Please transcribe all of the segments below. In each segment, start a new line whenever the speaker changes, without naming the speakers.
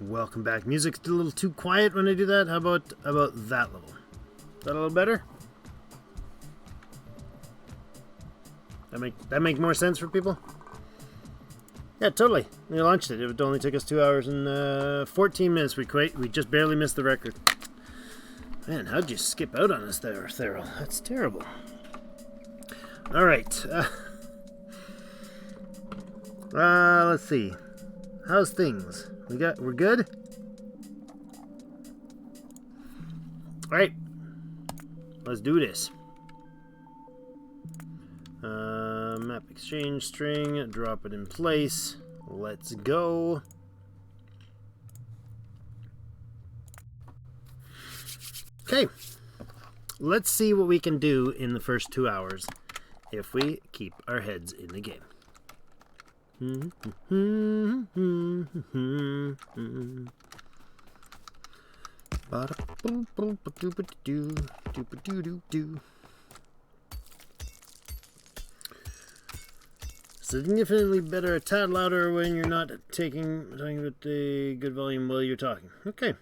Welcome back. Music's a little too quiet when I do that. How about that level? Is that a little better? That make more sense for people? Yeah, totally. We launched it. It only took us 2 hours and 14 minutes. We just barely missed the record. Man, how'd you skip out on us there, Thurl? That's terrible. All right. Let's see. How's things? We're good? All right. Let's do this. Map exchange string, drop it in place. Let's go. Okay. Let's see what we can do in the first 2 hours if we keep our heads in the game. Significantly better, a tad louder when you're not talking with the good volume while you're talking. Okay.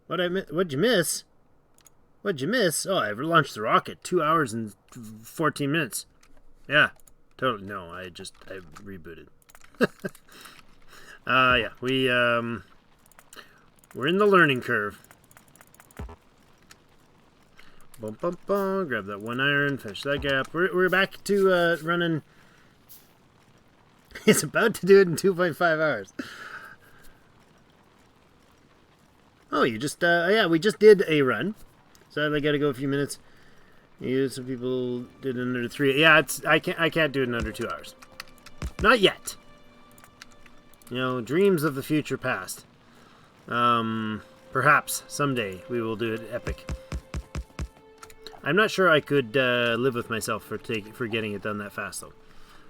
What'd you miss? What'd you miss? Oh, I launched the rocket. 2 hours and 14 minutes. Yeah. Totally. No, I rebooted. Yeah, we're in the learning curve. Bum, bum, bum. Grab that 1 iron, finish that gap. We're back to running. He's about to do it in 2.5 hours. Oh, you just yeah, we just did a run. So I got to go a few minutes. Some people did it under 3. Yeah, I can't do it in under 2 hours. Not yet. You know, dreams of the future past. Perhaps someday we will do it epic. I'm not sure I could live with myself for getting it done that fast though,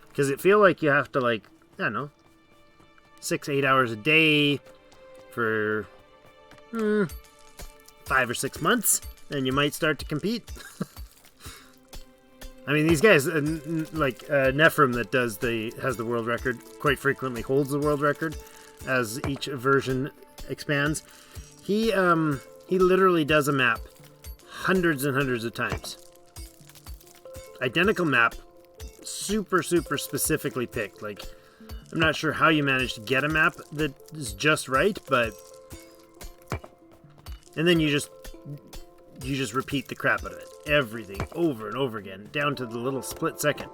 because it feel like you have to, like, I don't know, 6-8 hours a day for 5 or 6 months, and you might start to compete. I mean, these guys, like Nephrim, that has the world record, quite frequently holds the world record as each version expands. He literally does a map hundreds and hundreds of times. Identical map, super specifically picked. Like, I'm not sure how you manage to get a map that is just right, but and then you just repeat the crap out of it. Everything over and over again, down to the little split second.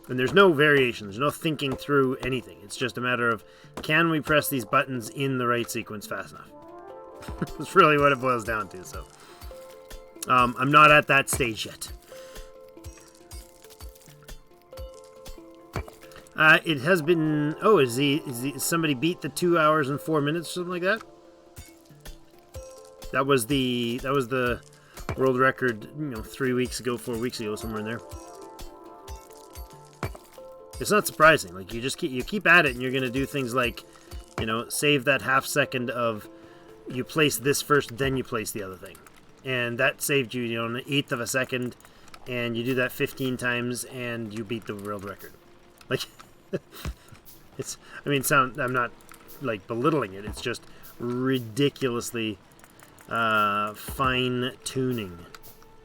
And there's no variation. There's no thinking through anything. It's just a matter of, can we press these buttons in the right sequence fast enough? That's really what it boils down to. So I'm not at that stage yet. It has been. Oh, is somebody beat the 2 hours and 4 minutes or something like that? That was the world record, 3 weeks ago, 4 weeks ago, somewhere in there. It's not surprising. Like, you keep at it, and you're gonna do things like, save that half second of, you place this first, then you place the other thing, and that saved you, an eighth of a second, and you do that 15 times, and you beat the world record. Like, I'm not like belittling it. It's just ridiculously fine tuning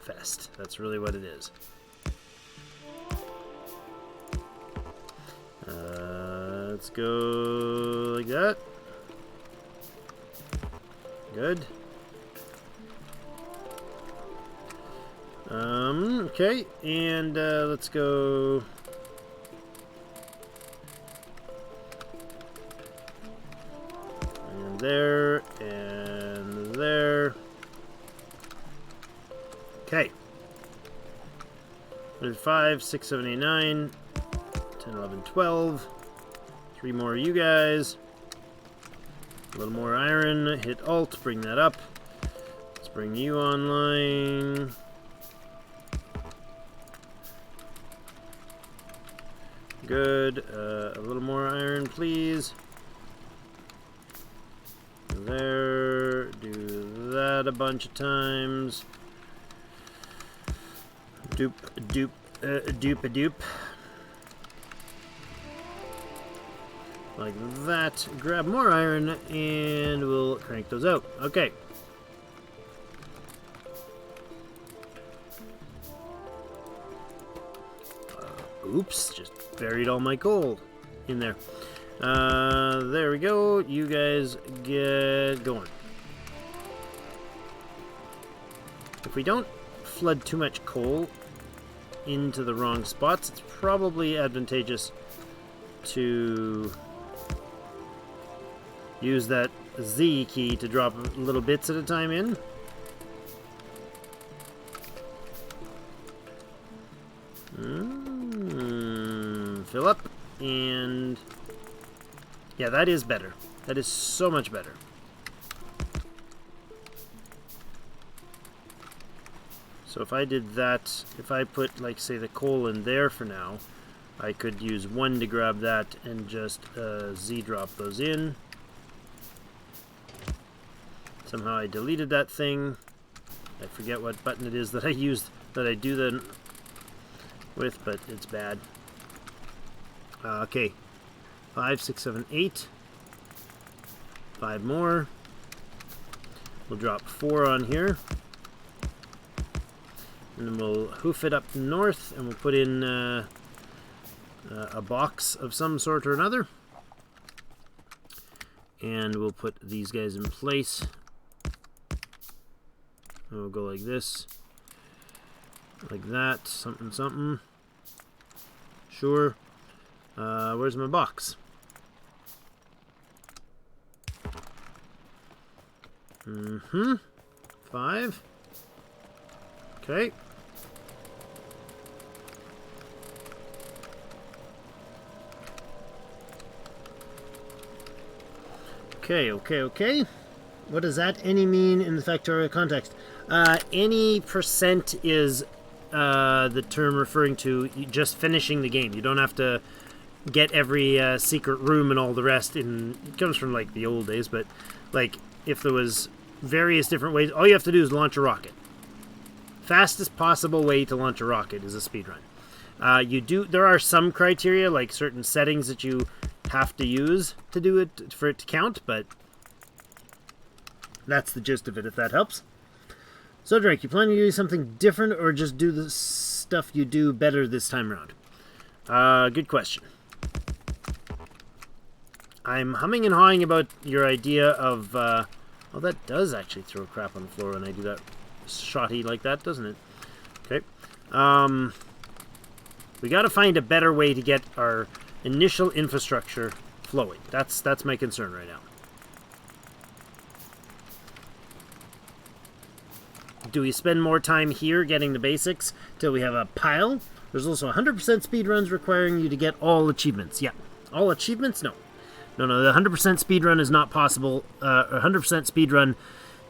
fest. That's really what it is. Let's go like that. Good. Okay, and let's go. And there, and there. Okay. 5, 6, 7, 8, 9, 10, 11, 12. 3 more of you guys. A little more iron. Hit Alt, bring that up. Let's bring you online. Good. A little more iron, please. There. Do that a bunch of times. Doop, doop, doop-a-doop. like that. Grab more iron, and we'll crank those out. Okay. Oops, just buried all my coal in there. There we go. You guys get going. If we don't flood too much coal into the wrong spots, it's probably advantageous to use that Z key to drop little bits at a time in. Fill up, and yeah, that is better. That is so much better. So if I did that, if I put, like, say, the coal in there for now, I could use 1 to grab that and just Z drop those in. Somehow I deleted that thing. I forget what button it is that I used, that I do that with, but it's bad. Okay, 5, 6, 7, 8. 5 more. We'll drop 4 on here. And then we'll hoof it up north, and we'll put in a box of some sort or another. And we'll put these guys in place. And we'll go like this. Like that. Something, something. Sure. Where's my box? Mm-hmm. 5. Okay. Okay. What does that any mean in the Factorio context? Any percent is the term referring to just finishing the game. You don't have to get every secret room and all the rest. It comes from, like, the old days, but, like, if there was various different ways, all you have to do is launch a rocket. Fastest possible way to launch a rocket is a speedrun. There are some criteria, like certain settings that you have to use to do it, for it to count, but that's the gist of it, if that helps. So, Drake, you planning to do something different, or just do the stuff you do better this time around? Good question. I'm humming and hawing about your idea of, well, that does actually throw crap on the floor when I do that shotty like that, doesn't it? Okay. We got to find a better way to get our initial infrastructure flowing. That's my concern right now. Do we spend more time here getting the basics till we have a pile? There's also 100% speedruns requiring you to get all achievements. Yeah. All achievements? No. No, the 100% speedrun is not possible. 100% speedrun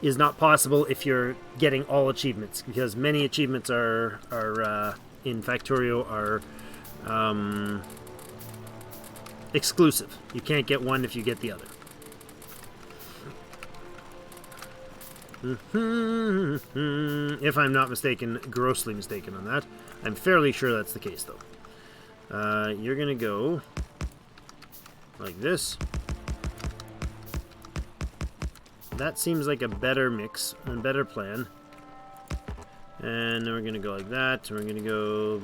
is not possible if you're getting all achievements, because many achievements are in Factorio are exclusive. You can't get one if you get the other. If I'm not mistaken, grossly mistaken on that. I'm fairly sure that's the case, though. You're gonna go like this. That seems like a better mix and better plan. And then we're gonna go like that. And we're gonna go.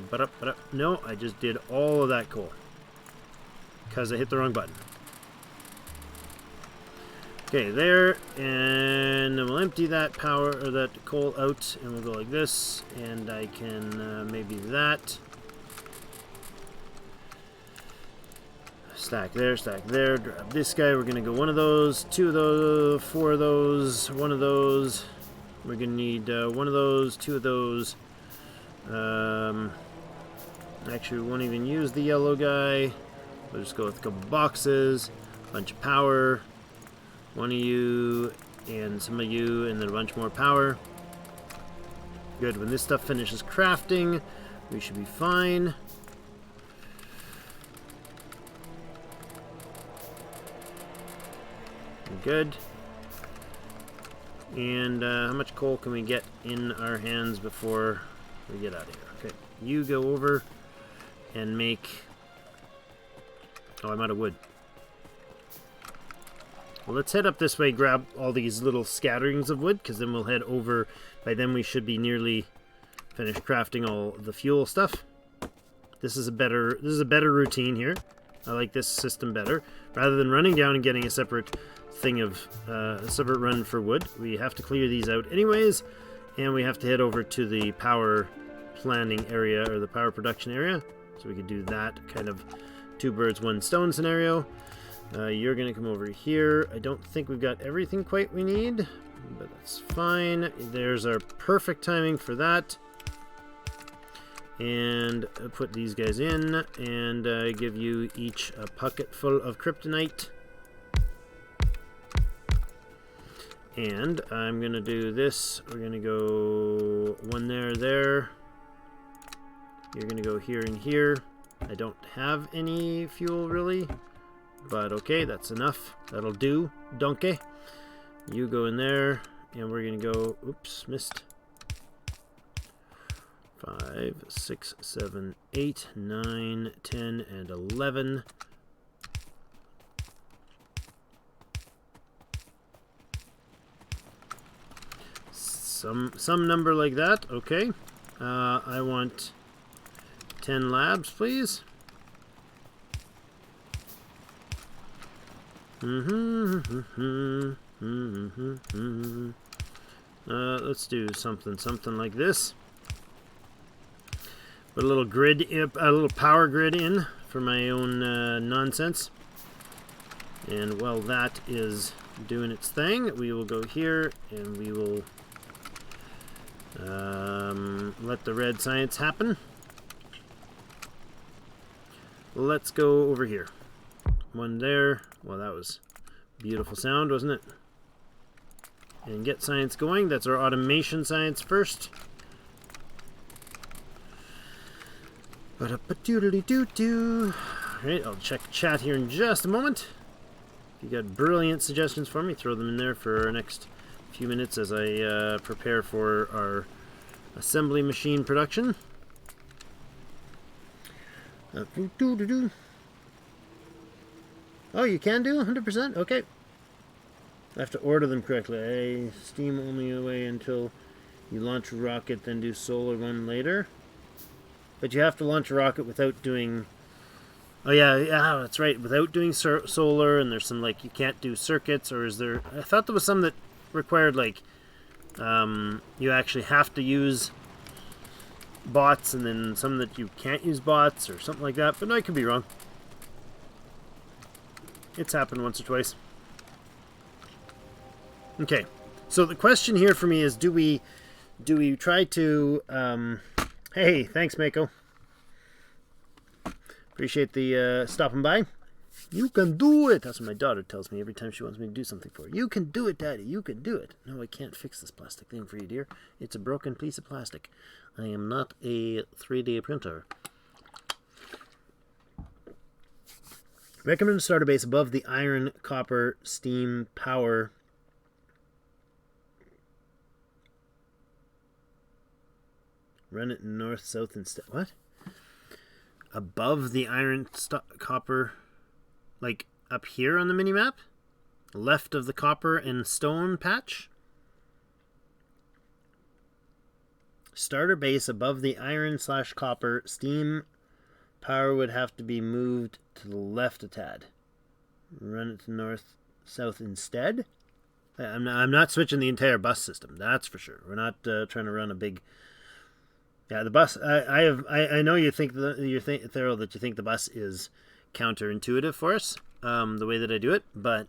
No, I just did all of that coal because I hit the wrong button. Okay, there, and then we'll empty that power or that coal out, and we'll go like this, and I can maybe that. Stack there, grab this guy. We're gonna go 1 of those, 2 of those, 4 of those, 1 of those. We're gonna need 1 of those, 2 of those. Actually, we won't even use the yellow guy. We'll just go with a couple boxes, bunch of power. 1 of you, and some of you, and then a bunch more power. Good. When this stuff finishes crafting, we should be fine. Good. And how much coal can we get in our hands before we get out of here? Okay, you go over and make... Oh, I'm out of wood. Well, let's head up this way, grab all these little scatterings of wood, because then we'll head over. By then we should be nearly finished crafting all the fuel stuff. This is a better routine here. I like this system better. Rather than running down and getting a separate thing of a separate run for wood, we have to clear these out anyways, and we have to head over to the power planning area, or the power production area, so we can do that kind of 2 birds 1 stone scenario. You're gonna come over here. I don't think we've got everything quite we need, but that's fine. There's our perfect timing for that. And put these guys in, and give you each a bucket full of kryptonite. And I'm gonna do this. We're gonna go 1 there. You're gonna go here and here. I don't have any fuel really, but okay, that's enough. That'll do. Donkey. You go in there, and we're gonna go. Oops, missed. 5, 6, 7, 8, 9, 10, and 11. Some number like that. Okay. I want 10 labs, please. Let's do something like this. Put a little grid, a little power grid in for my own nonsense. And while that is doing its thing, we will go here and we will let the red science happen. Let's go over here. 1 there. Well, that was beautiful sound, wasn't it? And get science going. That's our automation science first. Ba-da-ba-doodly-doo-doo. Alright, I'll check chat here in just a moment. If you got brilliant suggestions for me, throw them in there for our next few minutes as I prepare for our assembly machine production. Oh, you can do 100%? Okay. I have to order them correctly. I steam only away until you launch a rocket, then do solar one later. But you have to launch a rocket without doing... Oh, yeah, that's right. Without doing solar, and there's some, like, you can't do circuits, or is there... I thought there was some that required, like, you actually have to use bots, and then some that you can't use bots, or something like that. But no, I could be wrong. It's happened once or twice. Okay, so the question here for me is, do we try to... Hey, thanks, Mako. Appreciate the stopping by. You can do it. That's what my daughter tells me every time she wants me to do something for her. You can do it, Daddy. You can do it. No, I can't fix this plastic thing for you, dear. It's a broken piece of plastic. I am not a 3D printer. Recommend starter base above the iron, copper, steam, power. Run it north, south, instead. What? Above the iron, copper, like up here on the minimap? Left of the copper and stone patch? Starter base above the iron / copper. Steam power would have to be moved to the left a tad. Run it to north, south instead? I'm not switching the entire bus system, that's for sure. We're not trying to run a big... Yeah, the bus. I know you think Thurl, that you think the bus is counterintuitive for us, the way that I do it. But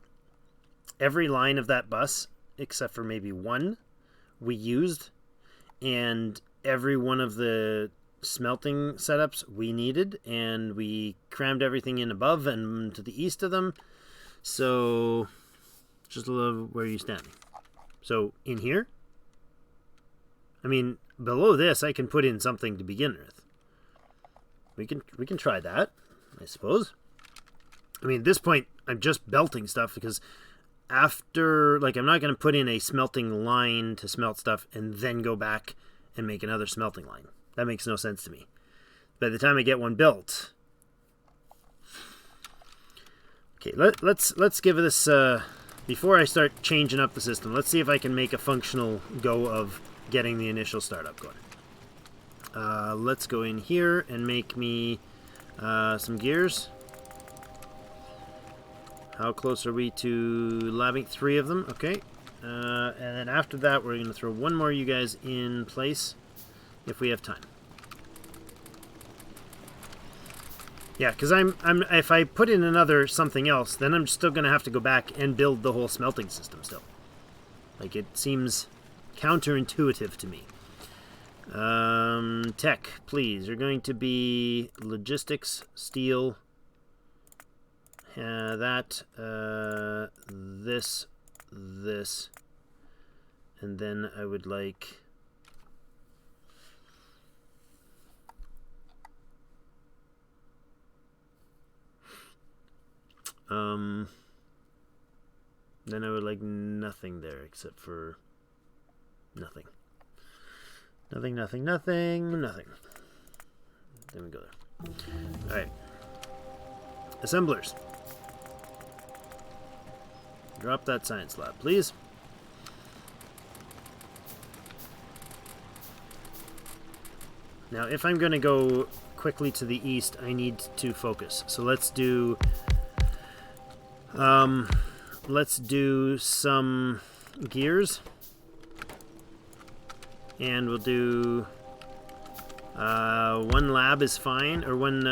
every line of that bus, except for maybe one, we used, and every one of the smelting setups we needed, and we crammed everything in above and to the east of them. So just love where you're standing. So in here, I mean. Below this, I can put in something to begin with. We can try that, I suppose. I mean, at this point, I'm just belting stuff because after, like, I'm not going to put in a smelting line to smelt stuff and then go back and make another smelting line. That makes no sense to me. By the time I get one built, okay, let's give this before I start changing up the system, let's see if I can make a functional go of getting the initial startup going. Let's go in here and make me some gears. How close are we to labbing? 3 of them, okay. And then after that, we're going to throw one more of you guys in place if we have time. Yeah, because if I put in another something else, then I'm still going to have to go back and build the whole smelting system still. Like, it seems counterintuitive to me. Tech, please. You're going to be logistics, steel, this, and then I would like... then I would like nothing there except for nothing. Nothing. Then we go there. Alright. Assemblers. Drop that science lab, please. Now, if I'm going to go quickly to the east, I need to focus. So let's do some gears, and we'll do one lab is fine, or one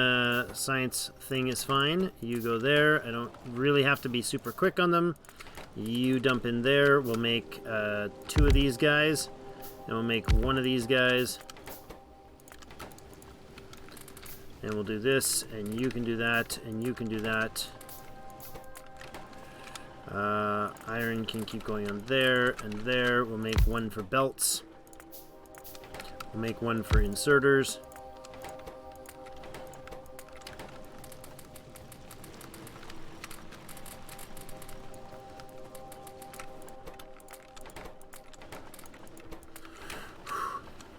science thing is fine. You go there. I don't really have to be super quick on them. You dump in there. We'll make 2 of these guys, and we'll make 1 of these guys. And we'll do this, and you can do that, and you can do that. Iron can keep going on there and there. We'll make 1 for belts. We'll make 1 for inserters.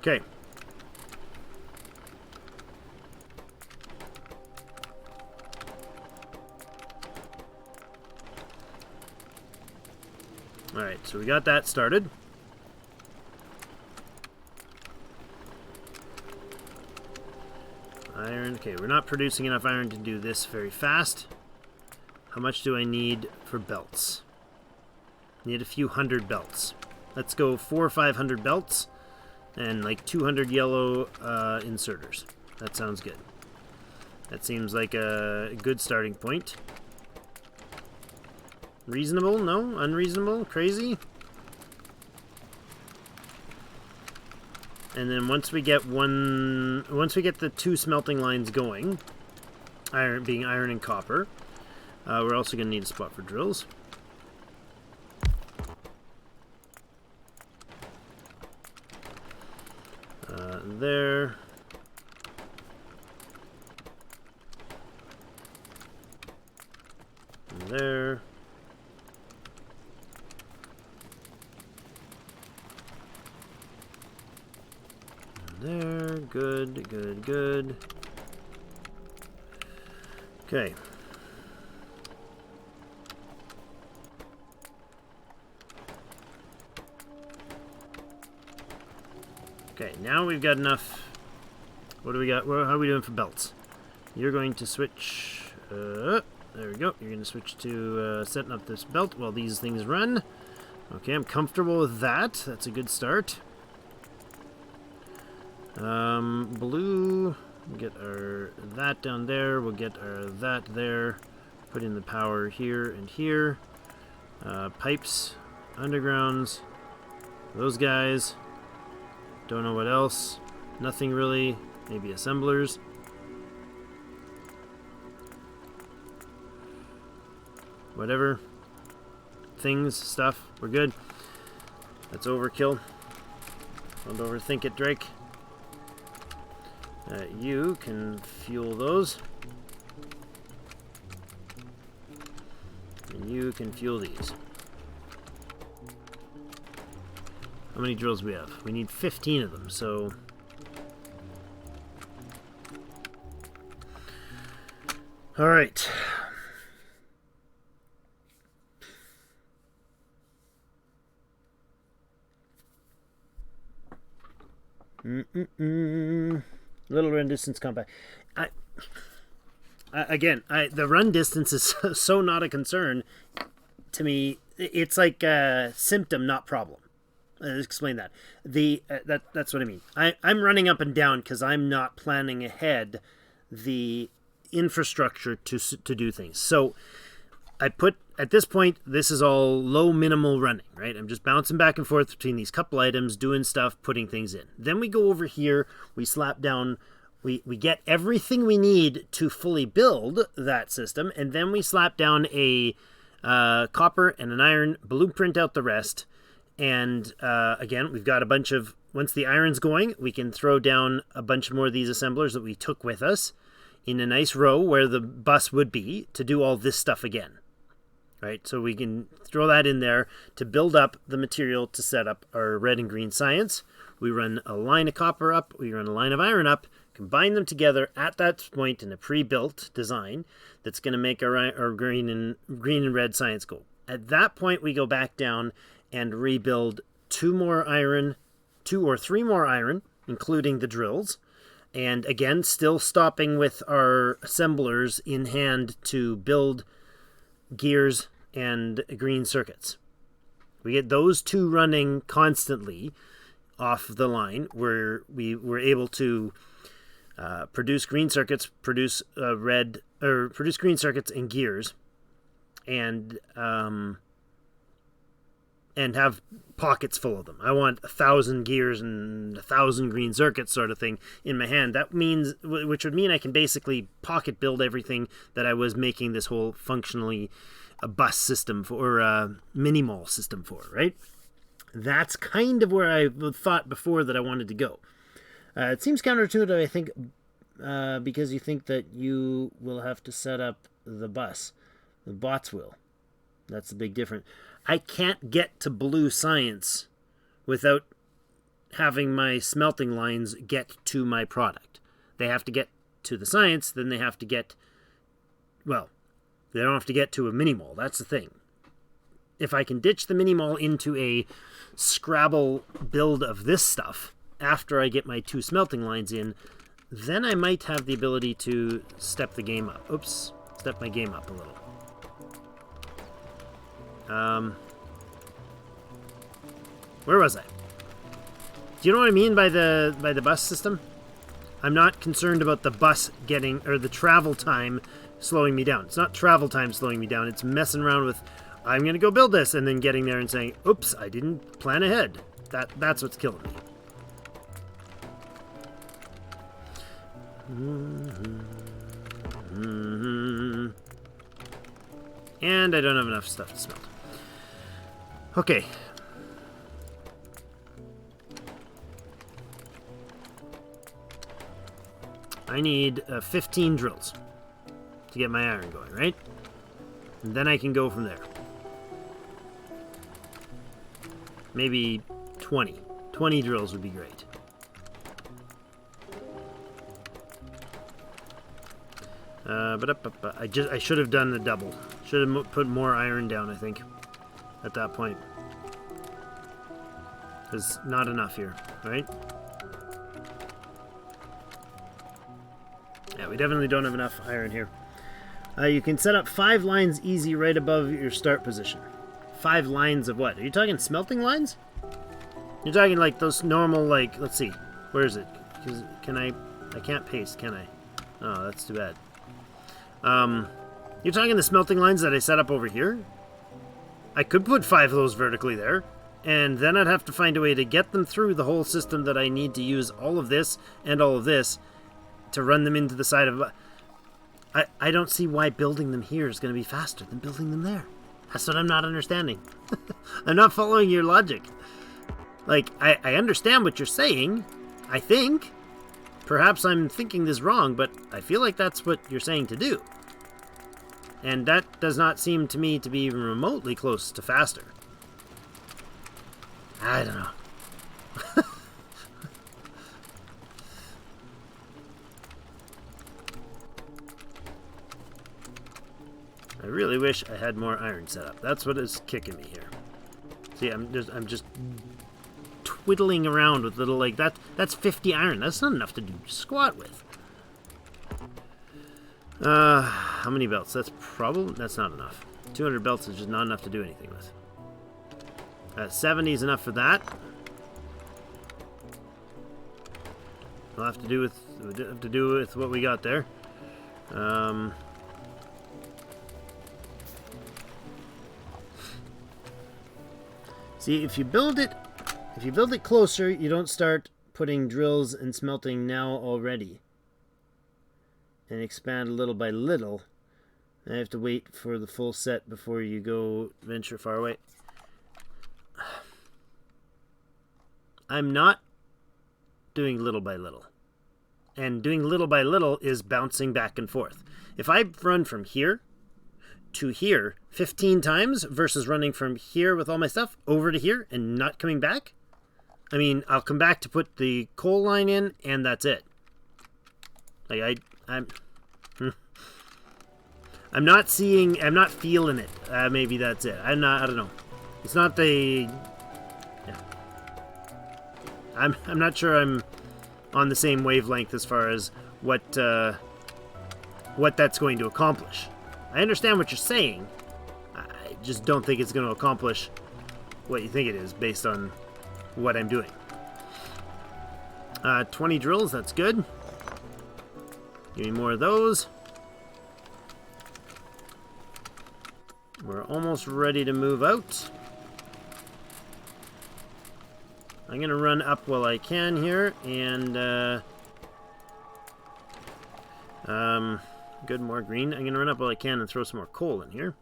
Okay. Alright, so we got that started. Iron. Okay, we're not producing enough iron to do this very fast. How much do I need for belts? Need a few hundred belts. Let's go 400 or 500 belts and like 200 yellow inserters. That sounds good. That seems like a good starting point. Reasonable? No? Unreasonable? Crazy? And then once we get the 2 smelting lines going, being iron and copper, we're also going to need a spot for drills. There. And there. There, good, good, good. Okay. Okay, now we've got enough. What do we got? How are we doing for belts? You're going to switch. There we go. You're going to switch to setting up this belt while these things run. Okay, I'm comfortable with that. That's a good start. Blue, we'll get our that down there, we'll get our that there, put in the power here and here, pipes, undergrounds, those guys, don't know what else, nothing really, maybe assemblers. Whatever, things, stuff, we're good. That's overkill. Don't overthink it, Drake. You can fuel those. And you can fuel these. How many drills do we have? We need 15 of them, so... Alright. Little run distance compact. The run distance is so not a concern to me. It's like a symptom, not problem. Explain that. That's what I mean. I'm running up and down because I'm not planning ahead the infrastructure to do things. So I put, at this point, this is all low minimal running, right? I'm just bouncing back and forth between these couple items, doing stuff, putting things in. Then we go over here, we slap down, we get everything we need to fully build that system, and then we slap down a copper and an iron, blueprint out the rest. And again, we've got a bunch of, once the iron's going, we can throw down a bunch more of these assemblers that we took with us in a nice row where the bus would be to do all this stuff again. Right? So we can throw that in there to build up the material to set up our red and green science. We run a line of copper up, we run a line of iron up, combine them together at that point in a pre-built design that's going to make our green and red science go. At that point, we go back down and rebuild 2 or 3 more iron, including the drills. And again, still stopping with our assemblers in hand to build gears and green circuits. We get those 2 running constantly off the line, where we were able to produce green circuits, produce green circuits and gears, and have pockets full of them. I want 1,000 gears and 1,000 green circuits sort of thing in my hand. That means, which would mean I can basically pocket build everything that I was making this whole functionally a bus system for, or a mini-mall system for, right? That's kind of where I thought before that I wanted to go. It seems counterintuitive, I think, because you think that you will have to set up the bus. The bots will. That's the big difference. I can't get to blue science without having my smelting lines get to my product. They have to get to the science, then they have to get, well, they don't have to get to a mini-mall. That's the thing. If I can ditch the mini-mall into a Scrabble build of this stuff after I get my 2 smelting lines in, then I might have the ability to step the game up. Oops, step my game up a little. Where was I? Do you know what I mean by the bus system? I'm not concerned about the bus getting, or the travel time slowing me down. It's not travel time slowing me down. It's messing around with, I'm going to go build this, and then getting there and saying, oops, I didn't plan ahead. That's what's killing me. And I don't have enough stuff to smelt. Okay. I need 15 drills to get my iron going, right? And then I can go from there. Maybe 20. 20 drills would be great. But I should have done the double. Should have put more iron down, I think, at that point. There's not enough here, right? Yeah, we definitely don't have enough iron here. You can set up 5 lines easy right above your start position. 5 lines of what? Are you talking smelting lines? You're talking like those normal, like, let's see. Where is it? Can I can't paste, can I? Oh, that's too bad. You're talking the smelting lines that I set up over here? I could put 5 of those vertically there, and then I'd have to find a way to get them through the whole system that I need to use all of this and all of this to run them into the side of... I don't see why building them here is going to be faster than building them there. That's what I'm not understanding. I'm not following your logic. Like, I understand what you're saying, I think. Perhaps I'm thinking this wrong, but I feel like that's what you're saying to do. And that does not seem to me to be even remotely close to faster. I don't know. I really wish I had more iron set up. That's what is kicking me here. See, I'm just twiddling around with little, like, that's 50 iron. That's not enough to do squat with. How many belts? That's not enough. 200 belts is just not enough to do anything with. 70 is enough for that. We'll have to do with what we got there. See, if you build it closer, you don't start putting drills and smelting now already. And expand little by little. I have to wait for the full set before you go venture far away. I'm not doing little by little. And doing little by little is bouncing back and forth. If I run from here to here 15 times versus running from here with all my stuff over to here and not coming back, I mean, I'll come back to put the coal line in and that's it. Like I'm not feeling it. Maybe that's it. I don't know. It's not the... Yeah. I'm not sure I'm on the same wavelength as far as what that's going to accomplish. I understand what you're saying. I just don't think it's going to accomplish what you think it is based on what I'm doing. 20 drills, that's good. Give me more of those. We're almost ready to move out. I'm going to run up while I can here, and good, more green. I'm going to run up while I can and throw some more coal in here.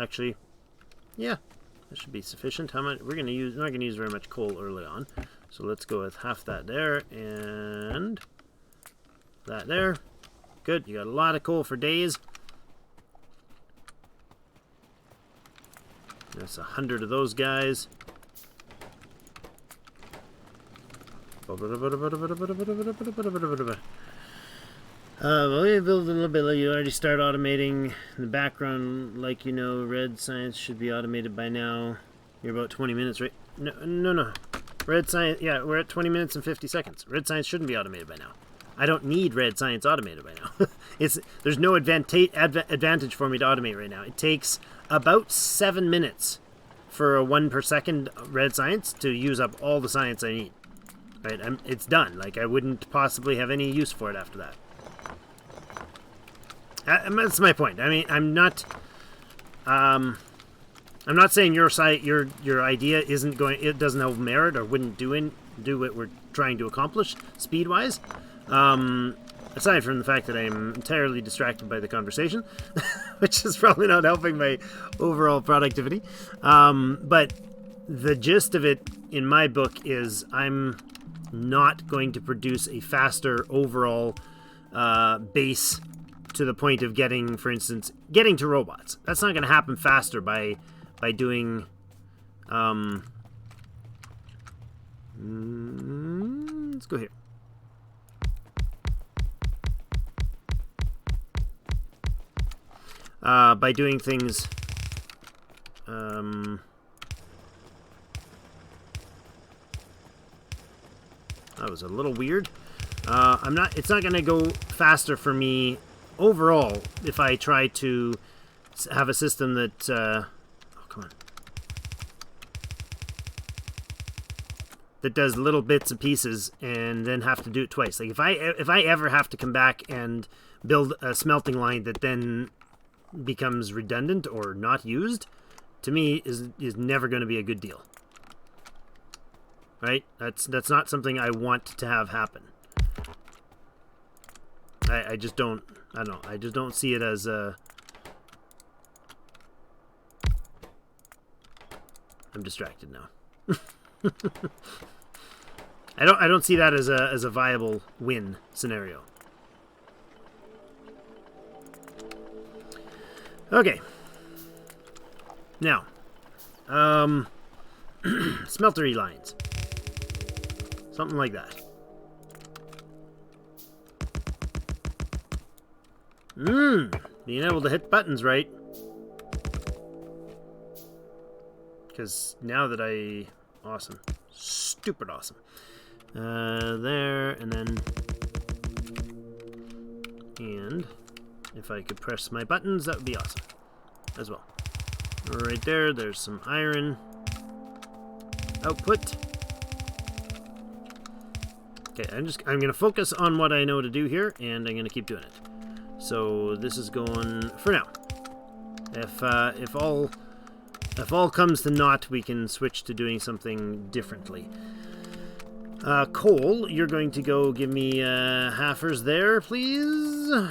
Actually, yeah, that should be sufficient. How much? We're not going to use very much coal early on, so let's go with half that there and that there. Good, you got a lot of coal for days. That's 100 of those guys. Well, we build a little bit. You already start automating in the background, like you know. Red science should be automated by now. You're about 20 minutes, right? No. Red science. Yeah, we're at 20 minutes and 50 seconds. Red science shouldn't be automated by now. I don't need red science automated by now. There's no advantage for me to automate right now. It takes about 7 minutes for a 1 per second red science to use up all the science I need. Right? It's done. Like, I wouldn't possibly have any use for it after that. That's my point. I mean, I'm not saying your idea it doesn't have merit or wouldn't do what we're trying to accomplish speed wise. Aside from the fact that I'm entirely distracted by the conversation, which is probably not helping my overall productivity. But the gist of it in my book is I'm not going to produce a faster overall base to the point of getting, for instance, getting to robots. That's not going to happen faster by doing... let's go here. By doing things that was a little weird. It's not going to go faster for me overall if I try to have a system that oh, come on, that does little bits and pieces and then have to do it twice. Like if I ever have to come back and build a smelting line that then becomes redundant or not used, to me is never going to be a good deal. Right? That's not something I want to have happen. I just don't. I don't know. I just don't see it as a. I'm distracted now. I don't see that as a viable win scenario. Okay. Now, smeltery lines. Something like that. Being able to hit buttons right. Because now that awesome. stupid awesome. There, and then... And if I could press my buttons, that would be awesome as well. Right there, there's some iron output. Okay, I'm gonna focus on what I know to do here, and I'm gonna keep doing it. So this is going for now. If all comes to naught, we can switch to doing something differently. Cole, you're going to go give me halfers there, please.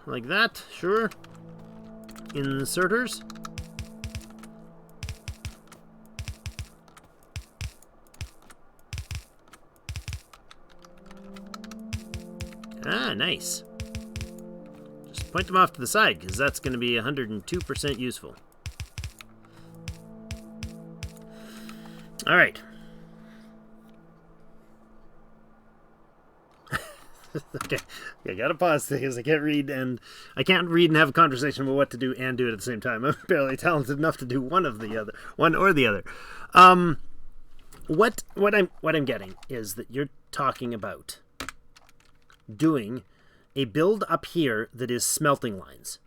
Like that, sure. Inserters. Ah, nice. Just point them off to the side, because that's going to be 102% useful. All right. Okay, I gotta pause because I can't read and have a conversation about what to do and do it at the same time. I'm barely talented enough to do one or the other. What I'm getting is that you're talking about doing a build up here that is smelting lines.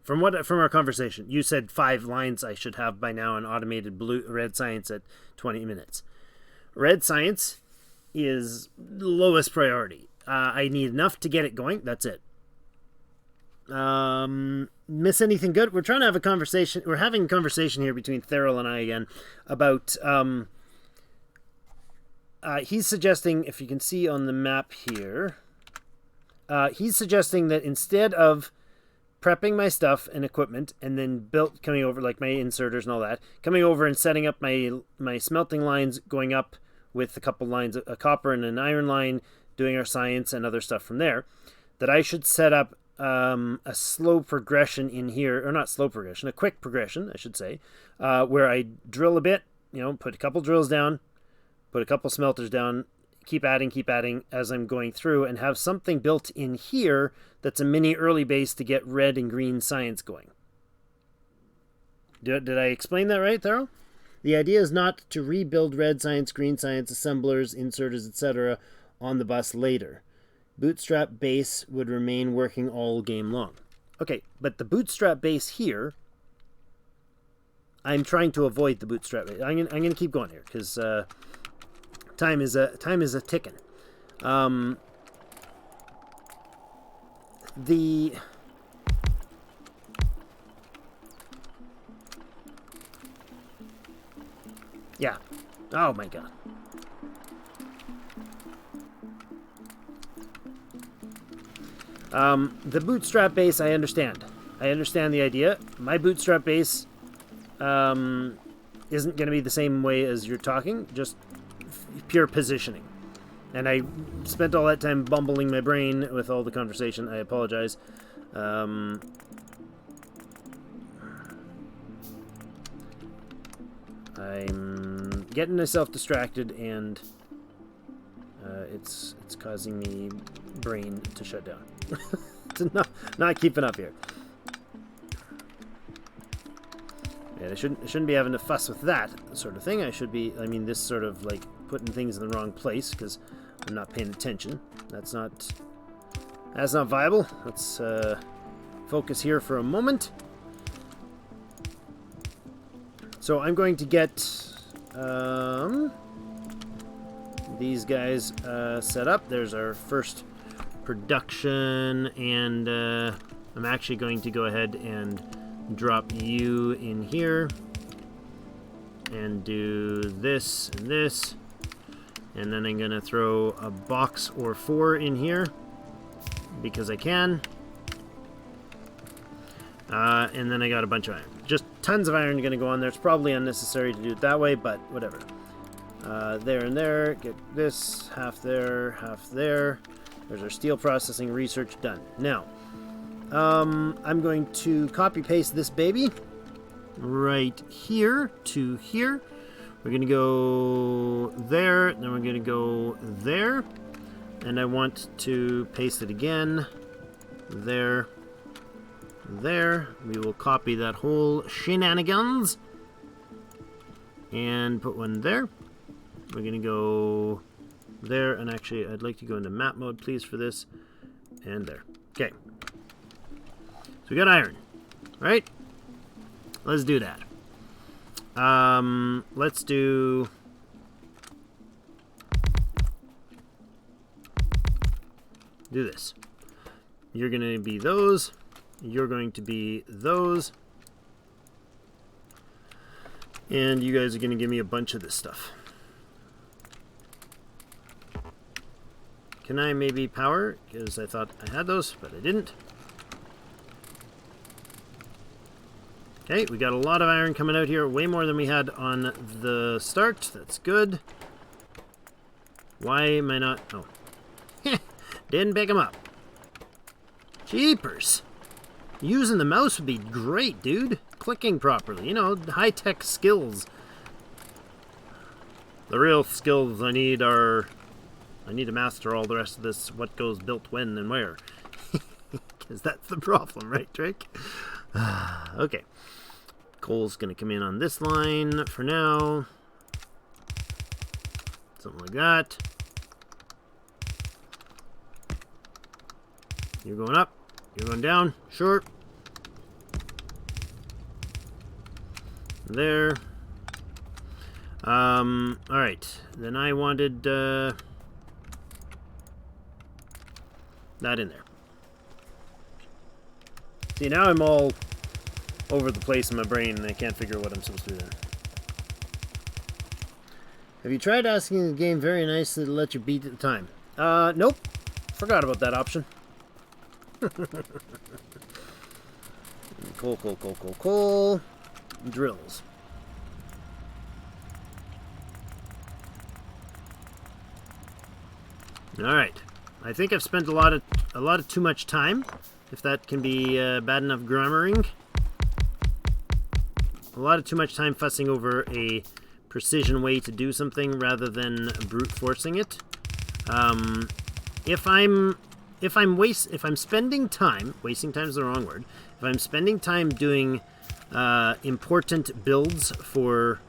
From our conversation, you said 5 lines I should have by now, and automated red science at 20 minutes. Red science is lowest priority. I need enough to get it going. That's it. Miss anything good? We're trying to have a conversation. We're having a conversation here between Theral and I again about. He's suggesting, if you can see on the map here, he's suggesting that instead of prepping my stuff and equipment and then coming over, like my inserters and all that, coming over and setting up my smelting lines, going up with a couple lines, a copper and an iron line, doing our science and other stuff from there, that I should set up a slow progression in here, or not slow progression, a quick progression, I should say, where I drill a bit, put a couple drills down, put a couple smelters down, keep adding as I'm going through, and have something built in here that's a mini early base to get red and green science going. Did I explain that right, Thero? The idea is not to rebuild red science, green science, assemblers, inserters, etc. on the bus later. Bootstrap base would remain working all game long. Okay, but the bootstrap base here, I'm trying to avoid the bootstrap base. I'm gonna keep going here because time is a ticking. Yeah. Oh my god. The bootstrap base, I understand. I understand the idea. My bootstrap base isn't going to be the same way as you're talking, just pure positioning. And I spent all that time bumbling my brain with all the conversation. I apologize. I'm getting myself distracted, and it's causing me brain to shut down. It's not keeping up here. And I shouldn't be having to fuss with that sort of thing. This sort of like putting things in the wrong place because I'm not paying attention. That's not viable. Let's focus here for a moment. So I'm going to get these guys set up. There's our first production, and I'm actually going to go ahead and drop you in here and do this and this, and then I'm gonna throw a box or 4 in here because I can, and then I got a bunch of iron, just tons of iron gonna go on there. It's probably unnecessary to do it that way, but whatever. There and there, get this, half there, there's our steel processing research done. Now I'm going to copy paste this baby right here to here. We're going to go there, then we're going to go there, and I want to paste it again there. We will copy that whole shenanigans and put one there. We're going to go there. And actually, I'd like to go into map mode, please, for this. And there. Okay. So we got iron. Right? Let's do that. Let's do... do this. You're going to be those. You're going to be those. And you guys are going to give me a bunch of this stuff. Can I maybe power? Because I thought I had those, but I didn't. Okay, we got a lot of iron coming out here. Way more than we had on the start. That's good. Why am I not... oh. Didn't pick them up. Jeepers. Using the mouse would be great, dude. Clicking properly. You know, high-tech skills. The real skills I need are... I need to master all the rest of this. What goes built when and where. Because that's the problem, right, Drake? Okay. Coal's going to come in on this line for now. Something like that. You're going up. You're going down. Sure. There. Alright. Then I wanted that in there. See, now I'm all over the place in my brain and I can't figure what I'm supposed to do then. Have you tried asking the game very nicely to let you beat the time? Nope. Forgot about that option. Coal. Drills. Alright. I think I've spent a lot of too much time, if that can be bad enough grammaring. A lot of too much time fussing over a precision way to do something rather than brute forcing it. If I'm spending time, wasting time is the wrong word. If I'm spending time doing important builds for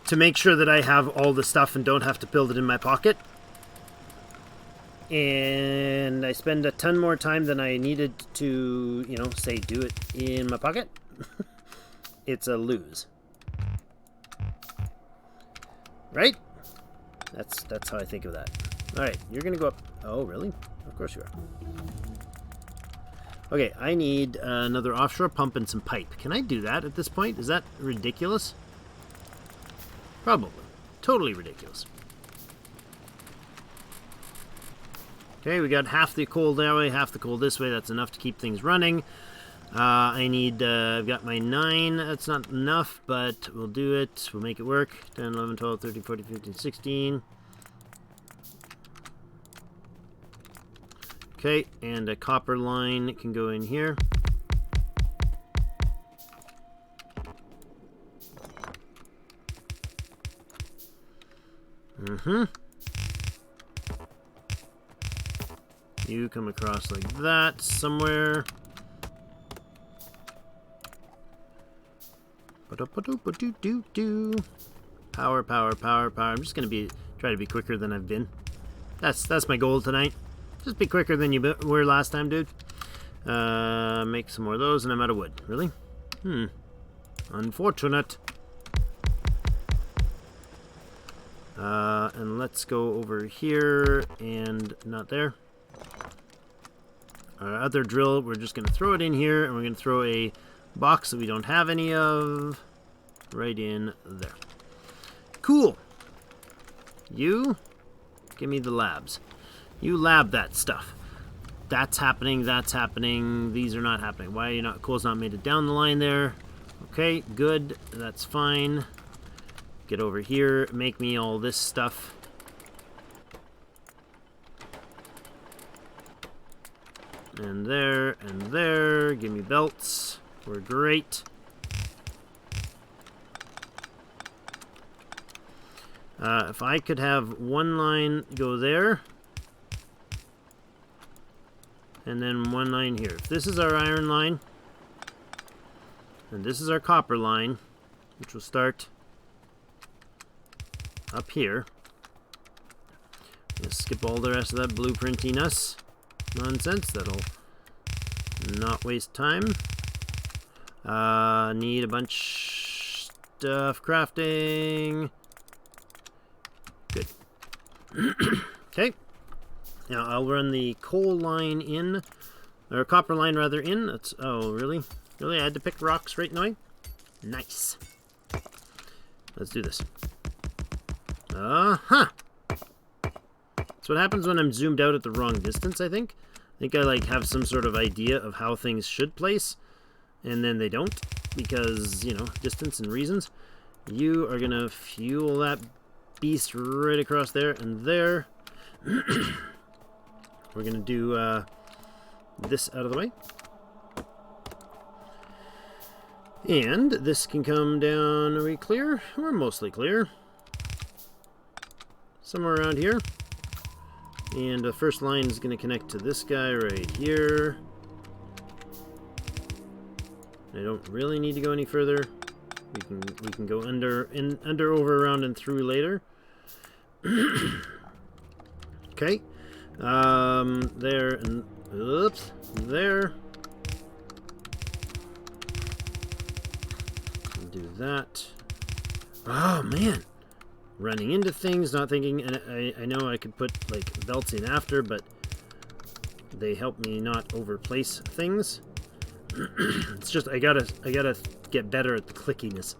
to make sure that I have all the stuff and don't have to build it in my pocket, and I spend a ton more time than I needed to, you know, say do it in my pocket, it's a lose. Right? That's how I think of that. Alright, you're gonna go up. Oh, really? Of course you are. Okay, I need another offshore pump and some pipe. Can I do that at this point? Is that ridiculous? Probably. Totally ridiculous. Okay, we got half the coal that way, half the coal this way. That's enough to keep things running. I need, I've got my 9. That's not enough, but we'll do it. We'll make it work. 10, 11, 12, 13, 14, 15, 16. Okay, and a copper line can go in here. You come across like that somewhere. Power. I'm just gonna try to be quicker than I've been. That's my goal tonight. Just be quicker than you were last time, dude. Make some more of those, and I'm out of wood. Really? Unfortunate. And let's go over here and not there. Our other drill, we're just going to throw it in here, and we're going to throw a box that we don't have any of right in there. Cool. You, give me the labs. You lab that stuff. That's happening, these are not happening. Why are you not, coal's not made it down the line there. Okay, good, that's fine. Get over here, make me all this stuff. And there, give me belts. We're great. If I could have one line go there, and then one line here. If this is our iron line, and this is our copper line, which will start up here. Let's skip all the rest of that blueprintiness nonsense. That'll not waste time. Need a bunch stuff crafting. Good. Okay. Now I'll run the coal line in, or copper line rather in. That's, oh really? Really? I had to pick rocks right now? Nice. Let's do this. Uh-huh. That's what happens when I'm zoomed out at the wrong distance, I think. I think I like have some sort of idea of how things should place, and then they don't, because, you know, distance and reasons. You are gonna fuel that beast right across there and there. We're gonna do this out of the way. And this can come down. Are we clear? We're mostly clear. Somewhere around here. And the first line is going to connect to this guy right here. I don't really need to go any further. We can go under, over, around, and through later. Okay. There and oops, there. Do that. Oh man, running into things, not thinking. And I know I could put like belts in after, but they help me not overplace things. It's just I gotta get better at the clickiness.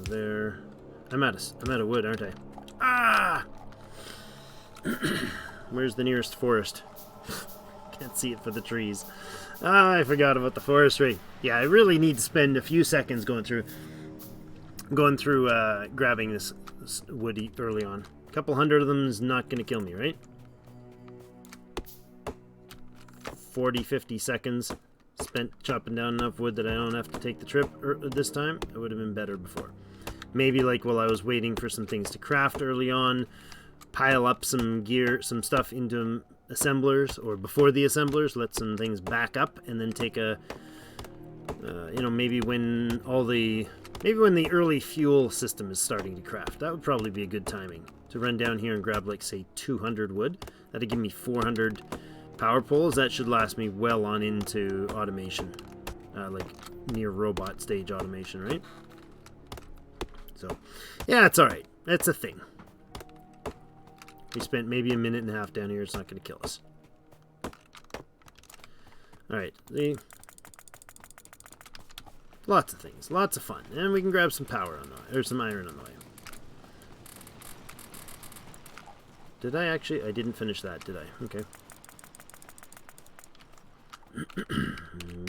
There. I'm out of wood, aren't I? Ah! Where's the nearest forest? Can't see it for the trees. Ah, I forgot about the forestry. Yeah, I really need to spend a few seconds going through grabbing this wood early on. A couple hundred of them is not going to kill me, right? 40-50 seconds spent chopping down enough wood that I don't have to take the trip this time. It would have been better before. Maybe like while I was waiting for some things to craft early on, pile up some gear, some stuff into assemblers, or before the assemblers, let some things back up, and then take a, maybe when the early fuel system is starting to craft. That would probably be a good timing to run down here and grab, like, say, 200 wood. That'd give me 400 power poles. That should last me well on into automation, like near robot stage automation, right? So, yeah, it's all right. That's a thing. We spent maybe a minute and a half down here. It's not going to kill us. All right. Lots of things. Lots of fun. And we can grab some power on the way, or some iron on the way. Did I actually? I didn't finish that, did I? Okay.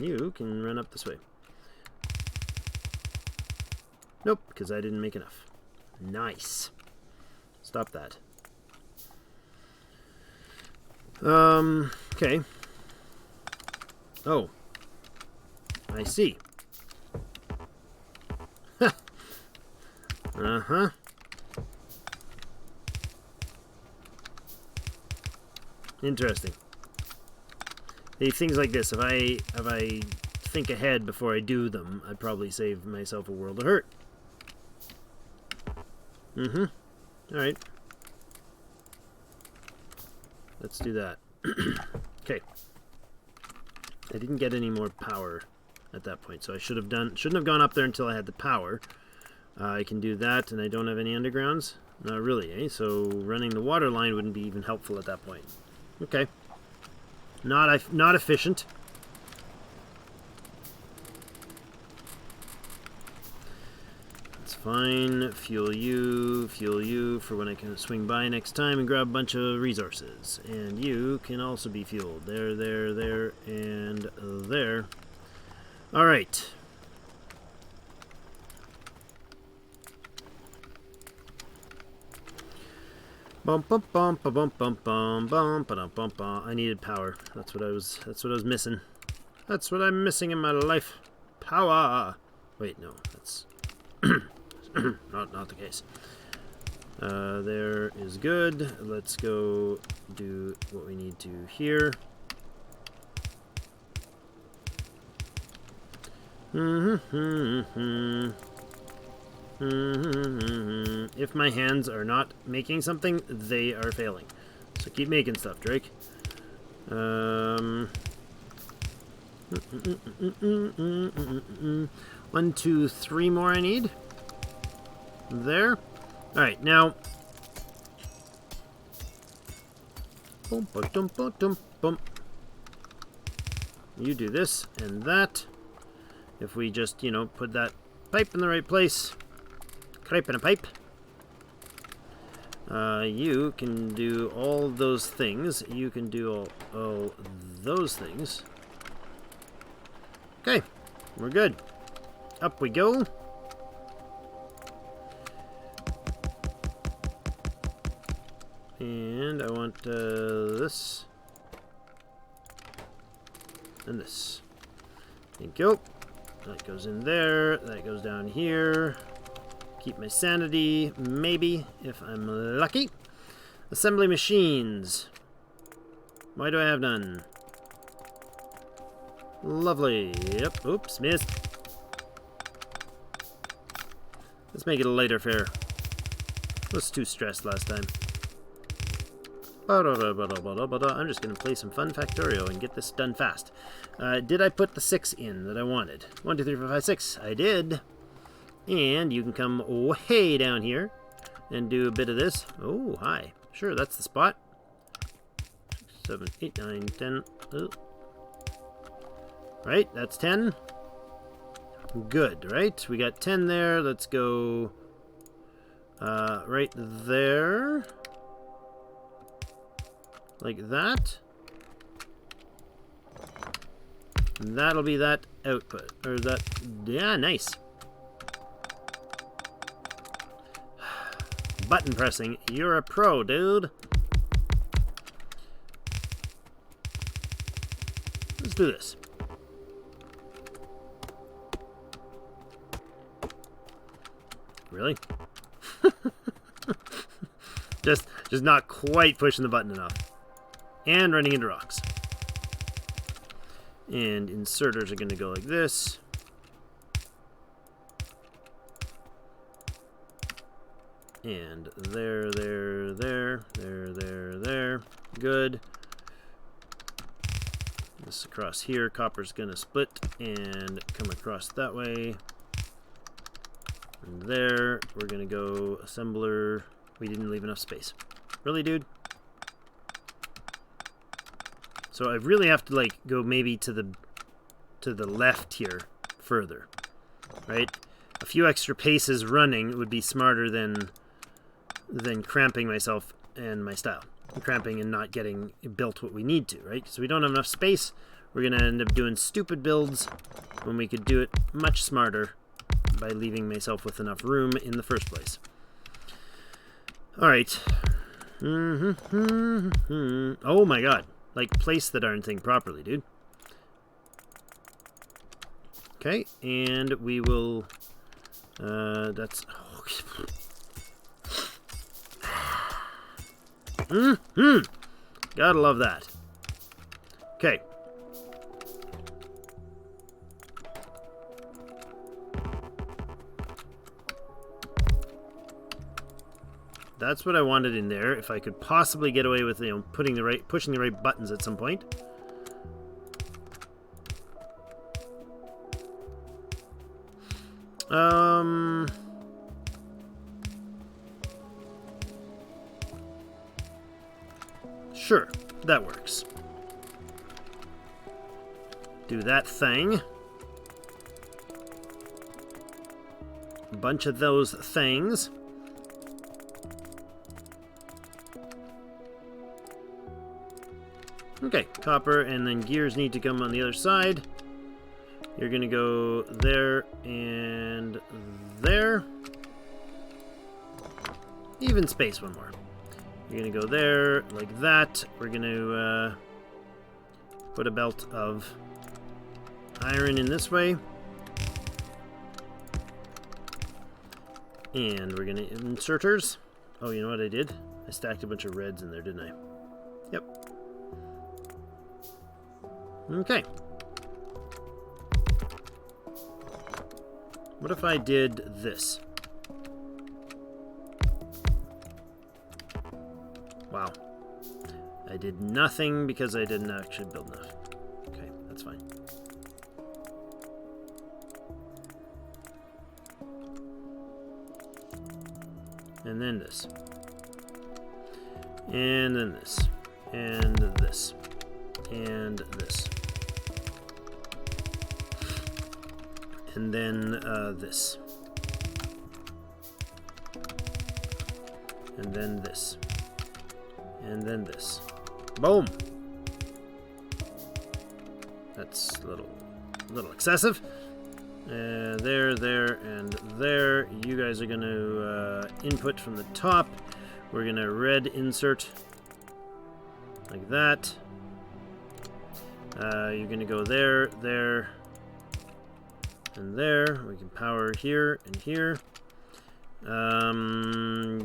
You can run up this way. Nope, because I didn't make enough. Nice. Stop that. Okay. Oh. I see. Uh-huh. Interesting. Things like this, if I think ahead before I do them, I'd probably save myself a world of hurt. Alright. Let's do that. Okay. I didn't get any more power at that point, so I shouldn't have gone up there until I had the power. I can do that, and I don't have any undergrounds? Not really, eh? So running the water line wouldn't be even helpful at that point. Okay. Not efficient. That's fine. Fuel you for when I can swing by next time and grab a bunch of resources. And you can also be fueled. There, and there. All right. Bum bum bum bum bum bum bum bum bum bum. I needed power. That's what I was missing. That's what I'm missing in my life. Power. Wait, no, that's not the case. There is good. Let's go do what we need to here. If my hands are not making something, they are failing. So keep making stuff, Drake. 1, 2, 3 more I need. There. Alright, now. Boom, boom, boom, boom, boom. You do this and that. If we just, you know, put that pipe in the right place. Crepe in a pipe. You can do all those things. You can do all those things. Okay, we're good. Up we go. And I want this. And this. Thank you. That goes in there. That goes down here. Keep my sanity, maybe, if I'm lucky. Assembly machines. Why do I have none? Lovely. Yep. Oops, missed. Let's make it a lighter fare. I was too stressed last time. I'm just going to play some fun Factorio and get this done fast. Did I put the 6 in that I wanted? 1, 2, 3, 4, 5, 6. I did. And you can come way down here and do a bit of this. Oh, hi. Sure, that's the spot. 7, 8, 9, 10. Oh. Right, that's 10. Good, right? We got 10 there. Let's go right there. Like that. And that'll be that output. Or that. Yeah, nice. Button pressing. You're a pro, dude. Let's do this. Really? just not quite pushing the button enough. And running into rocks. And inserters are going to go like this. And there. Good. This across here. Copper's going to split and come across that way. And there. We're going to go assembler. We didn't leave enough space. Really, dude? So I really have to like go maybe to the left here further, right? A few extra paces running would be smarter than cramping myself and my style. Cramping and not getting built what we need to, right? Because we don't have enough space. We're gonna end up doing stupid builds when we could do it much smarter by leaving myself with enough room in the first place. All right. Oh my God. Like, place the darn thing properly, dude. Okay, and we will... that's... Gotta love that. Okay. That's what I wanted in there. If I could possibly get away with, you know, pushing the right buttons at some point. Sure, that works. Do that thing. A bunch of those things. Okay, copper, and then gears need to come on the other side. You're going to go there and there. Even space one more. You're going to go there like that. We're going to put a belt of iron in this way. And we're gonna inserters. Oh, you know what I did? I stacked a bunch of reds in there, didn't I? Yep. Okay. What if I did this? Wow. I did nothing because I didn't actually build enough. Okay, that's fine. And then this. And then this. And this. And this. And then this. And then this. And then this. Boom! That's a little excessive. There, and there. You guys are going to input from the top. We're going to red insert like that. You're going to go there, there, and there. We can power here and here.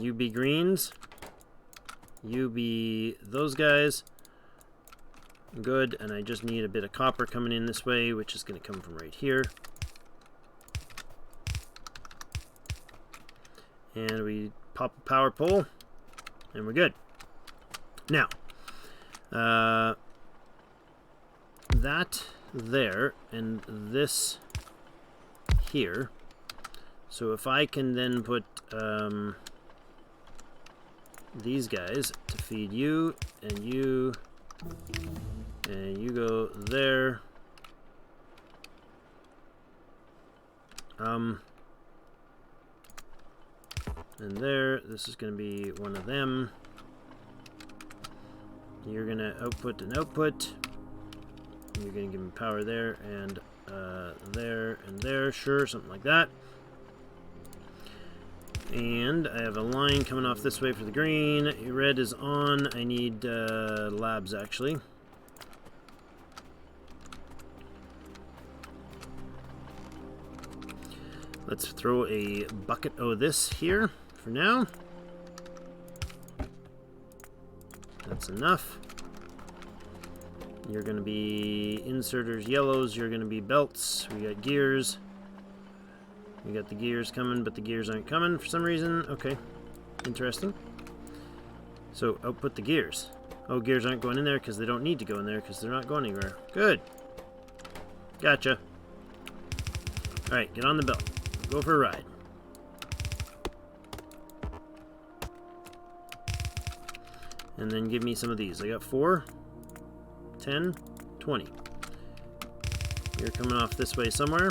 You be greens. You be those guys. Good, and I just need a bit of copper coming in this way, which is going to come from right here. And we pop a power pole, and we're good. Now, that there, and this here. So if I can then put these guys to feed you, and you go there. And there, this is going to be one of them. You're going to output and output. And you're going to give me power there, and there, and there. Sure, something like that. And I have a line coming off this way for the green. Red is on. I need labs, actually. Let's throw a bucket of this here for now. That's enough. You're going to be inserters yellows. You're going to be belts. We got gears. We got the gears coming, but the gears aren't coming for some reason. Okay, interesting. So output the gears. Oh, gears aren't going in there because they don't need to go in there because they're not going anywhere. Good. Gotcha. All right, get on the belt. Go for a ride. And then give me some of these. I got 4, 10, 20. You're coming off this way somewhere.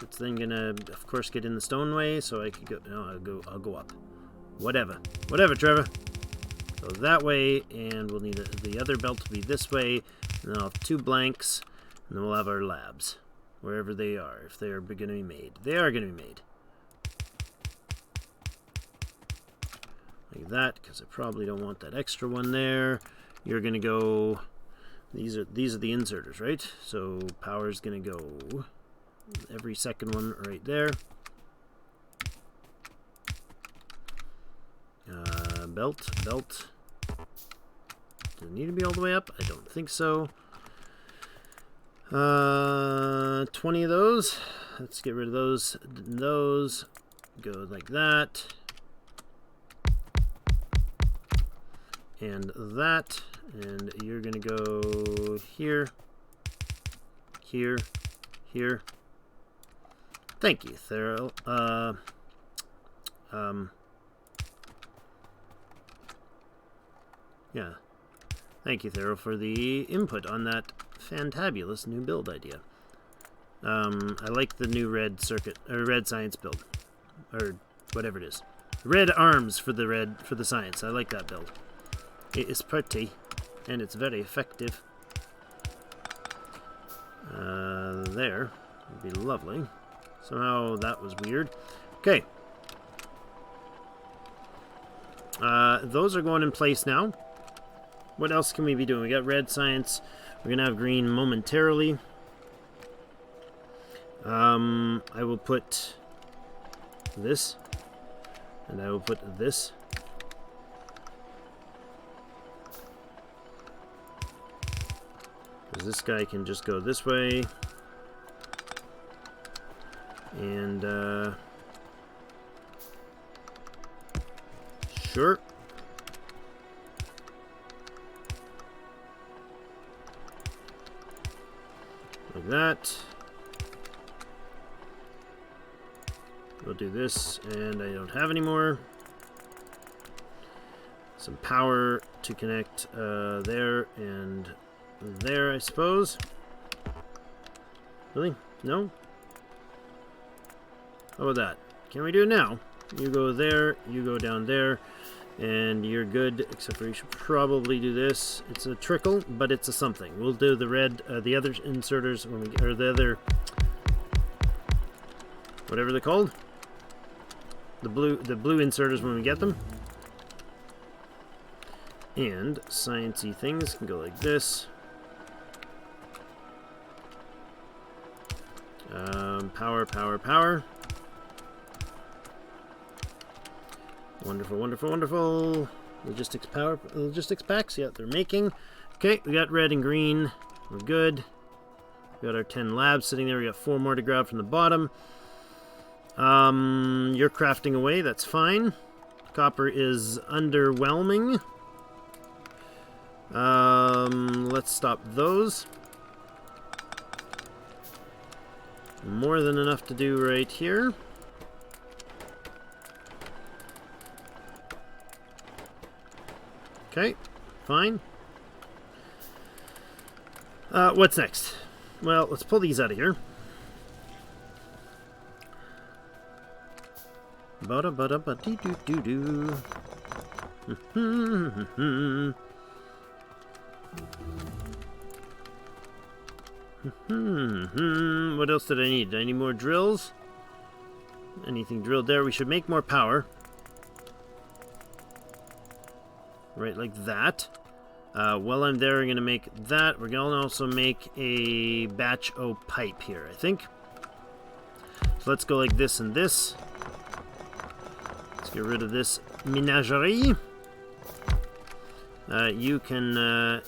It's then gonna, of course, get in the stone way, so I could go. No, I'll go up. Whatever, Trevor. So that way, and we'll need the other belt to be this way. And then I'll have 2 blanks, and then we'll have our labs. Wherever they are, if they are going to be made. They are going to be made. Like that, because I probably don't want that extra one there. You're going to go... These are the inserters, right? So power is going to go every second one right there. Belt. Does it need to be all the way up? I don't think so. 20 of those. Let's get rid of those. Those go like that. And that. And you're going to go here. Here. Here. Thank you, Thero. Yeah. Thank you, Thero, for the input on that fantabulous new build idea. I like the new red circuit, or red science build, or whatever it is. Red arms for the science. I like that build. It is pretty, and it's very effective. There would be lovely. Somehow that was weird. Okay. Those are going in place now. What else can we be doing? We got red science. We're going to have green momentarily. I will put this And I will put this. Because this guy can just go this way. And, sure. Like that. We'll do this, and I don't have any more. Some power to connect there and there, I suppose. Really? No? How about that? Can we do it now? You go there, you go down there, and you're good, except for you should probably do this. It's a trickle, but it's a something. We'll do the red, the other inserters, when we, or the other, whatever they're called. The blue inserters when we get them. And sciencey things can go like this. Power, power, power. Wonderful, wonderful, wonderful. Logistics power, logistics packs. Yeah, they're making. Okay, we got red and green. We're good. We got our 10 labs sitting there. We got 4 more to grab from the bottom. You're crafting away. That's fine. Copper is underwhelming. Let's stop those. More than enough to do right here. Okay, fine. What's next? Well, let's pull these out of here. Ba-da-ba-da-ba-dee-doo-doo-doo. What else did I need? Did I need more drills? Anything drilled there? We should make more power. Right, like that. While I'm there, I'm going to make that. We're going to also make a batch O pipe here, I think. So let's go like this and this. Let's get rid of this menagerie. You can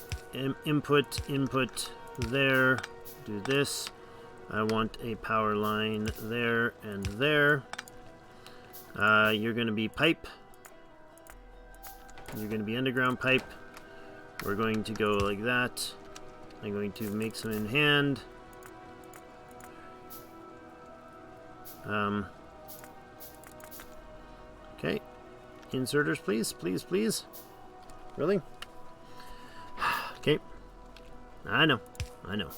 input there. Do this. I want a power line there and there. You're going to be pipe. You're going to be underground pipe. We're going to go like that. I'm going to make some in hand. Okay. Inserters, please. Please, please. Really? Okay. I know. I know.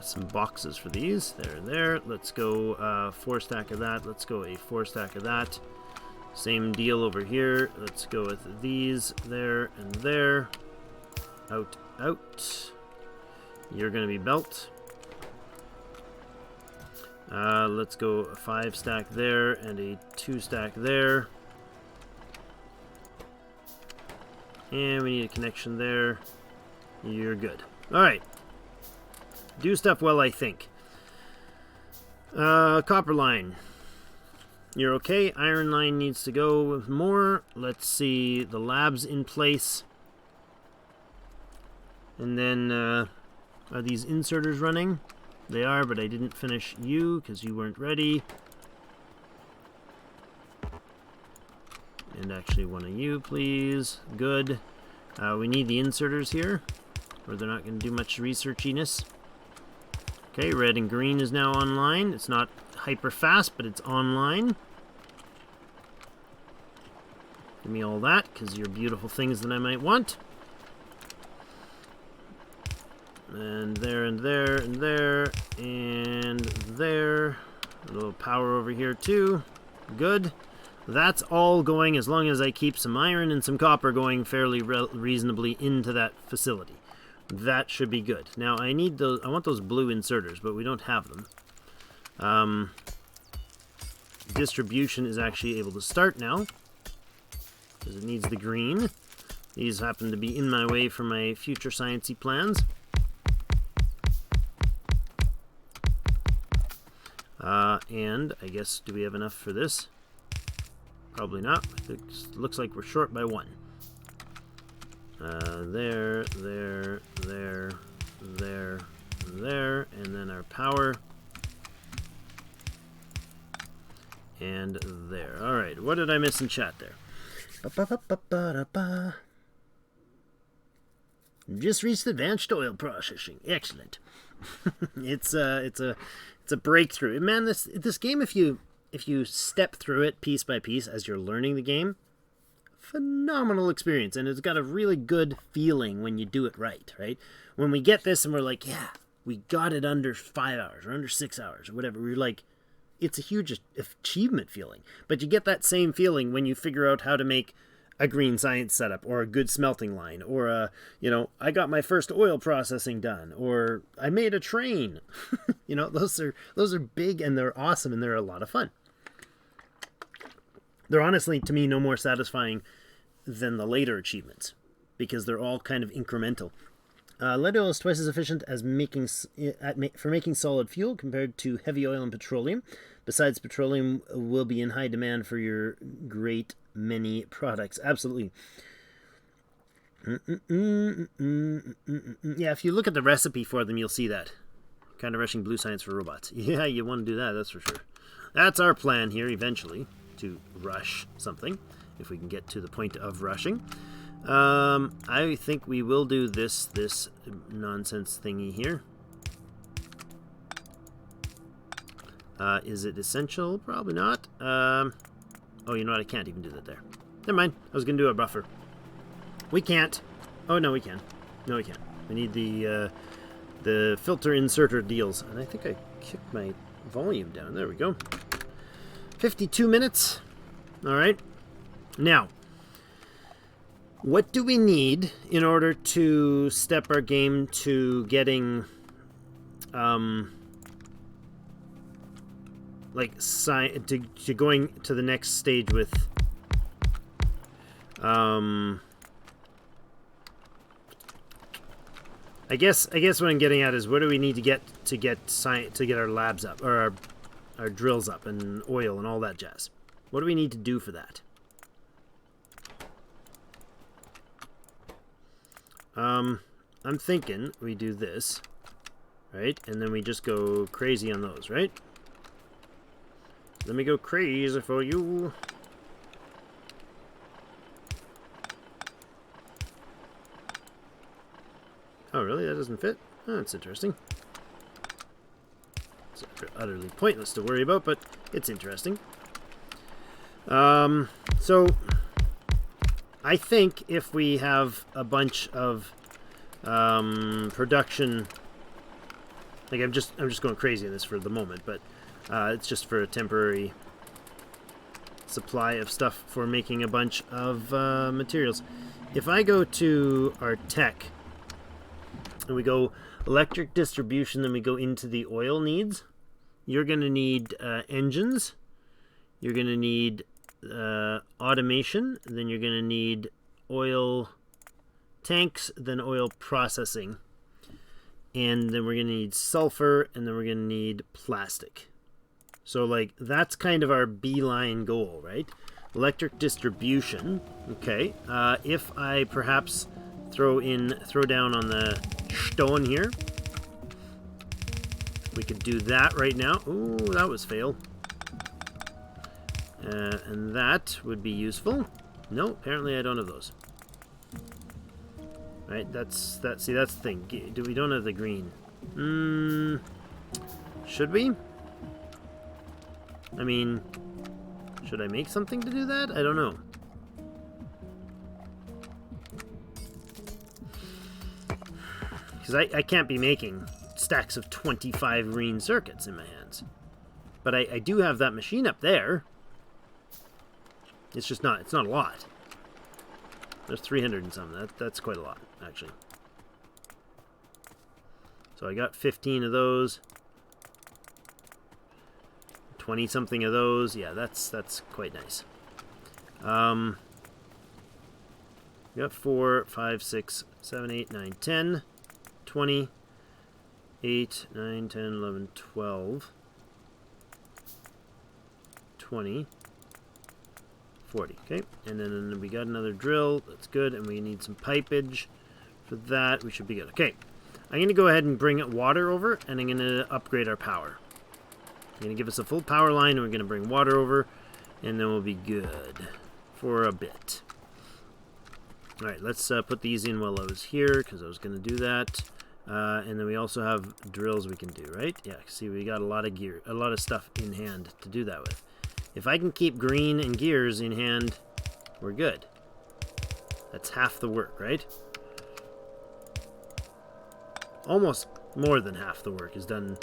Some boxes for these. There and there. Let's go 4 stack of that. Let's go a 4 stack of that. Same deal over here. Let's go with these there and there. Out, out. You're going to be belt. Let's go a 5 stack there and a 2 stack there. And we need a connection there. You're good. Alright. Do stuff well, I think. Copper line. You're okay. Iron line needs to go with more. Let's see the labs in place. And then, are these inserters running? They are, but I didn't finish you because you weren't ready. And actually one of you, please. Good. We need the inserters here, or they're not going to do much researchiness. Okay, red and green is now online. It's not hyper fast, but it's online. Give me all that, because you're beautiful things that I might want. And there, and there, and there, and there. A little power over here, too. Good. That's all going as long as I keep some iron and some copper going fairly reasonably into that facility. That should be good. Now, I need those. I want those blue inserters, but we don't have them. Distribution is actually able to start now, because it needs the green. These happen to be in my way for my future sciencey plans. And I guess, do we have enough for this? Probably not. It looks like we're short by 1. There, there, there, there, there, and then our power. And there. Alright, what did I miss in chat there? Just reached advanced oil processing. Excellent. It's a breakthrough. Man, this game, if you step through it piece by piece as you're learning the game, phenomenal experience, and it's got a really good feeling when you do it right. When we get this and we're like, yeah, we got it under 5 hours or under 6 hours or whatever, we're like, it's a huge achievement feeling. But you get that same feeling when you figure out how to make a green science setup or a good smelting line, or I got my first oil processing done, or I made a train. Those are big, and they're awesome, and they're a lot of fun. They're honestly, to me, no more satisfying than the later achievements, because they're all kind of incremental. Lead oil is twice as efficient as for making solid fuel compared to heavy oil and petroleum. Besides, petroleum will be in high demand for your great many products. Absolutely. Yeah, if you look at the recipe for them, you'll see that. Kind of rushing blue science for robots. Yeah, you want to do that, that's for sure. That's our plan here, eventually, to rush something, if we can get to the point of rushing. I think we will do this nonsense thingy here. Is it essential? Probably not. Oh, you know what? I can't even do that there. Never mind. I was going to do a buffer. We can't. Oh, no, we can. No, we can't. We need the filter inserter deals. And I think I kicked my volume down. There we go. 52 minutes. All right. Now, what do we need in order to step our game to getting, to going to the next stage with, I guess what I'm getting at is, what do we need to get our labs up, or our drills up, and oil and all that jazz? What do we need to do for that? I'm thinking we do this, right? And then we just go crazy on those, right? Let me go crazy for you. Oh, really? That doesn't fit? Oh, that's interesting. It's utterly pointless to worry about, but it's interesting. So I think if we have a bunch of production, like I'm just going crazy on this for the moment, but it's just for a temporary supply of stuff for making a bunch of materials. If I go to our tech and we go electric distribution, then we go into the oil needs, you're going to need engines, you're going to need automation, then you're going to need oil tanks, then oil processing, and then we're going to need sulfur, and then we're going to need plastic. So like that's kind of our beeline goal, right? Electric distribution. Okay, if I perhaps throw down on the stone here, we could do that right now. Ooh, that was fail. And that would be useful. No, apparently I don't have those. Right, see, that's the thing. We don't have the green. Should we? I mean, should I make something to do that? I don't know. Because I can't be making stacks of 25 green circuits in my hands. But I do have that machine up there. It's just not, it's not a lot. There's 300 and something. That's quite a lot, actually. So I got 15 of those. 20 something of those. Yeah, that's quite nice. We got 4, 5, 6, 7, 8, 9, 10, 20, 8, 9, 10, 11, 12, 20, 40. Okay, and then we got another drill. That's good, and we need some pipage for that. We should be good. Okay, I'm going to go ahead and bring water over, and I'm going to upgrade our power. I'm going to give us a full power line, and we're going to bring water over, and then we'll be good for a bit. Alright, let's put these in while I was here, because I was going to do that. And then we also have drills we can do, right? Yeah, see, we got a lot of gear, a lot of stuff in hand to do that with. If I can keep green and gears in hand, we're good. That's half the work, right? Almost more than half the work is done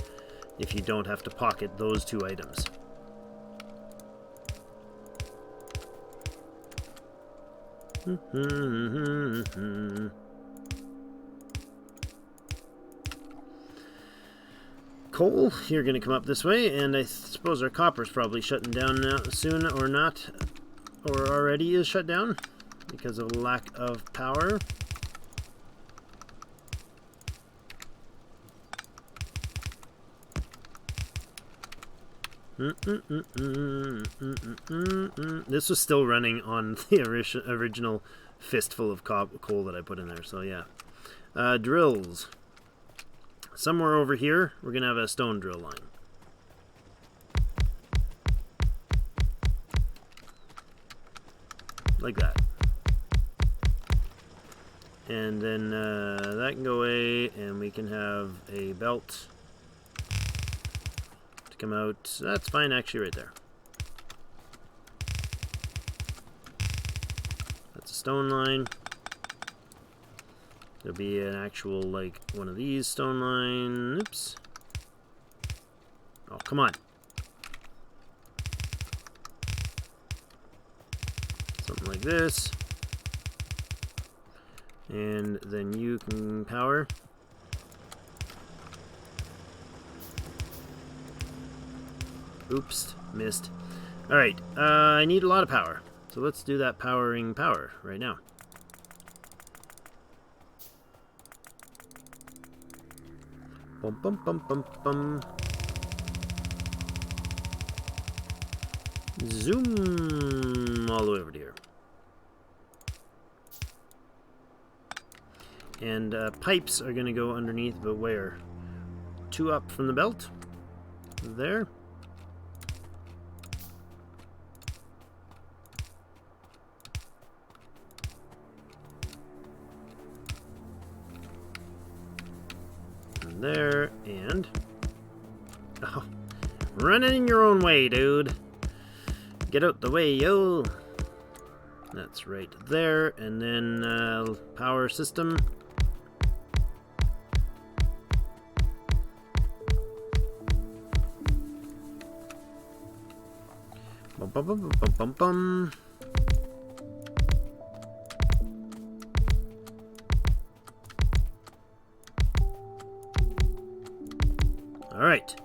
if you don't have to pocket those two items. Coal, you're going to come up this way, and I suppose our copper's probably shutting down now, soon or not, or already is shut down because of lack of power. This was still running on the original fistful of coal that I put in there, so yeah. Drills. Somewhere over here, we're going to have a stone drill line. Like that. And then that can go away, and we can have a belt to come out. That's fine, actually, right there. That's a stone line. There'll be an actual, like, one of these stone line. Oops. Oh, come on. Something like this. And then you can power. Oops, missed. Alright, I need a lot of power. So let's do that powering power right now. Bum bum bum bum bum. Zoom all the way over to here. And pipes are going to go underneath, but where? 2 up from the belt. There. There, and oh, running in your own way, dude. Get out the way, yo. That's right there, and then power system. Bum bum bum bum bum bum. Alright,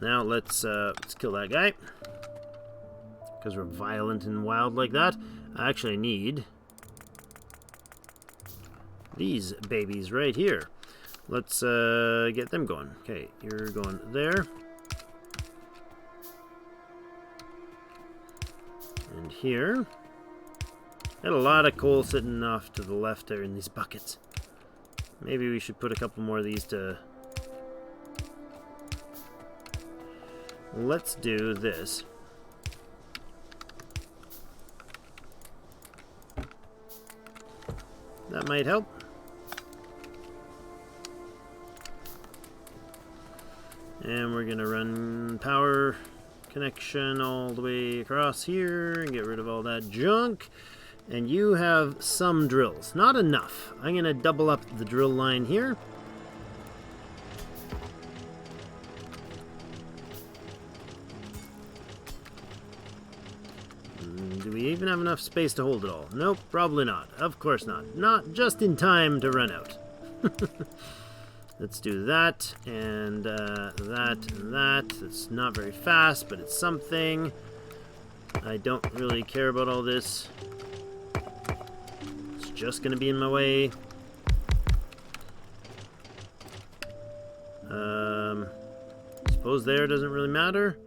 now let's kill that guy, because we're violent and wild like that. I actually need these babies right here. Let's get them going. Okay, you're going there. And here. Got a lot of coal sitting off to the left there in these buckets. Maybe we should put a couple more of these to... Let's do this. That might help. And we're going to run power connection all the way across here and get rid of all that junk. And you have some drills. Not enough. I'm going to double up the drill line here. Do we even have enough space to hold it all? Nope, probably not. Of course not. Not just in time to run out. Let's do that, and that, and that. It's not very fast, but it's something. I don't really care about all this. It's just going to be in my way. Suppose there doesn't really matter.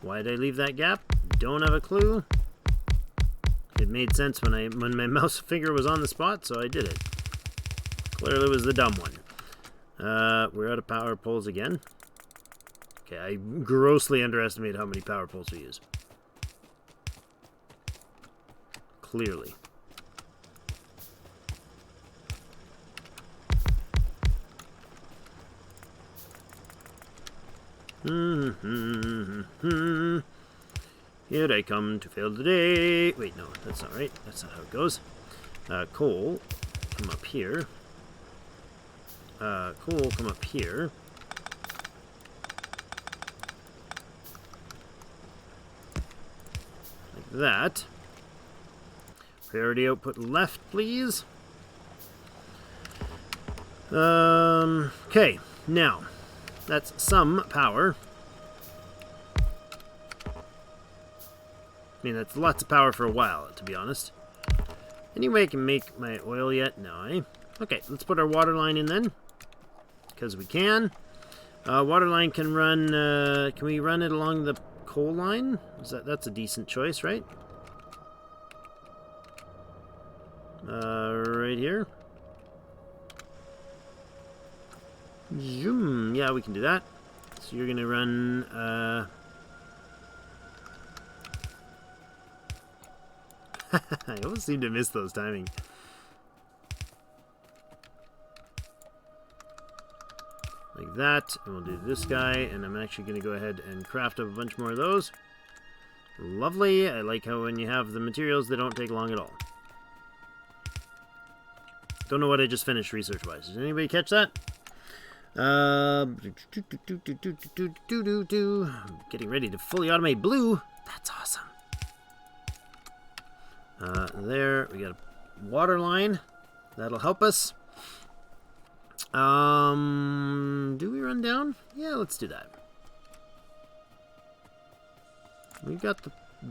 Why did I leave that gap? Don't have a clue. It made sense when my mouse finger was on the spot, so I did it. Clearly was the dumb one. We're out of power poles again. Okay, I grossly underestimated how many power poles we use. Clearly. Here I come to fail today. Wait, no, that's not right. That's not how it goes. Coal, come up here. Coal, come up here. Like that. Priority output left, please. Okay, now, that's some power. I mean, that's lots of power for a while, to be honest. Any way I can make my oil yet? No, eh? Okay, let's put our water line in then. Because we can. Water line can run, can we run it along the coal line? That's a decent choice, right? Right here. Zoom. Yeah, we can do that. So you're gonna run, I always seem to miss those timing. Like that, and we'll do this guy, and I'm actually going to go ahead and craft up a bunch more of those. Lovely. I like how when you have the materials, they don't take long at all. Don't know what I just finished research-wise. Did anybody catch that? Getting ready to fully automate blue. That's awesome. There, we got a water line. That'll help us. Do we run down? Yeah, let's do that. We got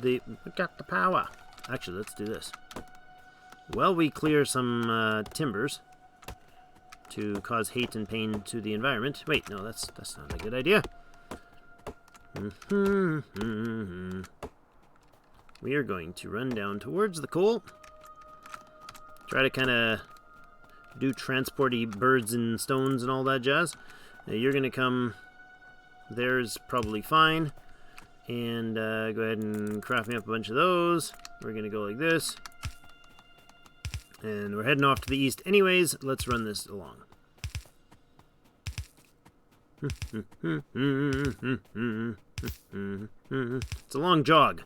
we got the power. Actually, let's do this. Well, we clear some timbers to cause hate and pain to the environment. Wait, no, that's not a good idea. We are going to run down towards the coal. Try to kind of do transporty birds and stones and all that jazz. Now you're going to come... There's probably fine. And go ahead and craft me up a bunch of those. We're going to go like this. And we're heading off to the east anyways. Let's run this along. It's a long jog.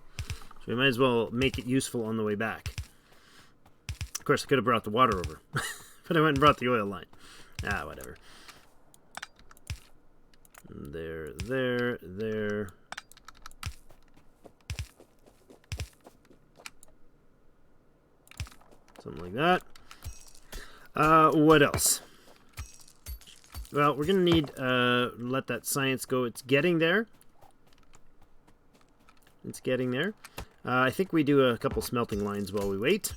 So we might as well make it useful on the way back. Of course, I could have brought the water over. But I went and brought the oil line. Ah, whatever. There. Something like that. What else? Well, we're going to need, let that science go. It's getting there. It's getting there. I think we do a couple smelting lines while we wait.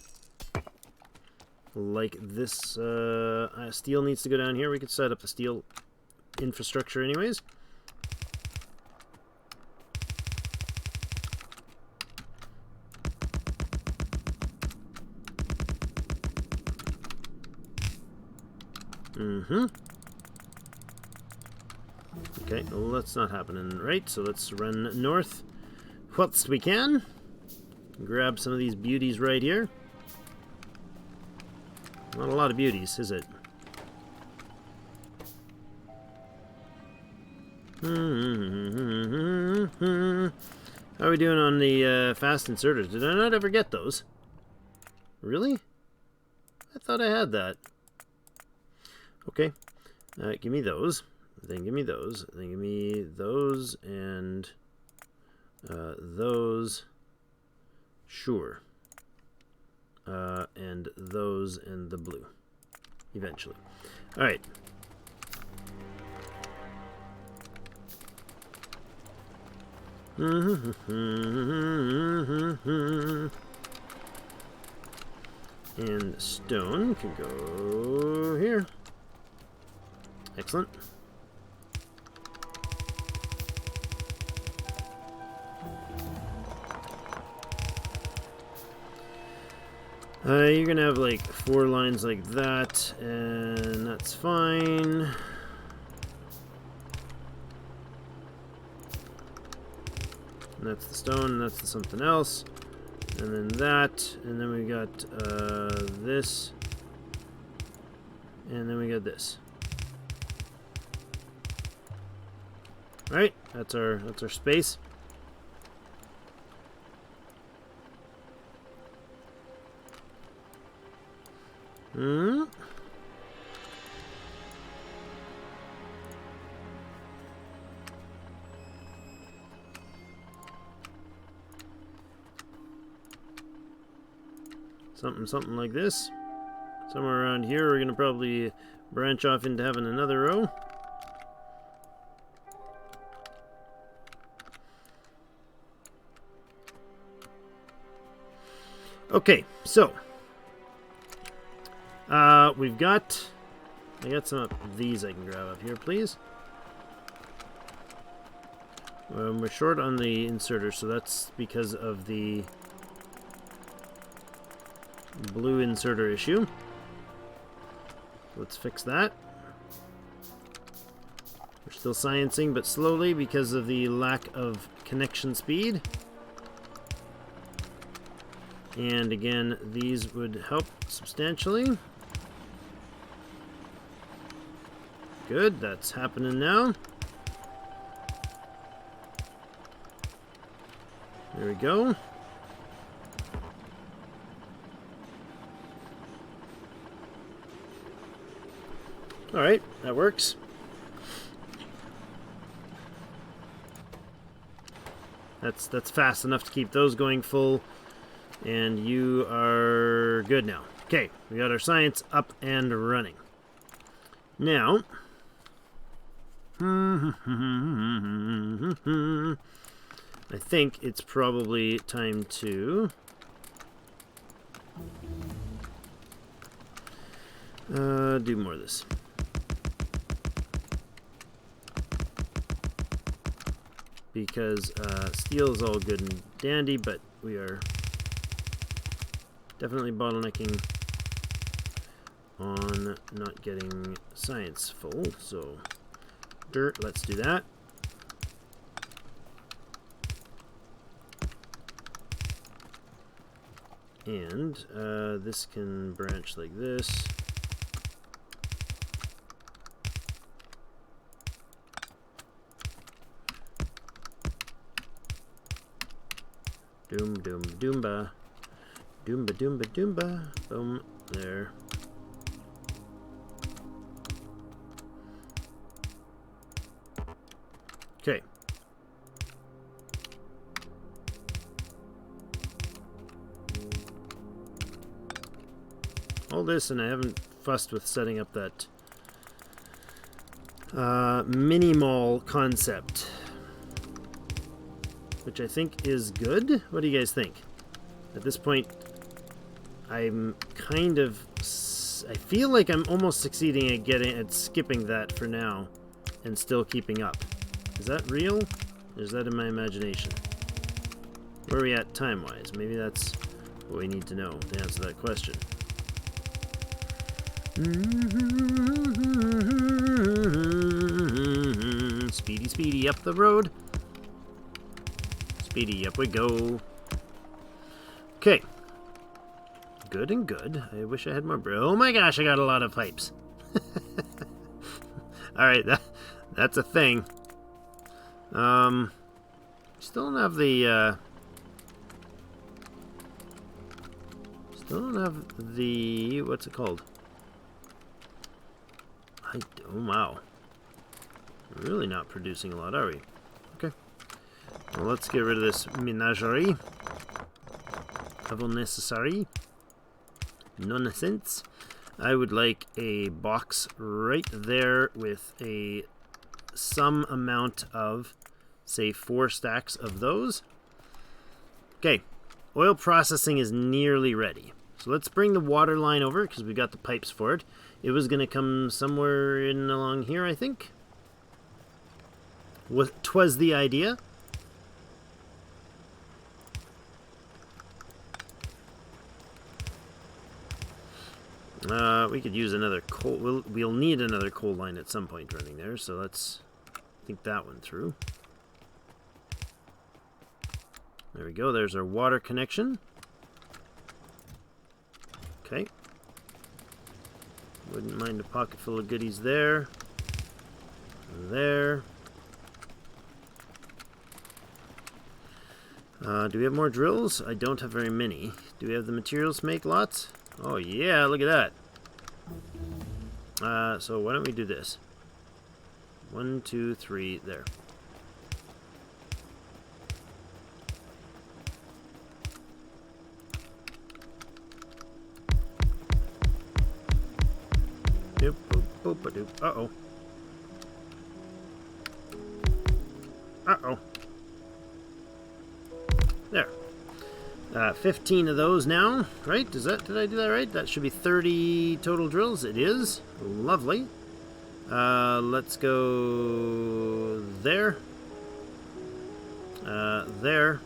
Like this, steel needs to go down here. We could set up the steel infrastructure anyways. Okay, well, that's not happening right, so let's run north whilst we can. Grab some of these beauties right here. Not a lot of beauties, is it? How are we doing on the fast inserters? Did I not ever get those? Really? I thought I had that. Okay. Give me those. Then give me those. Then give me those and those. Sure. And those and the blue. Eventually. Alright. And stone can go here. Excellent. You're gonna have like 4 lines like that, and that's fine. And that's the stone, and that's the something else. And then that, and then we got this. And then we got this. Alright, that's our space. Something like this. Somewhere around here, we're gonna probably branch off into having another row. Okay, so I got some of these I can grab up here, please. We're short on the inserter, so that's because of the blue inserter issue. Let's fix that. We're still sciencing, but slowly because of the lack of connection speed. And again, these would help substantially. Good, that's happening now. There we go. Alright, that works. That's fast enough to keep those going full. And you are good now. Okay, we got our science up and running. Now, I think it's probably time to do more of this. Because steel is all good and dandy, but we are definitely bottlenecking on not getting science full. So dirt, let's do that. And this can branch like this. Doom, doom, doomba. Doomba, doomba, doomba. Boom. There. Okay. All this, and I haven't fussed with setting up that mini mall concept, which I think is good. What do you guys think? At this point, I'm kind of... I feel like I'm almost succeeding at skipping that for now and still keeping up. Is that real? Or is that in my imagination? Where are we at time-wise? Maybe that's what we need to know to answer that question. Speedy, speedy up the road. Speedy, up we go. Okay. Good and good. I wish I had more oh my gosh, I got a lot of pipes. Alright, that's a thing. Still don't have the, what's it called? Oh, wow. We're really not producing a lot, are we? Okay. Well, let's get rid of this menagerie. Level necessary. Nonsense. I would like a box right there with some amount of, say, 4 stacks of those. Okay. Oil processing is nearly ready. So let's bring the water line over because we got the pipes for it. It was going to come somewhere in along here, I think. 'Twas the idea. We could use another coal. We'll need another coal line at some point running there, so let's think that one through. There we go. There's our water connection. Okay. Wouldn't mind a pocket full of goodies there. There. Do we have more drills? I don't have very many. Do we have the materials to make lots? Oh yeah, look at that. So why don't we do this? 1, 2, 3, there. Doop, boop, boop, doop. Uh-oh. Uh-oh. There. 15 of those now, right? Did I do that right? That should be 30 total drills. It is. Lovely. Let's go there. There.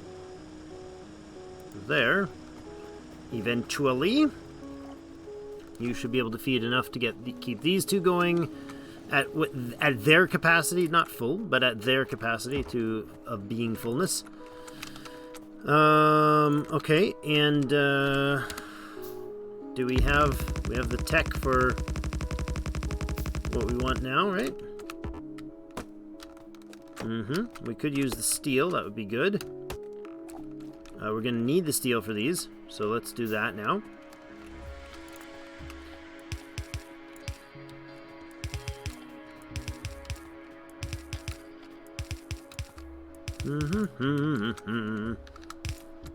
There. Eventually, you should be able to feed enough to keep these two going at their capacity, not full, but at their capacity of being fullness. Okay, and do we have the tech for what we want now, right? We could use the steel, that would be good. We're gonna need the steel for these, so let's do that now.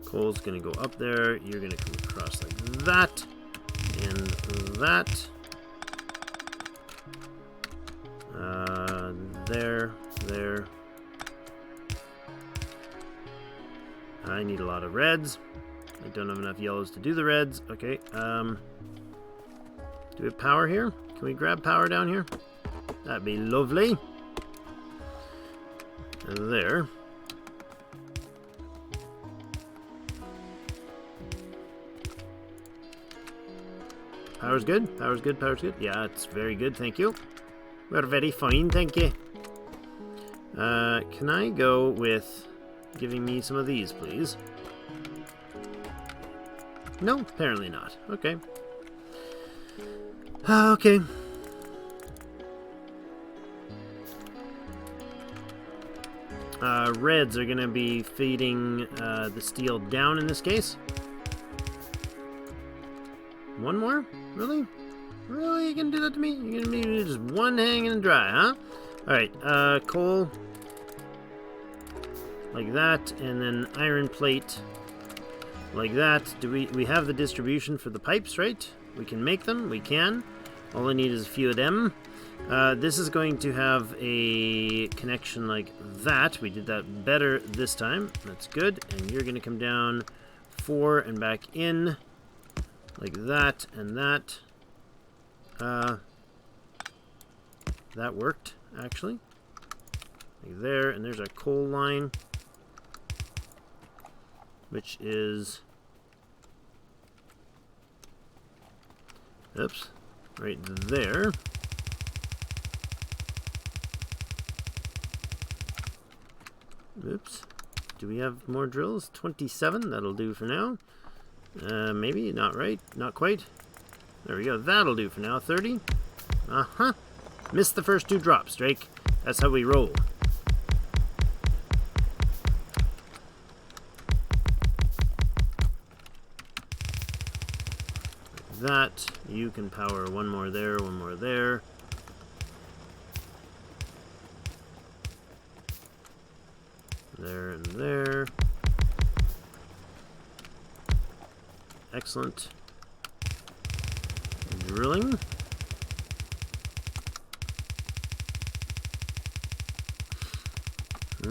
Coal's gonna go up there. You're gonna come across like that, and that. There. I need a lot of reds. I don't have enough yellows to do the reds. Okay. Do we have power here? Can we grab power down here? That'd be lovely. And there. Power's good? Power's good, power's good? Yeah, it's very good, thank you. We're very fine, thank you. Can I go with giving me some of these, please? No, apparently not. Okay. Okay. Reds are gonna be feeding the steel down in this case. One more? Really? Really? You gonna do that to me? You're gonna be just one hanging dry, huh? Alright, coal. Like that, and then iron plate. Like that. Do we have the distribution for the pipes, right? We can make them, we can. All I need is a few of them. This is going to have a connection like that. We did that better this time. That's good. And you're gonna come down 4 and back in. Like that and that. That worked, actually. Like there, and there's our coal line. Which is... Oops. Right there. Oops. Do we have more drills? 27, that'll do for now. Maybe, not right, not quite. There we go, that'll do for now. 30. Missed the first 2 drops, Drake. That's how we roll. That, you can power one more there, one more there. There and there. Excellent. Drilling.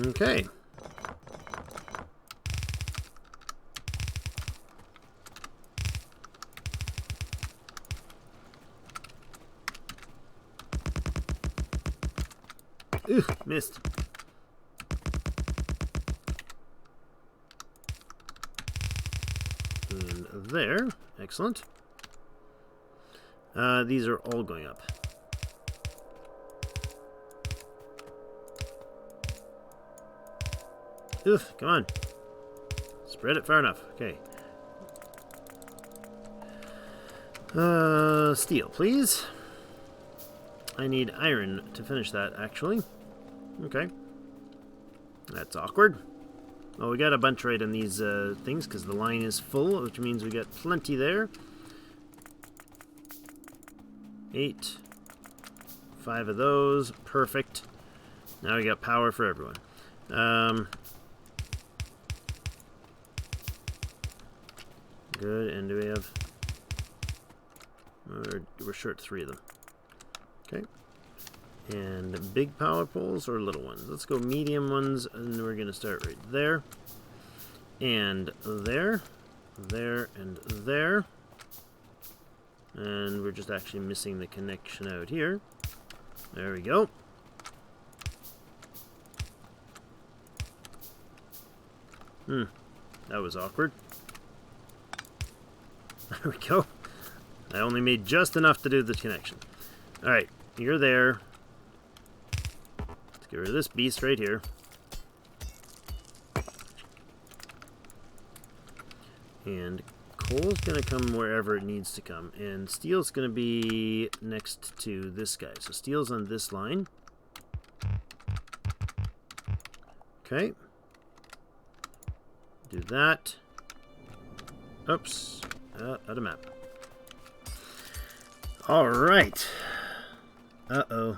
Okay. Ooh, missed. And there. Excellent. These are all going up. Oof, come on. Spread it far enough. Okay. Steel, please. I need iron to finish that, actually. Okay. That's awkward. Oh, we got a bunch right in these things because the line is full, which means we got plenty there. 8. 5 of those. Perfect. Now we got power for everyone. Good, and do we have... We're short 3 of them. Okay. And big power poles or little ones? Let's go medium ones, and we're going to start right there. And there. There and there. And we're just actually missing the connection out here. There we go. That was awkward. There we go. I only made just enough to do the connection. Alright, you're there. Let's get rid of this beast right here. And coal's going to come wherever it needs to come. And steel's going to be next to this guy. So steel's on this line. Okay. Do that. Oops. Out of map. Alright. Uh-oh.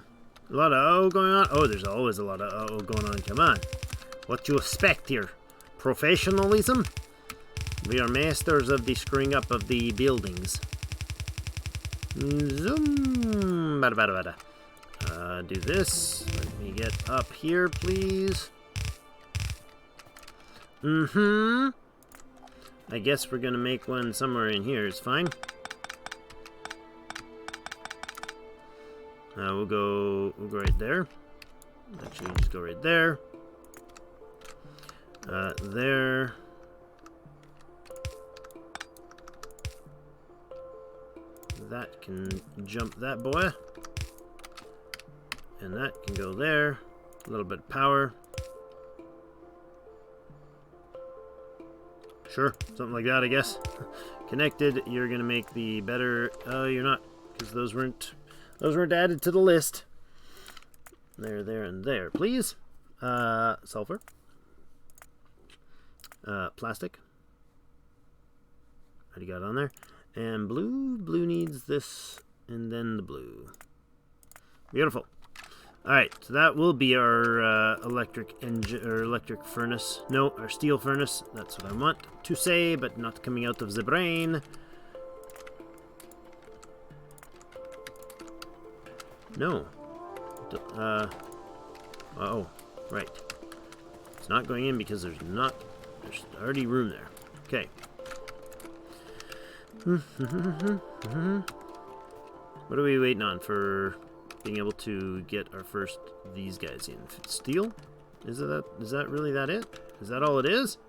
A lot of uh-oh going on? Oh, there's always a lot of uh-oh going on. Come on. What you expect here? Professionalism? We are masters of the screwing up of the buildings. Zoom. Bada bada bada. Do this. Let me get up here, please. I guess we're gonna make one somewhere in here. It's fine. We'll go right there. Actually, just go right there. There. That can jump that boy. And that can go there. A little bit of power. Sure, something like that, I guess. Connected, you're gonna make the better... Oh, you're not, because those weren't added to the list. There, and there, please. Sulfur. Plastic. Already got it on there. And blue needs this, and then the blue. Beautiful. Alright, so that will be our electric engine, or electric furnace. No, our steel furnace. That's what I want to say, but not coming out of the brain. No. Oh, right. It's not going in because there's already room there. Okay. What are we waiting on for being able to get our first these guys in? Steel? Is that really that it? Is that all it is?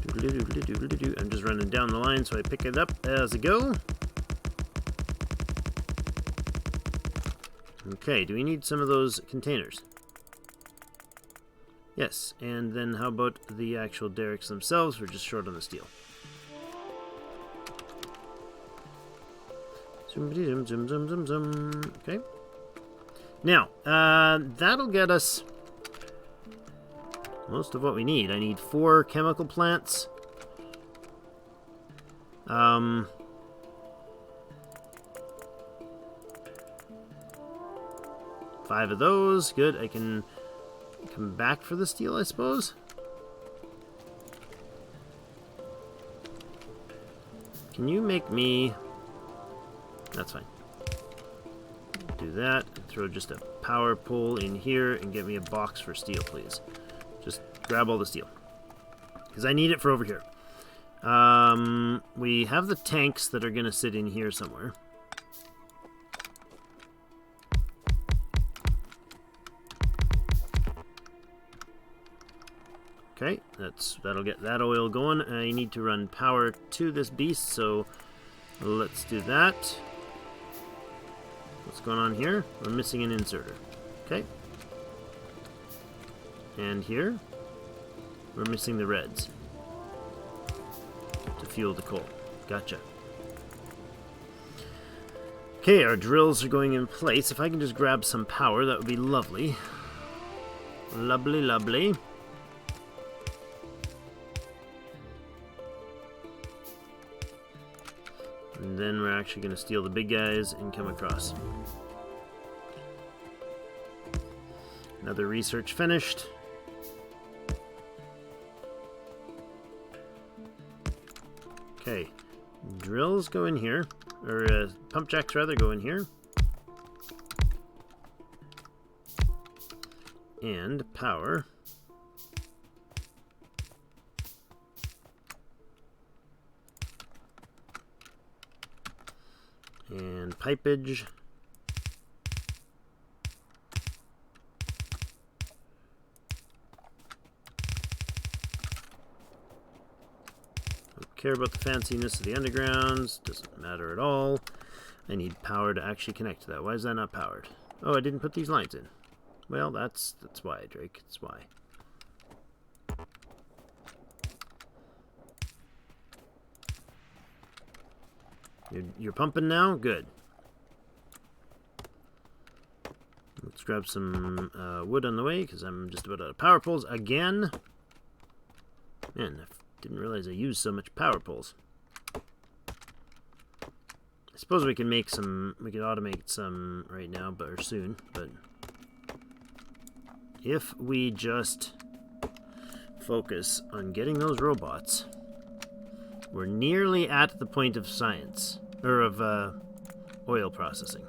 I'm just running down the line so I pick it up as I go. Okay, do we need some of those containers? Yes, and then how about the actual derricks themselves? We're just short on the steel. Okay. Now, that'll get us most of what we need. I need 4 chemical plants. 5 of those. Good. I can come back for the steel, I suppose. Can you make me... That's fine. Do that. Throw just a power pole in here and get me a box for steel, please. Just grab all the steel. Because I need it for over here. We have the tanks that are going to sit in here somewhere. Okay, that'll get that oil going. I need to run power to this beast, so let's do that. What's going on here? We're missing an inserter. Okay. And here, we're missing the reds to fuel the coal. Gotcha. Okay, our drills are going in place. If I can just grab some power, that would be lovely. Lovely, lovely. And then we're actually going to steal the big guys and come across. Another research finished. Okay, drills go in here, or pump jacks rather go in here. And power. And pipage. Don't care about the fanciness of the undergrounds. Doesn't matter at all. I need power to actually connect to that. Why is that not powered? Oh, I didn't put these lines in. Well, that's why, Drake. That's why. You're pumping now? Good. Let's grab some wood on the way, because I'm just about out of power poles again. Man, I didn't realize I used so much power poles. I suppose we can make some, we can automate some right now, or soon, but if we just focus on getting those robots, we're nearly at the point of science, or of oil processing.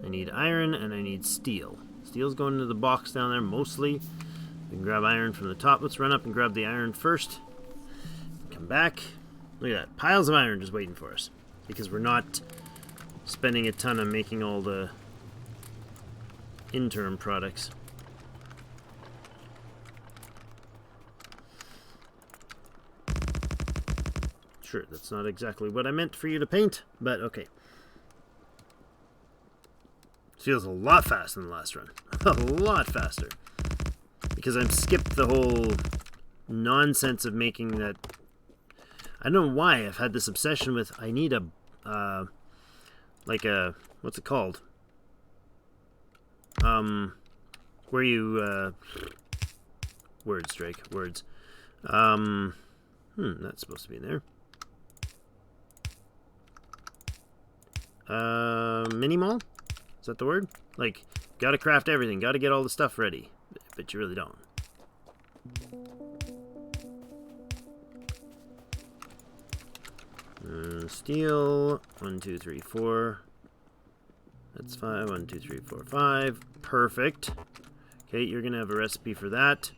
I need iron and I need steel. Steel's going into the box down there mostly. We can grab iron from the top. Let's run up and grab the iron first. Come back. Look at that. Piles of iron just waiting for us. Because we're not spending a ton on making all the interim products. Sure, that's not exactly what I meant for you to paint, but okay. Feels a lot faster than the last run. A lot faster. Because I've skipped the whole nonsense of making that... I don't know why I've had this obsession with, I need a, like a, what's it called? Where you, words, Drake, words. That's supposed to be in there. Mini-mall? Is that the word? Like, gotta craft everything, gotta get all the stuff ready. But you really don't. Steel. 1, 2, 3, 4. That's 5. 1, 2, 3, 4, 5. Perfect. Okay, you're gonna have a recipe for that.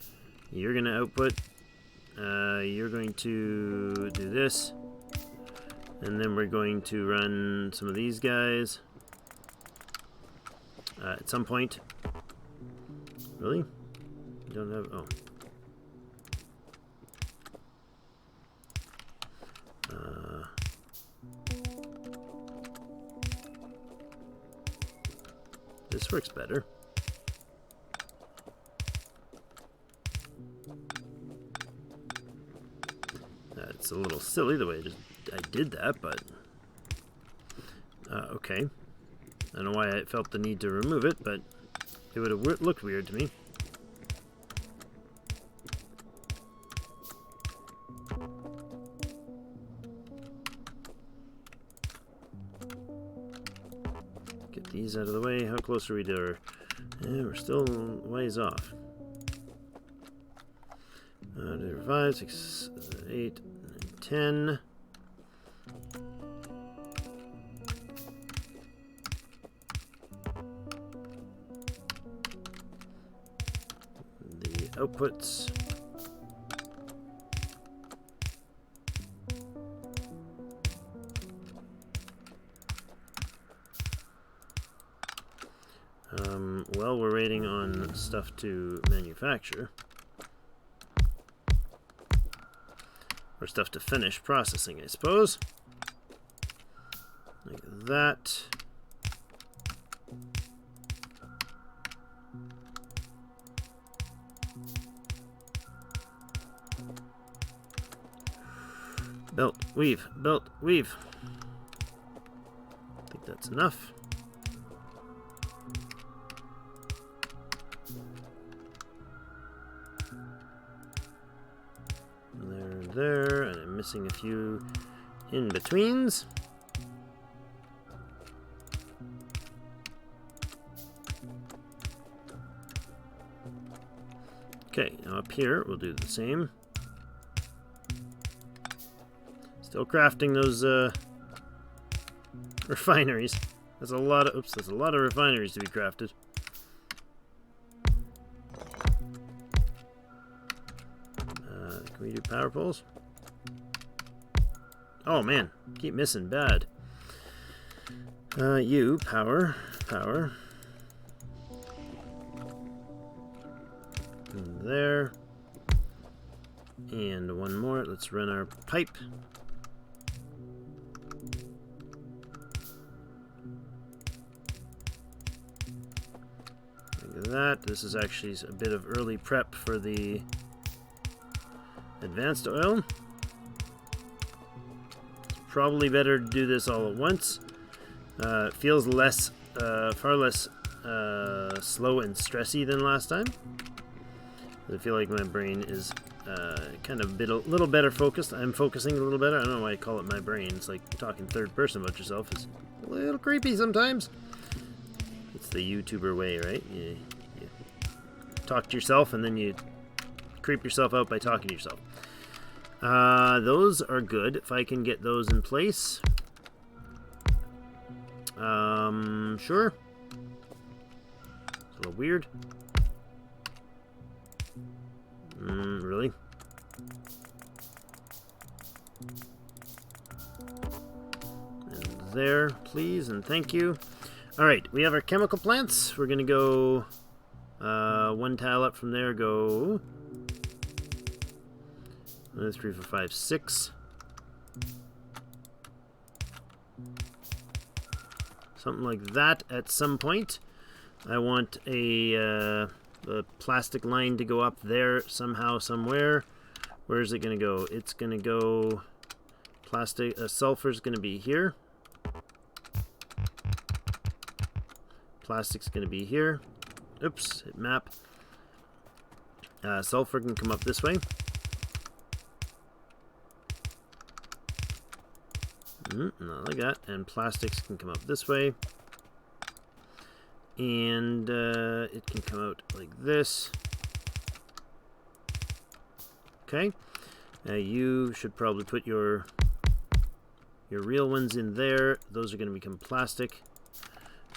You're gonna output. You're going to do this. And then we're going to run some of these guys. At some point. Really? You don't have... oh. This works better. It's a little silly the way I did that, but... okay. I don't know why I felt the need to remove it, but it would have looked weird to me. Get these out of the way. How close are we to her? Yeah, we're still ways off. 5, 6, 8, 10. The outputs. Well, we're waiting on stuff to manufacture. Or stuff to finish processing, I suppose. Like that. Belt, weave, belt, weave. I think that's enough. There, and I'm missing a few in-betweens. Okay, now up here we'll do the same. Still crafting those refineries. There's a lot of there's a lot of refineries to be crafted. Can we do power poles? Oh man, keep missing bad. You power. And there. And one more. Let's run our pipe. Look at that. This is actually a bit of early prep for the advanced oil. It's probably better to do this all at once. It feels less, far less slow and stressy than last time. I feel like my brain is kind of a little better focused. I'm focusing a little better. I don't know why I call it my brain. It's like talking third person about yourself. It's a little creepy sometimes. It's the YouTuber way, right? You talk to yourself and then you creep yourself out by talking to yourself. Those are good if I can get those in place. Sure. It's a little weird. Really? And there, please, and thank you. Alright, we have our chemical plants. We're gonna go one tile up from there, go 1, 2, 3, 4, 5, 6. Something like that at some point. I want a plastic line to go up there somehow, somewhere. Where is it going to go? It's going to go plastic. Sulfur's going to be here. Plastic's going to be here. Oops, hit map. Sulfur can come up this way. Not like that. And plastics can come up this way. And it can come out like this. Okay. You should probably put your real ones in there. Those are going to become plastic.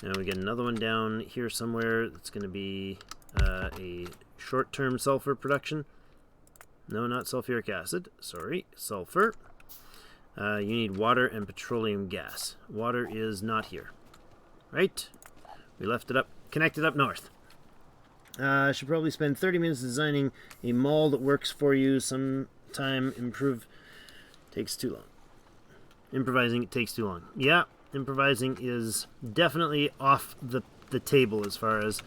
Now we get another one down here somewhere. That's going to be a short-term sulfur production. No, not sulfuric acid. Sorry, sulfur. You need water and petroleum gas. Water is not here. Right? We left it up, connected up north. I should probably spend 30 minutes designing a mall that works for you. Sometime takes too long. Improvising takes too long. Yeah, improvising is definitely off the table as far as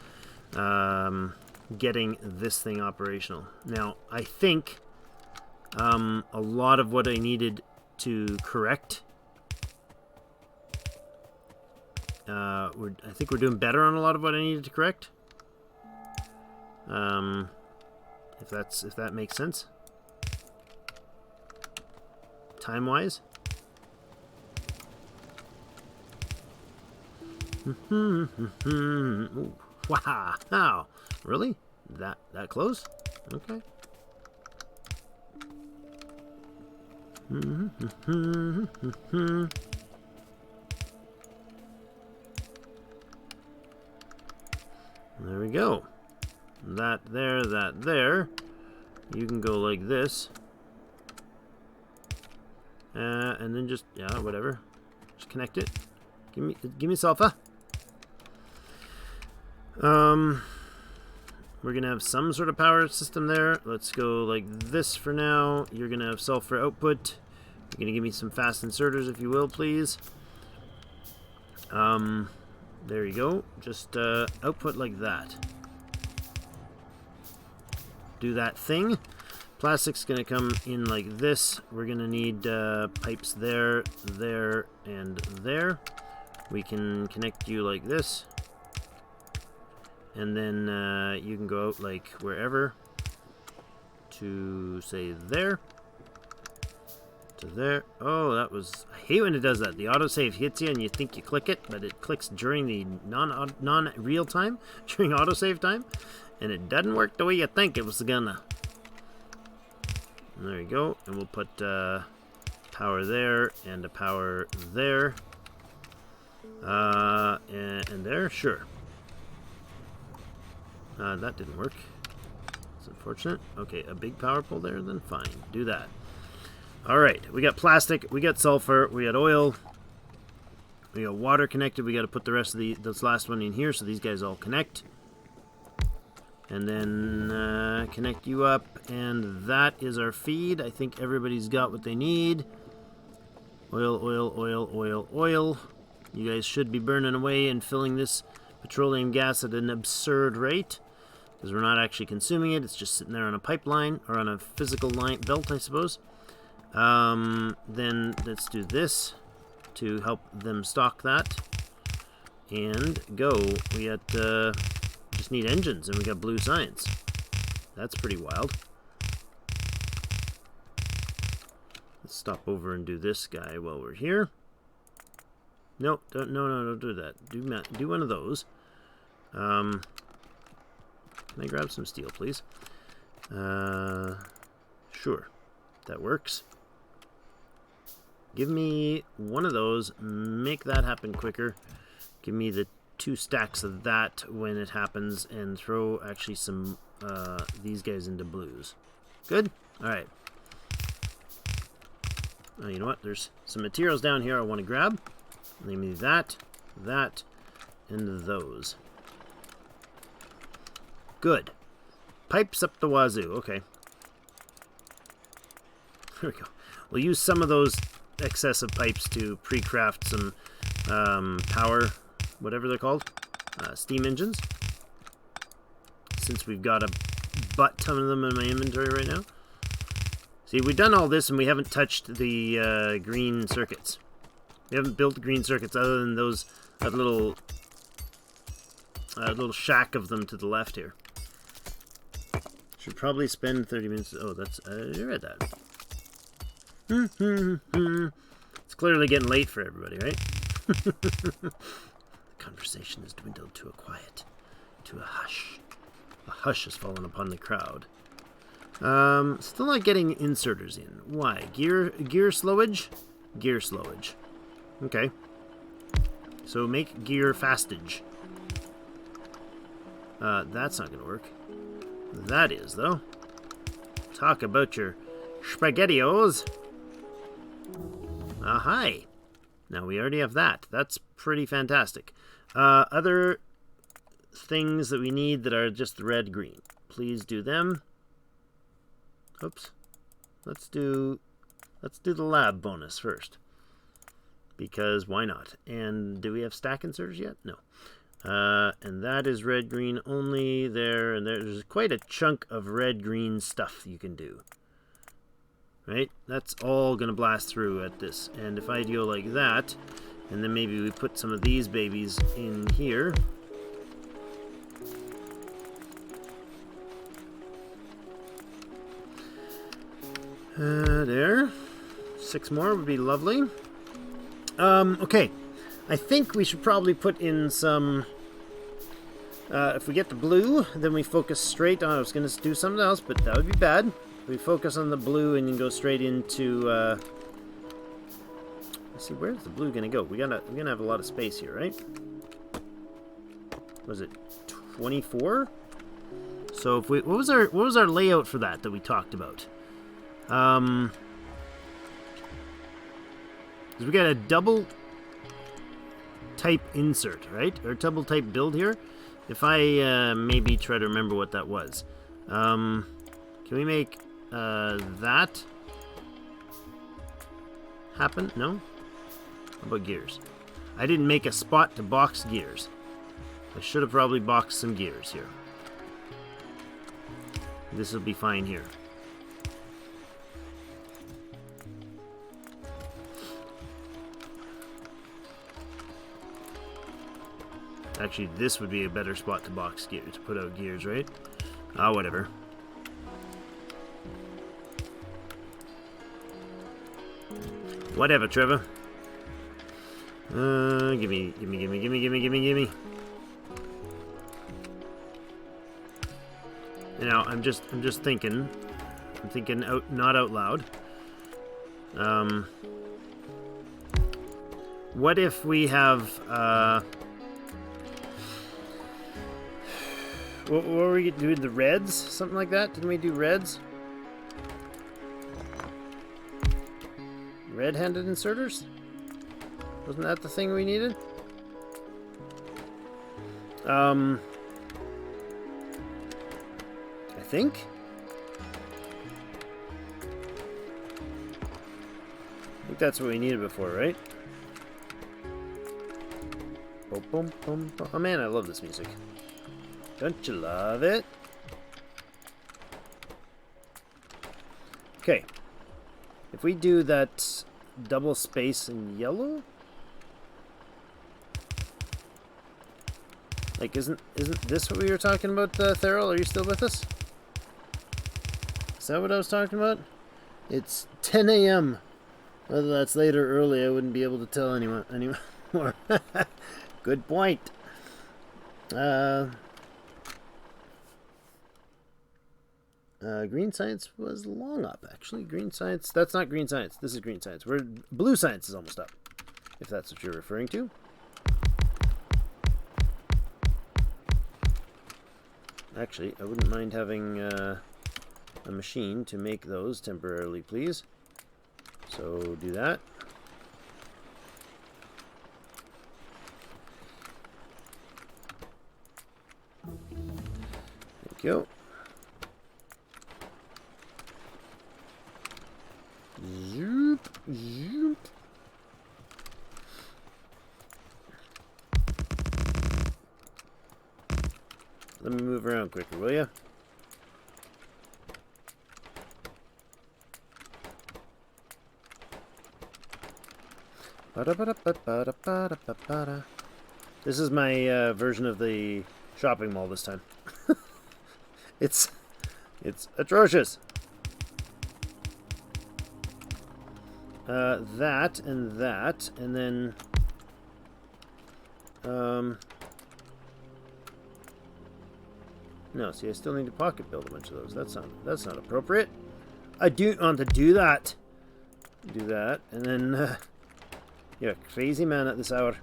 getting this thing operational. Now, I think a lot of what I needed to correct, I think we're doing better on a lot of what I needed to correct. If that makes sense. Time-wise. Ooh, wow! Really? That close? Okay. There we go. That there. You can go like this. And then just, yeah, whatever. Just connect it. Give me sulfur. We're going to have some sort of power system there. Let's go like this for now. You're going to have sulfur output. You're going to give me some fast inserters, if you will, please. There you go. Just output like that. Do that thing. Plastic's going to come in like this. We're going to need pipes there, there, and there. We can connect you like this. And then you can go out like wherever to, say, there. To there. Oh, that was... I hate when it does that. The autosave hits you and you think you click it, but it clicks during the non-real time, during autosave time, and it doesn't work the way you think it was gonna. There you go. And we'll put power there and a power there. And there, sure. That didn't work. It's unfortunate. Okay, a big power pole there, then fine. Do that. Alright, we got plastic, we got sulfur, we got oil, we got water connected. We got to put the rest of this last one in here so these guys all connect. And then connect you up, and that is our feed. I think everybody's got what they need. Oil, oil, oil, oil, oil. You guys should be burning away and filling this petroleum gas at an absurd rate, because we're not actually consuming it. It's just sitting there on a pipeline, or on a physical line belt, I suppose. Then let's do this to help them stock that. And go. We got, just need engines, and we got blue science. That's pretty wild. Let's stop over and do this guy while we're here. Nope, don't do that. Do one of those. Can I grab some steel, please? Sure. That works. Give me one of those. Make that happen quicker. Give me the 2 stacks of that when it happens, and throw actually some these guys into blues. Good? Alright. You know what? There's some materials down here I want to grab. Give me that, that, and those. Good. Pipes up the wazoo. Okay. There we go. We'll use some of those excessive pipes to pre-craft some power, whatever they're called, steam engines. Since we've got a butt ton of them in my inventory right now. See, we've done all this and we haven't touched the green circuits. We haven't built green circuits other than those that little shack of them to the left here. Should probably spend 30 minutes. Oh, that's you read that. It's clearly getting late for everybody, right? The conversation has dwindled to a quiet, to a hush. A hush has fallen upon the crowd. Still not getting inserters in. Why? Gear slowage? Gear slowage. Okay. So make gear fastage. That's not gonna work. That is, though. Talk about your spaghettios. Hi. Now we already have that. That's pretty fantastic. Other things that we need that are just red-green. Please do them. Oops. Let's do the lab bonus first. Because why not? And do we have stack inserters yet? No. And that is red-green only there. And there's quite a chunk of red-green stuff you can do. Right? That's all going to blast through at this. And if I go like that, and then maybe we put some of these babies in here. There. 6 more would be lovely. Okay. I think we should probably put in some... if we get the blue, then we focus straight on... I was going to do something else, but that would be bad. We focus on the blue and then go straight into... let's see, where's the blue going to go? We're gonna have a lot of space here, right? Was it 24? So if we... What was our layout for that we talked about? Because we got a double type insert, right? Or double type build here. If I maybe try to remember what that was. Can we make that happen? No? How about gears? I didn't make a spot to box gears. I should have probably boxed some gears here. This will be fine here. Actually, this would be a better spot to box gears, to put out gears, right? Ah, whatever. Whatever, Trevor. Gimme. You know, I'm just thinking. I'm thinking out, not out loud. What if we have, what were we doing? The reds? Something like that? Didn't we do reds? Red-handed inserters? Wasn't that the thing we needed? I think? I think that's what we needed before, right? Boom, boom, boom, boom. Oh man, I love this music. Don't you love it? Okay. If we do that double space in yellow, like isn't this what we were talking about, Theral? Are you still with us? Is that what I was talking about? It's 10 a.m. Whether that's late or early, I wouldn't be able to tell anyone anymore. Good point. Green science was long up, actually. Green science, that's not green science. This is green science. Blue science is almost up, if that's what you're referring to. Actually, I wouldn't mind having a machine to make those temporarily, please. So do that. Thank you. Zoop, zoop. Let me move around quicker, will ya? This is my version of the shopping mall this time. It's atrocious. That, and then no, see, I still need to pocket build a bunch of those. That's not appropriate. I do want to do that. Do that, and then you're a crazy man at this hour.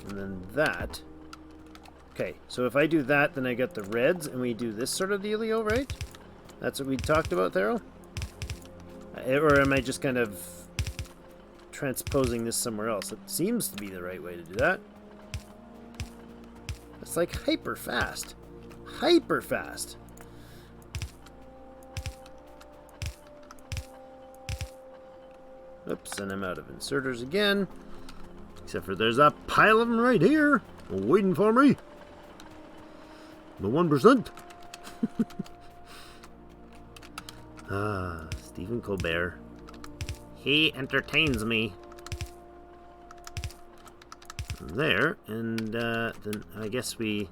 And then that. Okay, so if I do that, then I got the reds, and we do this sort of dealio, right? That's what we talked about, Theral? Or am I just kind of transposing this somewhere else? It seems to be the right way to do that. It's like hyper fast. Hyper fast. Oops, and I'm out of inserters again. Except for there's a pile of them right here, waiting for me. The 1%. Stephen Colbert. He entertains me. There, and then I guess we...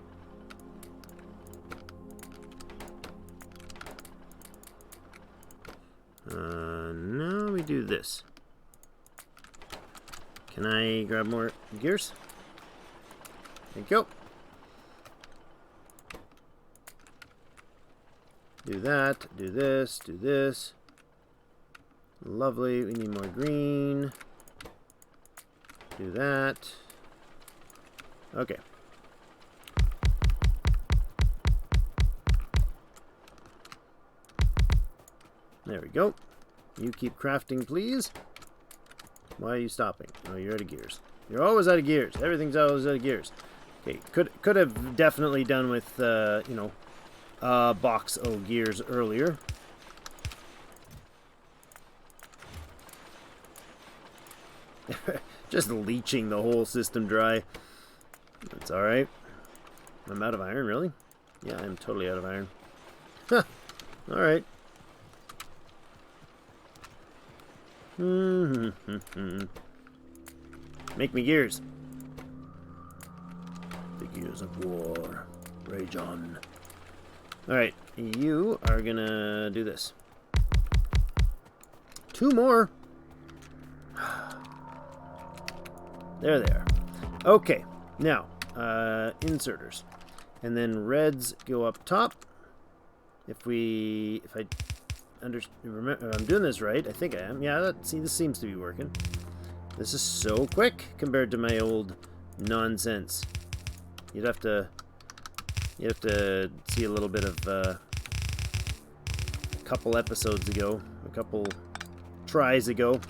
no, we do this. Can I grab more gears? Thank you. Do that, do this, do this. Lovely, we need more green. Do that. Okay. There we go. You keep crafting, please. Why are you stopping? Oh, you're out of gears. You're always out of gears. Everything's always out of gears. Okay, could have definitely done with, you know, a box of gears earlier. Just leeching the whole system dry. That's alright. I'm out of iron, really? Yeah, I'm totally out of iron. Huh. Alright. Make me gears. The gears of war. Rage on. Alright, you are gonna do this. 2 more. There they are. Okay, now, inserters. And then reds go up top. If I remember, I'm doing this right. I think I am. Yeah, see, this seems to be working. This is so quick compared to my old nonsense. You'd have to see a little bit of a couple episodes ago, a couple tries ago,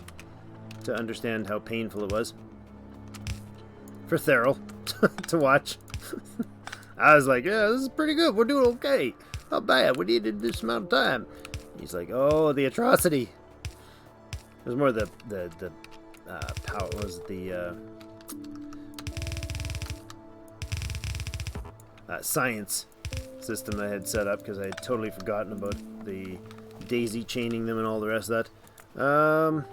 to understand how painful it was for Theral to watch. I was like, yeah, this is pretty good. We're doing okay. Not bad. We needed this amount of time. He's like, oh, the atrocity. It was more the power. Was the science system I had set up because I had totally forgotten about the daisy chaining them and all the rest of that.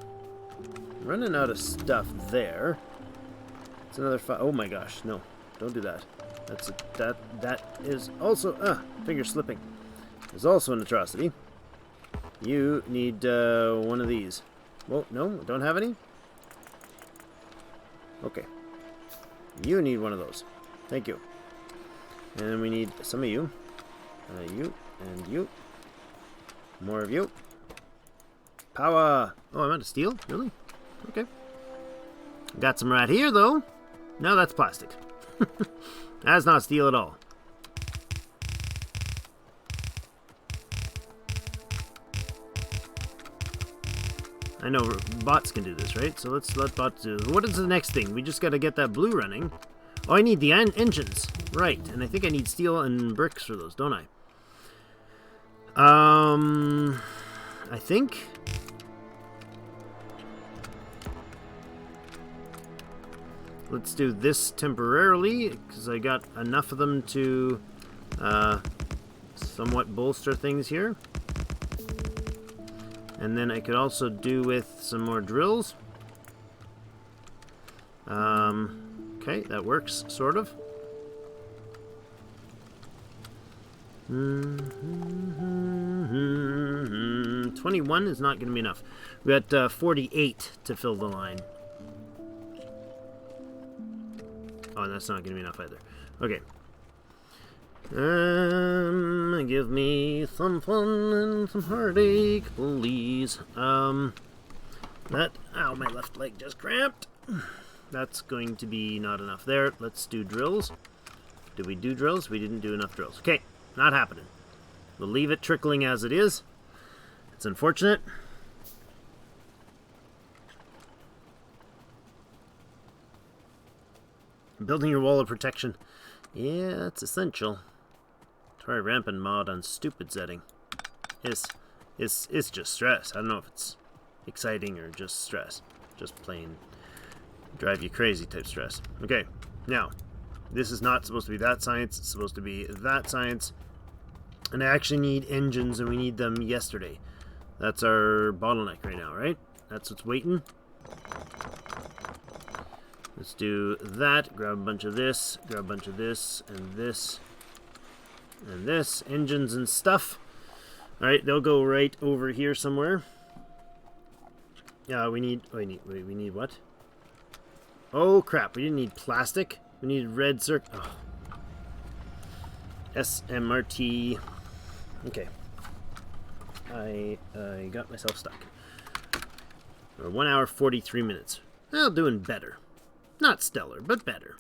Running out of stuff there. It's another oh my gosh, no, don't do that. That is also finger slipping. Is also an atrocity. You need one of these. Well, no, don't have any. Okay. You need one of those. Thank you. And then we need some of you. You and you. More of you. Power. Oh, I'm out of steel? Really? Okay. Got some right here, though. No, that's plastic. That's not steel at all. I know bots can do this, right? So let's let bots do this. What is the next thing? We just got to get that blue running. Oh, I need the engines. Right, and I think I need steel and bricks for those, don't I? I think... Let's do this temporarily, because I got enough of them to somewhat bolster things here. And then I could also do with some more drills. Okay, that works, sort of. 21 is not going to be enough. We got 48 to fill the line. Oh, that's not going to be enough either. Okay. Give me some fun and some heartache, please. Ow, my left leg just cramped. That's going to be not enough there. Let's do drills. Did we do drills? We didn't do enough drills. Okay, not happening. We'll leave it trickling as it is. It's unfortunate. Building your wall of protection. Yeah, it's essential. Try rampant mod on stupid setting. It's just stress. I don't know if it's exciting or just stress. Just plain drive you crazy type stress. Okay, now, this is not supposed to be that science. It's supposed to be that science. And I actually need engines, and we need them yesterday. That's our bottleneck right now, right? That's what's waiting. Let's do that. Grab a bunch of this. Grab a bunch of this and this and this. Engines and stuff. All right, they'll go right over here somewhere. Yeah, we need what? Oh crap! We didn't need plastic. We need red circ. Oh. SMRT. Okay. I got myself stuck. 1 hour 43 minutes. Well, doing better. Not stellar, but better.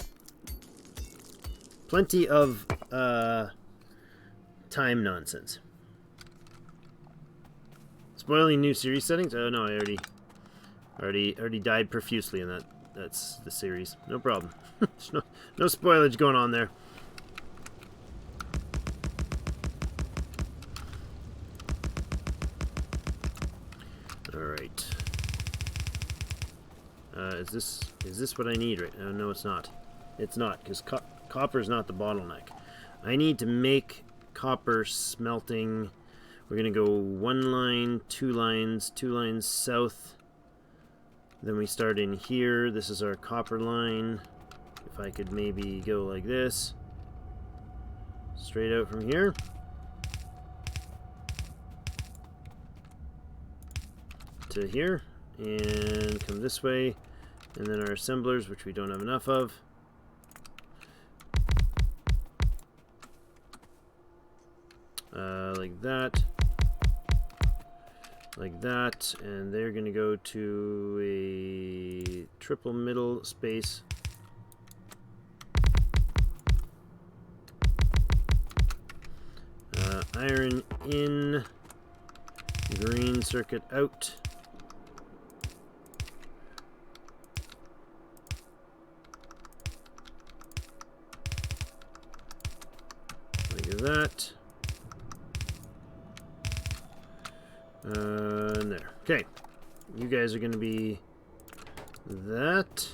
Plenty of time nonsense. Spoiling new series settings? Oh no, I already died profusely in that That's the series. No problem. There's no spoilage going on there. Alright. Is this what I need right now? No, it's not. It's not, because copper is not the bottleneck. I need to make copper smelting. We're going to go 1 line, 2 lines, 2 lines south. Then we start in here. This is our copper line. If I could maybe go like this. Straight out from here. To here. And come this way. And then our assemblers, which we don't have enough of. Like that. Like that. And they're going to go to a triple middle space. Iron in. Green circuit out. Like that. And there. Okay. You guys are going to be that.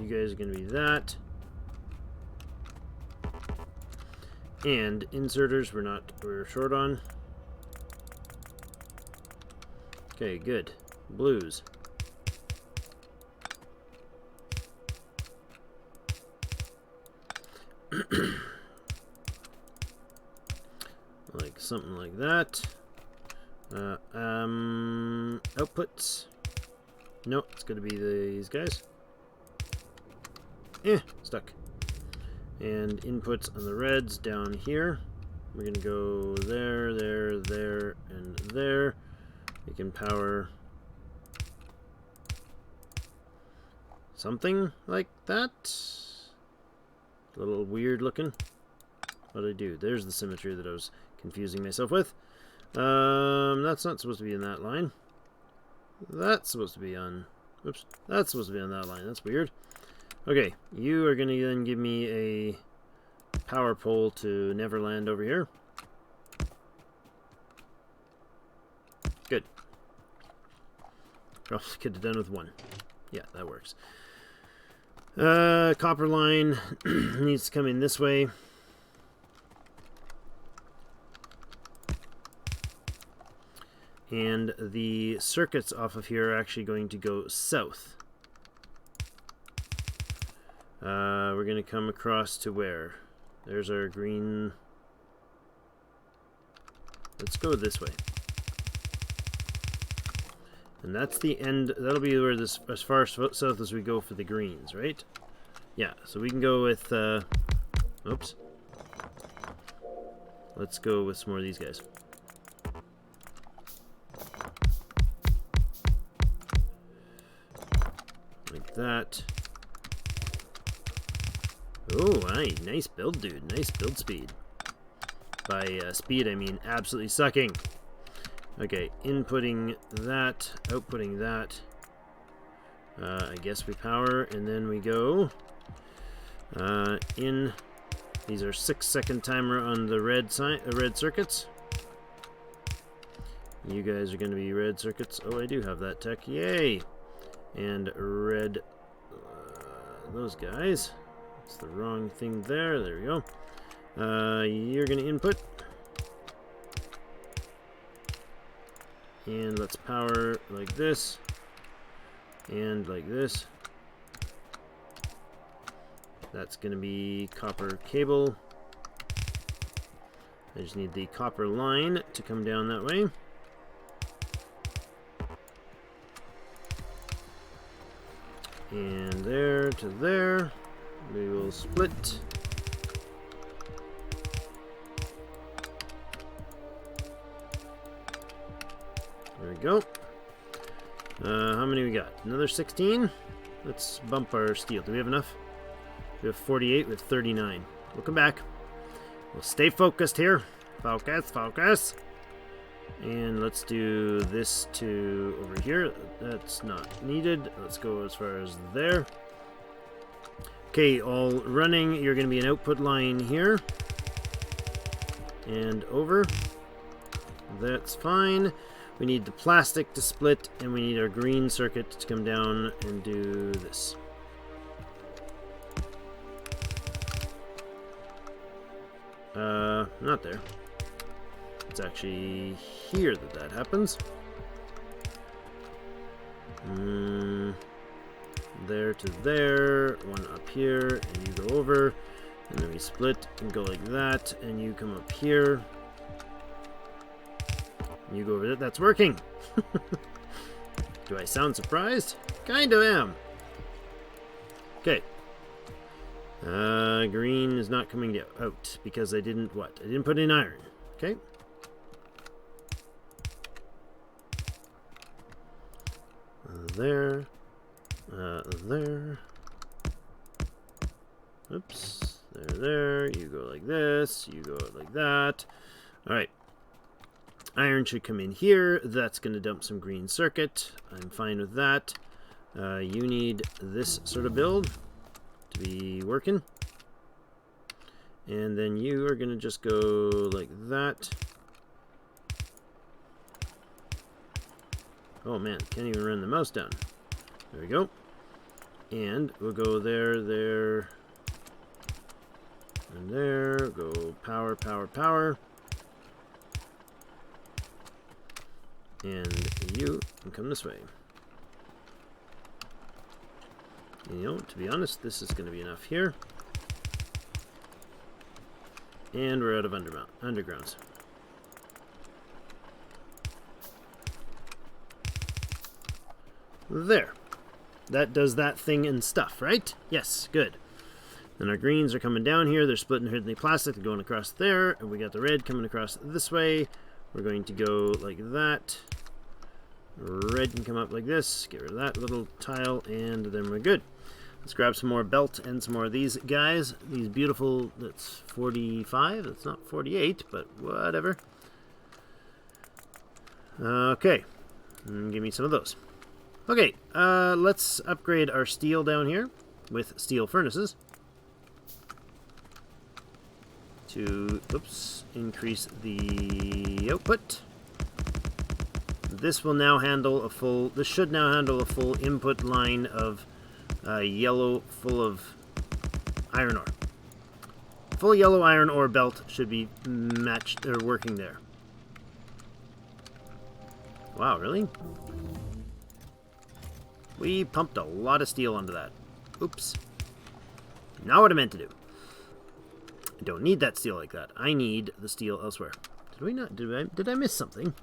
You guys are going to be that. And inserters we're short on. Okay, good. Blues. Like something like that. Outputs. Nope, it's gonna be these guys. Stuck. And inputs on the reds down here. We're gonna go there, there, there, and there. We can power something like that. A little weird looking. What did I do? There's the symmetry that I was confusing myself with. That's not supposed to be in that line. That's supposed to be on... Oops. That's supposed to be on that line. That's weird. Okay. You are going to then give me a power pole to Neverland over here. Good. Probably could have done with 1. Yeah, that works. Copper line needs to come in this way. And the circuits off of here are actually going to go south. We're going to come across to where? There's our green. Let's go this way. And that's the end. That'll be where this, as far south as we go for the greens, right? Yeah, so we can go with, oops. Let's go with some more of these guys. Like that. Oh, aye, nice build, dude. Nice build speed. By speed, I mean absolutely sucking. Okay, inputting that, outputting that. I guess we power, and then we go in. These are 6-second timer on the red circuits. You guys are going to be red circuits. Oh, I do have that tech. Yay! And red, those guys. It's the wrong thing there. There we go. You're going to input. And let's power like this. And like this. That's going to be copper cable. I just need the copper line to come down that way. And there to there. We will split. There we go. How many we got? Another 16? Let's bump our steel. Do we have enough? We have 48 with 39. We'll come back. We'll stay focused here. Focus, focus. And let's do this to over here. That's not needed. Let's go as far as there. Okay, all running. You're going to be an output line here. And over. That's fine. We need the plastic to split, and we need our green circuit to come down and do this. Not there. It's actually here that happens. There to there, one up here, and you go over, and then we split and go like that, and you come up here, and you go over there. That's working. Do I sound surprised? Kind of am. Okay. Green is not coming out because I didn't what? I didn't put in iron. Okay. There. There. Oops. There. You go like this. You go like that. Alright. Iron should come in here. That's going to dump some green circuit. I'm fine with that. You need this sort of build to be working. And then you are going to just go like that. Oh man, can't even run the mouse down. There we go. And we'll go there, there, and there. Go power, power, power. And you can come this way. You know, to be honest, this is going to be enough here. And we're out of undergrounds. There. That does that thing and stuff, right? Yes, good. And our greens are coming down here. They're splitting here in the plastic. They're going across there. And we got the red coming across this way. We're going to go like that. Red can come up like this. Get rid of that little tile. And then we're good. Let's grab some more belt and some more of these guys. These beautiful, that's 45. That's not 48, but whatever. Okay. And give me some of those. Okay, let's upgrade our steel down here with steel furnaces to, oops, increase the output. This will now handle a full, this should now handle a full input line of yellow full of iron ore. Full yellow iron ore belt should be matched or working there. Wow, really? We pumped a lot of steel onto that. Oops. Not what I meant to do. I don't need that steel like that. I need the steel elsewhere. Did we not? Did I miss something?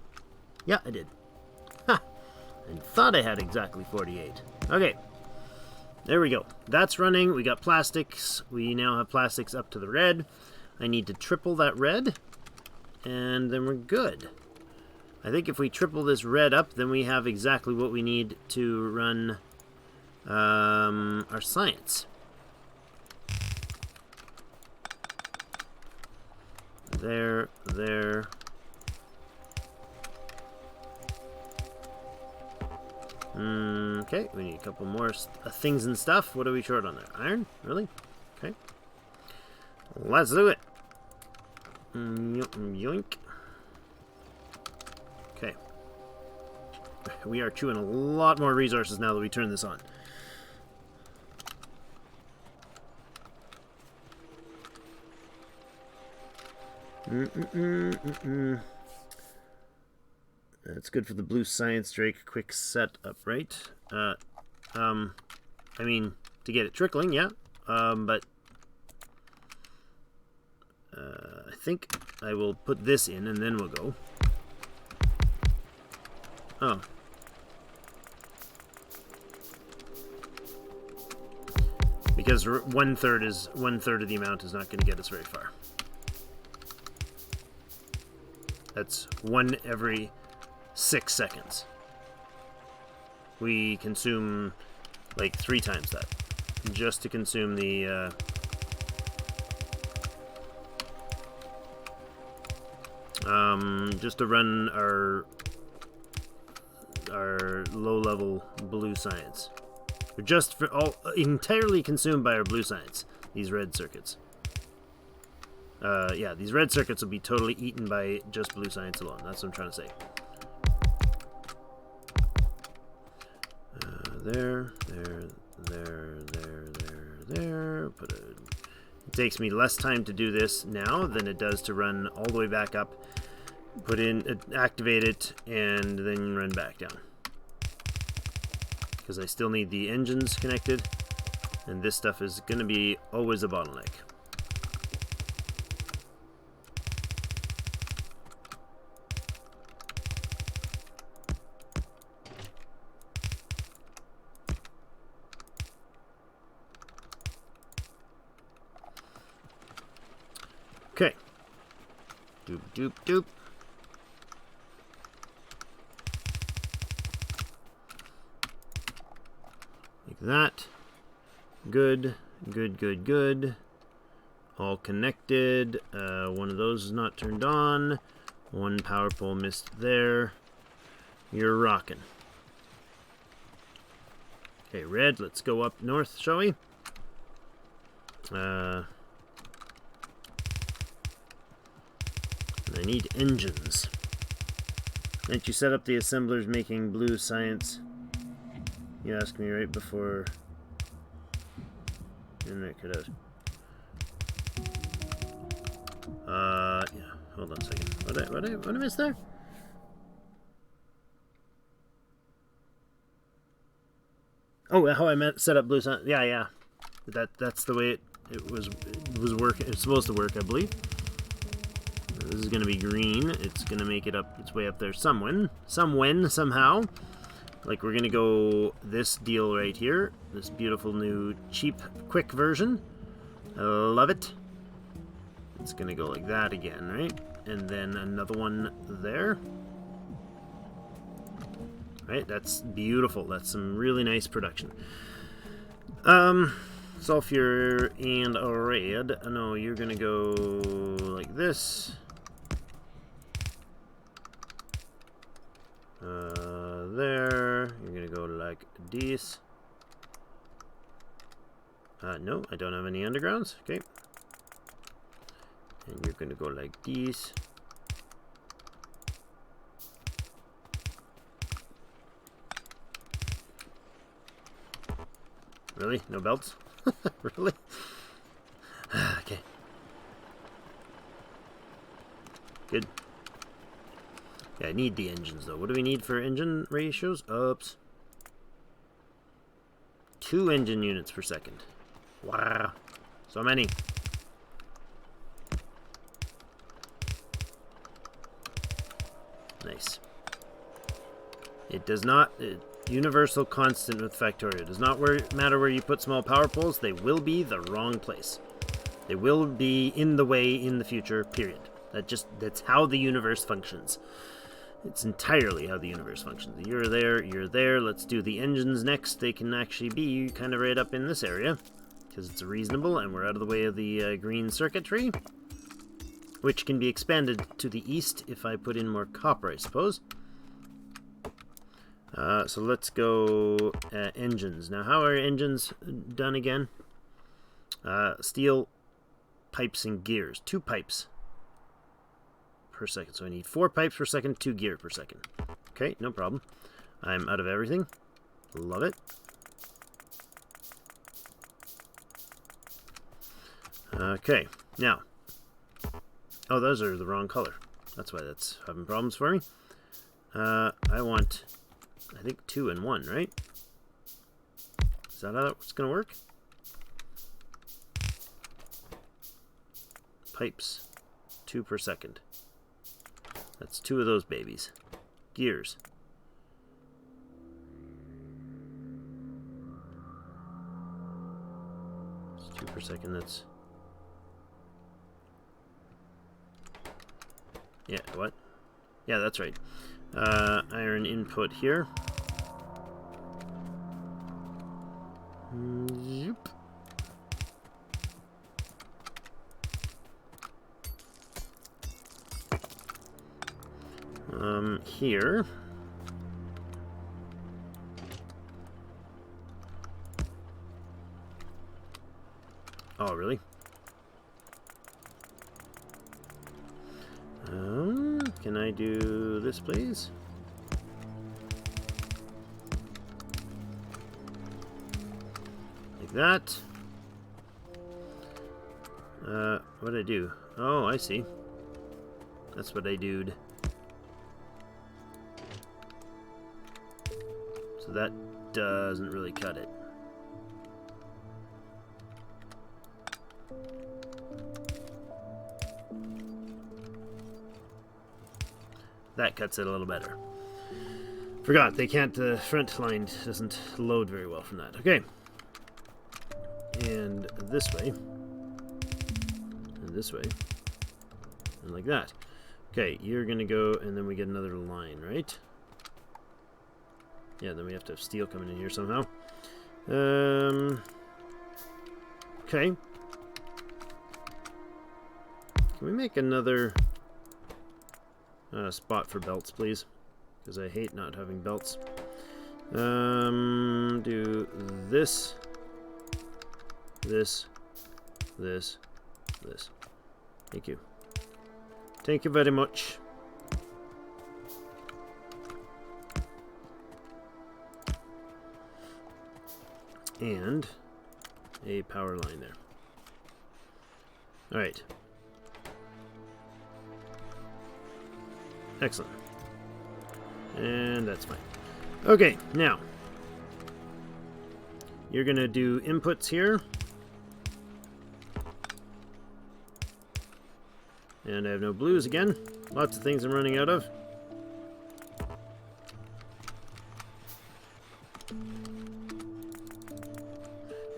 Yeah, I did. Ha! I thought I had exactly 48. Okay. There we go. That's running. We got plastics. We now have plastics up to the red. I need to triple that red. And then we're good. I think if we triple this red up, then we have exactly what we need to run our science. There, there. Okay, we need a couple more things and stuff. What are we short on there? Iron? Really? Okay. Let's do it. Yoink. Okay. We are chewing a lot more resources now that we turn this on. That's good for the blue science Drake quick setup, right? I mean, to get it trickling, yeah. But I think I will put this in and then we'll go. Oh. Because one third of the amount is not going to get us very far. That's one every 6 seconds. We consume like 3 times that just to consume the just to run our low-level blue science. We're just entirely consumed by our blue science, these red circuits. Yeah, these red circuits will be totally eaten by just blue science alone. That's what I'm trying to say. There. It takes me less time to do this now than it does to run all the way back up, activate it, and then run back down. Because I still need the engines connected, and this stuff is going to be always a bottleneck. Okay. Doop, doop, doop. Like that. Good, good, good, good. All connected. One of those is not turned on. One power pole missed there. You're rocking. Okay, red, let's go up north, shall we? I need engines. Didn't you set up the assemblers making blue science? You asked me right before internet cut out. Yeah. Hold on a second. What I missed there? Oh, how I meant set up blue science. Yeah. That's the way it was working. It's supposed to work, I believe. This is going to be green. It's going to make it up its way up there somehow. Like, we're going to go this deal right here. This beautiful new cheap quick version. I love it. It's going to go like that again, right? And then another one there. Right, that's beautiful. That's some really nice production. Sulfur and a red. No, you're going to go like this. There. You're gonna go like this. No, I don't have any undergrounds. Okay. And you're gonna go like this. Really? No belts? Really? Okay. Good. Yeah, I need the engines, though. What do we need for engine ratios? Oops. 2 engine units per second. Wow. So many. Nice. It does not... universal constant with Factorio. It does not matter where you put small power poles. They will be the wrong place. They will be in the way in the future, period. That's how the universe functions. It's entirely how the universe functions. You're there. Let's do the engines next. They can actually be kind of right up in this area, because it's reasonable, and we're out of the way of the green circuitry, which can be expanded to the east if I put in more copper, I suppose. So let's go engines. Now, how are engines done again? Steel, pipes, and gears. 2 pipes per second. So I need 4 pipes per second, 2 gear per second. Okay, no problem. I'm out of everything. Love it. Okay, now. Oh, those are the wrong color. That's why that's having problems for me. I want, I think, 2 and 1, right? Is that how that's going to work? Pipes. 2 per second. That's 2 of those babies. Gears. It's 2 per second, that's... Yeah, what? Yeah, that's right. Iron input here. Yep. Here. Oh, really? Can I do this, please? Like that. What'd I do? Oh, I see. That's what I doed. So that doesn't really cut it. That cuts it a little better. Forgot, they can't, the front line doesn't load very well from that. Okay. And this way. And this way. And like that. Okay, you're gonna go, and then we get another line, right? Yeah, then we have to have steel coming in here somehow. Okay. Can we make another spot for belts, please? Because I hate not having belts. Do this, this, this, this. Thank you. Thank you very much. And a power line there. All right. Excellent. And that's fine. Okay, now you're gonna do inputs here. And I have no blues again. Lots of things I'm running out of.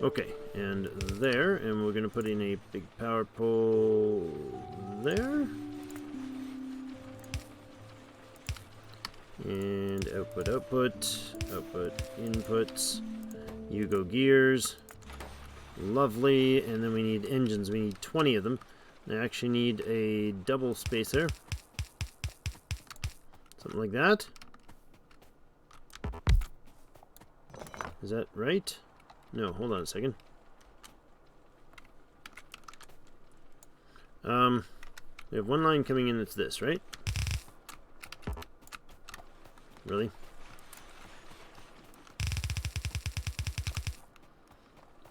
Okay, and there, and we're gonna put in a big power pole there. And output, output, output, inputs. You go gears. Lovely. And then we need engines. We need 20 of them. I actually need a double spacer. Something like that. Is that right? No, hold on a second. We have one line coming in that's this, right? Really?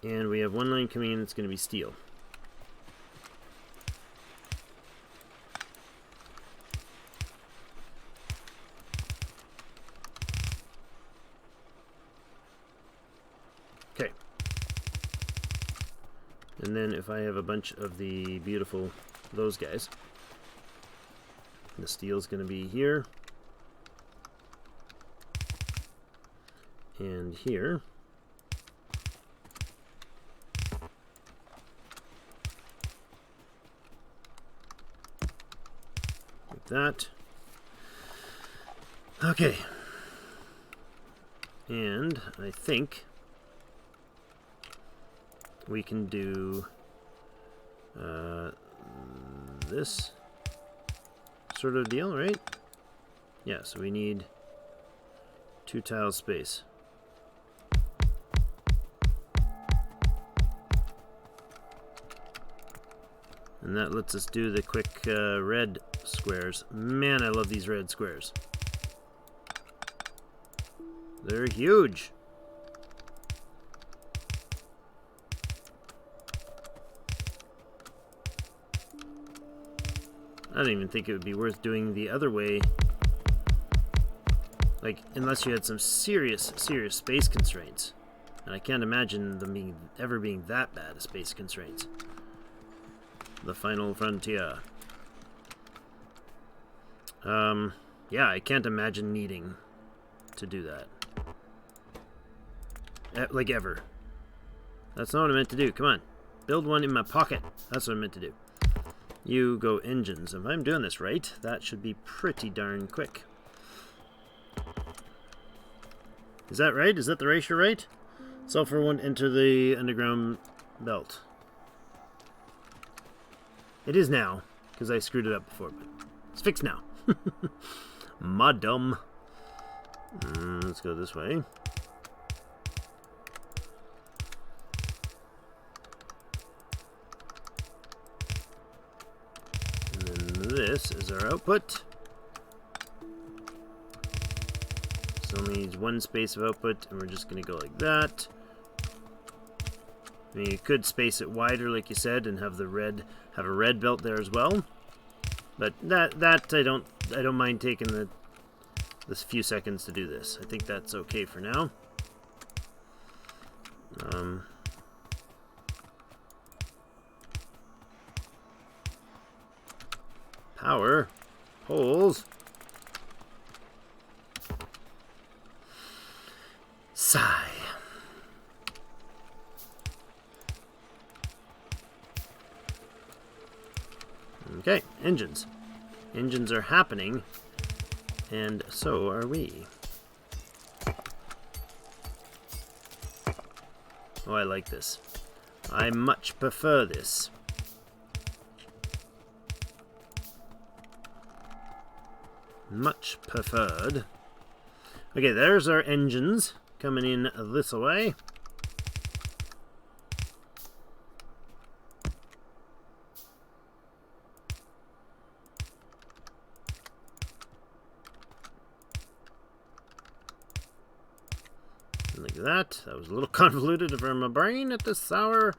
And we have one line coming in that's going to be steel. Okay. And then if I have a bunch of the beautiful, those guys, the steel's going to be here. And here. Like that. Okay. And I think we can do this sort of deal, right? Yeah, so we need 2 tile space. And that lets us do the quick red squares. Man, I love these red squares. They're huge. I don't even think it would be worth doing the other way. Like, unless you had some serious space constraints. And I can't imagine them ever being that bad of space constraints. The final frontier. Yeah, I can't imagine needing to do that. Like, ever. That's not what I meant to do. Come on. Build one in my pocket. That's what I meant to do. You go engines. If I'm doing this right, that should be pretty darn quick. Is that right? Is that the ratio right? Sulfur won't enter the underground belt. It is now, because I screwed it up before, but it's fixed now. Madam. Let's go this way. And then this is our output. Still needs one space of output, and we're just going to go like that. I mean, you could space it wider, like you said, and have a red belt there as well. But that I don't mind taking this few seconds to do this. I think that's okay for now. Power poles. Sigh. Okay, engines. Engines are happening, and so are we. Oh, I like this. I much prefer this. Much preferred. Okay, there's our engines coming in this way. Like that. That was a little convoluted for my brain at this hour.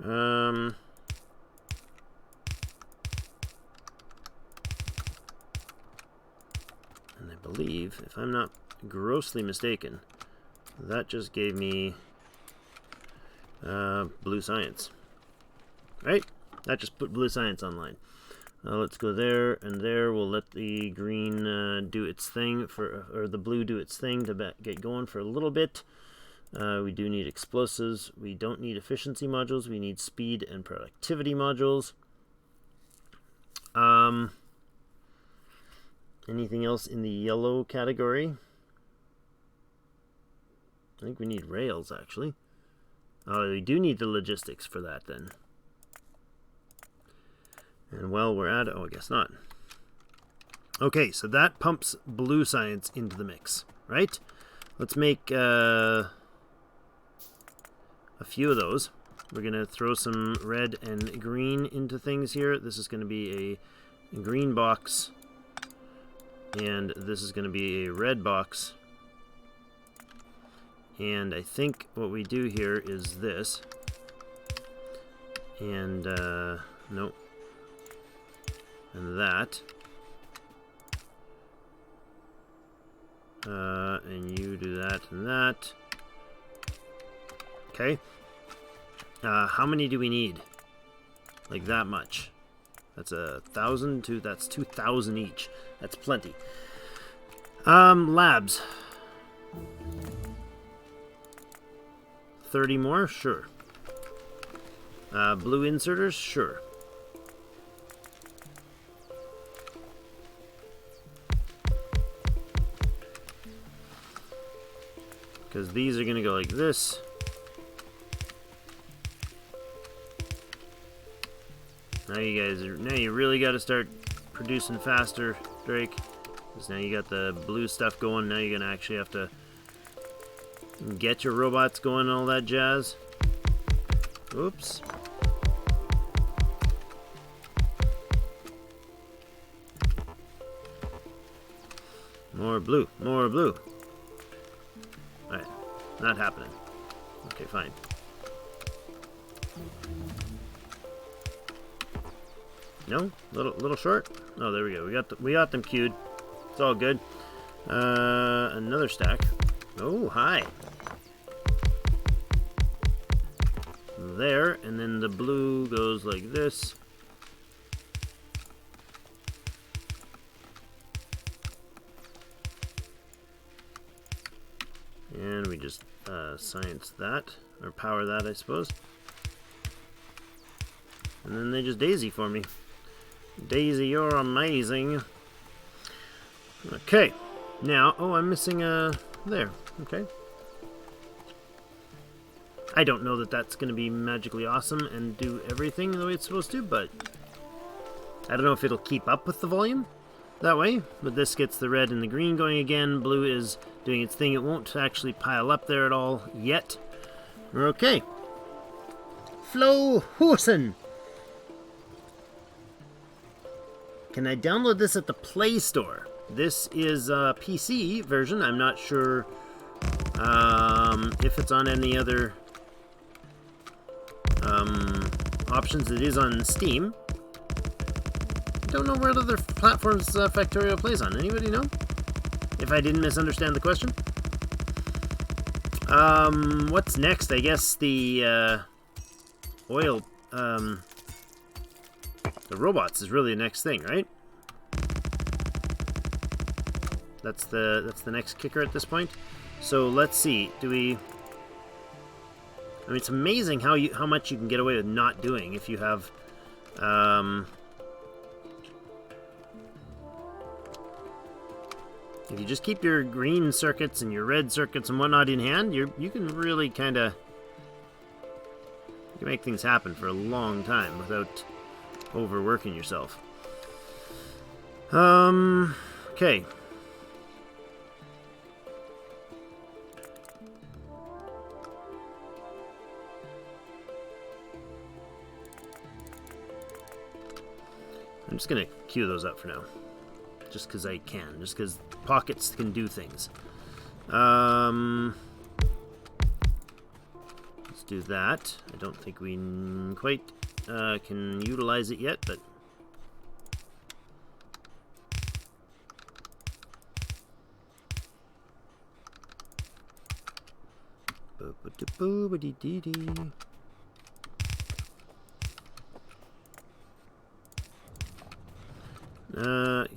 And I believe, if I'm not grossly mistaken, that just gave me blue science. Right? That just put blue science online. Let's go there and there. We'll let the green do its thing or the blue do its thing to get going for a little bit. We do need explosives. We don't need efficiency modules. We need speed and productivity modules. Anything else in the yellow category? I think we need rails, actually. Oh, we do need the logistics for that, then. And while we're at it, oh, I guess not. Okay, so that pumps blue science into the mix, right? Let's make a few of those. We're going to throw some red and green into things here. This is going to be a green box, and this is going to be a red box. And I think what we do here is this. And, nope. And that. And you do that and that. Okay. How many do we need? Like that much. That's 1,000 to that's 2,000 each. That's plenty. Labs. 30 more? Sure. Blue inserters? Sure. Because these are going to go like this. Now you really got to start producing faster, Drake. Because now you got the blue stuff going. Now you're going to actually have to get your robots going and all that jazz. Oops. More blue. More blue. Alright. Not happening. Okay, fine. No? Little short? Oh, there we go. We got them queued. It's all good. Another stack. Oh, hi. There, and then the blue goes like this. And we just science that, or power that, I suppose. And then they just daisy for me. Daisy, you're amazing. Okay. Now, oh, I'm missing there. Okay. I don't know that that's going to be magically awesome and do everything the way it's supposed to, but I don't know if it'll keep up with the volume. that way, but this gets the red and the green going again. Blue is doing its thing. It won't actually pile up there at all yet. We're okay. Flo Hosen. Can I download this at the Play Store? This is a PC version. I'm not sure if it's on any other options. It is on Steam. Don't know what other platforms Factorio plays on. Anybody know? If I didn't misunderstand the question. What's next? I guess the oil, the robots is really the next thing, right? That's the next kicker at this point. So let's see. Do we? I mean, it's amazing how much you can get away with not doing if you have. If you just keep your green circuits and your red circuits and whatnot in hand, you can really kind of make things happen for a long time without overworking yourself. Okay. I'm just gonna queue those up for now. Just because I can. Just because pockets can do things. Let's do that. I don't think we quite can utilize it yet, but...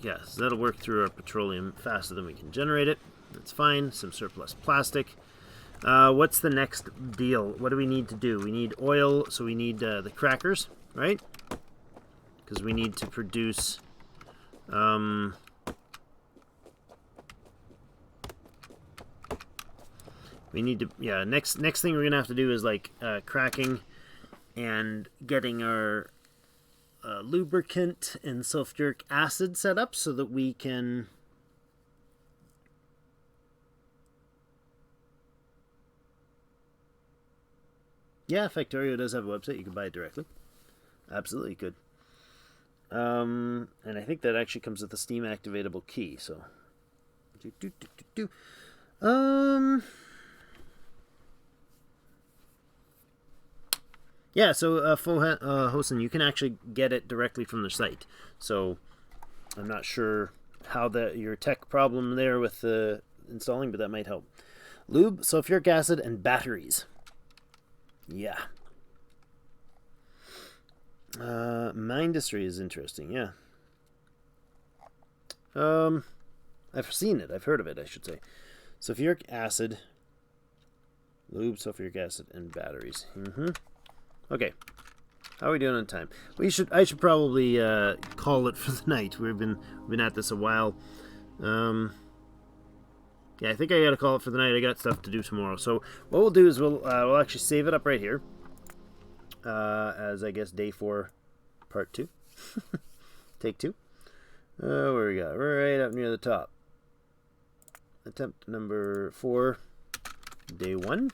Yes, that'll work through our petroleum faster than we can generate it. That's fine. Some surplus plastic. What's the next deal? What do we need to do? We need oil, so we need the crackers, right? Because we need to produce... we need to... Yeah, next thing we're going to have to do is, like, cracking and getting our... lubricant and sulfuric acid set up so that we can Factorio does have a website. You can buy it directly. Absolutely could. And I think that actually comes with a Steam activatable key, so yeah, so Hosen, you can actually get it directly from the site. So I'm not sure how your tech problem there with the installing, but that might help. Lube, sulfuric acid, and batteries. Yeah. Mindustry is interesting, yeah. I've seen it. I've heard of it, I should say. Sulfuric acid, lube, sulfuric acid, and batteries. Okay, how are we doing on time? I should probably call it for the night. We've been at this a while. Yeah, I think I gotta call it for the night. I got stuff to do tomorrow. So what we'll do is we'll actually save it up right here as I guess day 4, part 2, take 2. Where we got? Right up near the top. Attempt number 4, day 1.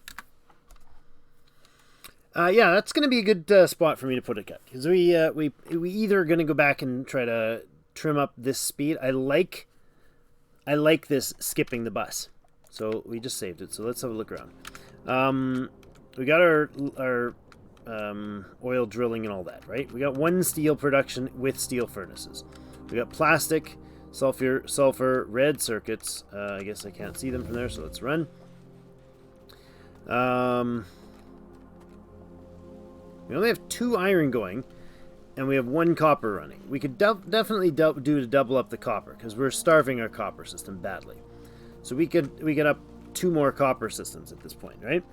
Yeah, that's going to be a good spot for me to put it at, because we either going to go back and try to trim up this speed. I like this skipping the bus, so we just saved it. So let's have a look around. We got our oil drilling and all that, right? We got 1 steel production with steel furnaces. We got plastic, sulfur, red circuits. I guess I can't see them from there, so let's run. We only have 2 iron going, and we have 1 copper running. We could definitely do to double up the copper, because we're starving our copper system badly. So we could up 2 more copper systems at this point, right?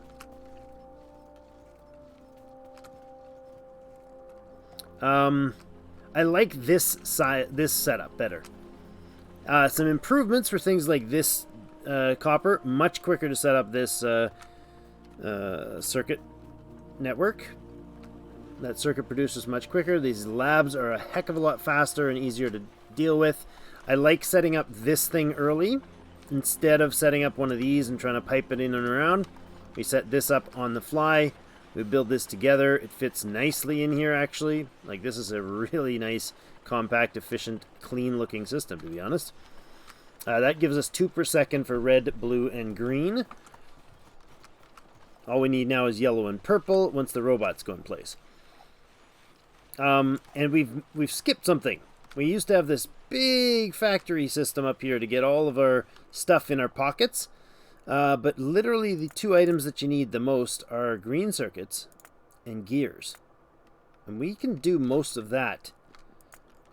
I like this setup better. Some improvements for things like this copper. Much quicker to set up this circuit network. That circuit produces much quicker. These labs are a heck of a lot faster and easier to deal with. I like setting up this thing early instead of setting up one of these and trying to pipe it in and around. We set this up on the fly. We build this together. It fits nicely in here, actually. Like, this is a really nice, compact, efficient, clean-looking system, to be honest. That gives us 2 per second for red, blue, and green. All we need now is yellow and purple once the robots go in place. And we've skipped something. We used to have this big factory system up here to get all of our stuff in our pockets. But literally the 2 items that you need the most are green circuits and gears. And we can do most of that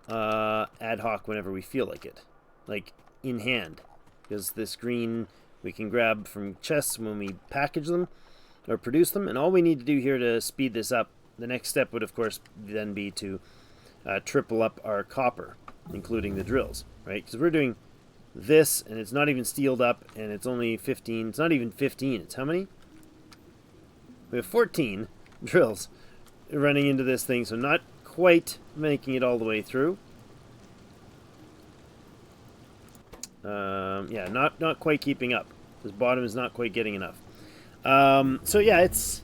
ad hoc whenever we feel like it. Like, in hand. Because this green we can grab from chests when we package them or produce them. And all we need to do here to speed this up, the next step would of course then be to triple up our copper, including the drills, right? Because we're doing this and it's not even steeled up and it's only 15. It's not even 15. It's how many? We have 14 drills running into this thing, so not quite making it all the way through. Yeah, not quite keeping up. This bottom is not quite getting enough. So yeah, it's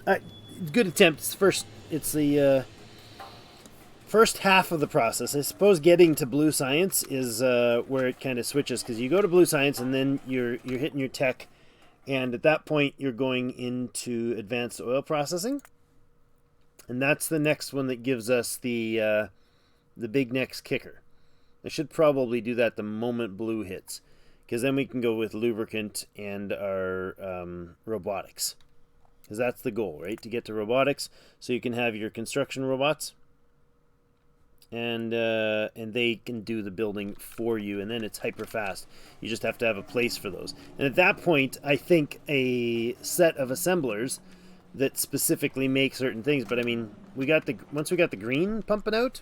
a good attempt. It's the first half of the process. I suppose getting to blue science is where it kind of switches, because you go to blue science and then you're hitting your tech, and at that point you're going into advanced oil processing, and that's the next one that gives us the big next kicker. I should probably do that the moment blue hits, because then we can go with lubricant and our robotics, because that's the goal, right? To get to robotics, so you can have your construction robots, and they can do the building for you, and then it's hyper fast. You just have to have a place for those. And at that point, I think a set of assemblers that specifically make certain things. But I mean, once we got the green pumping out,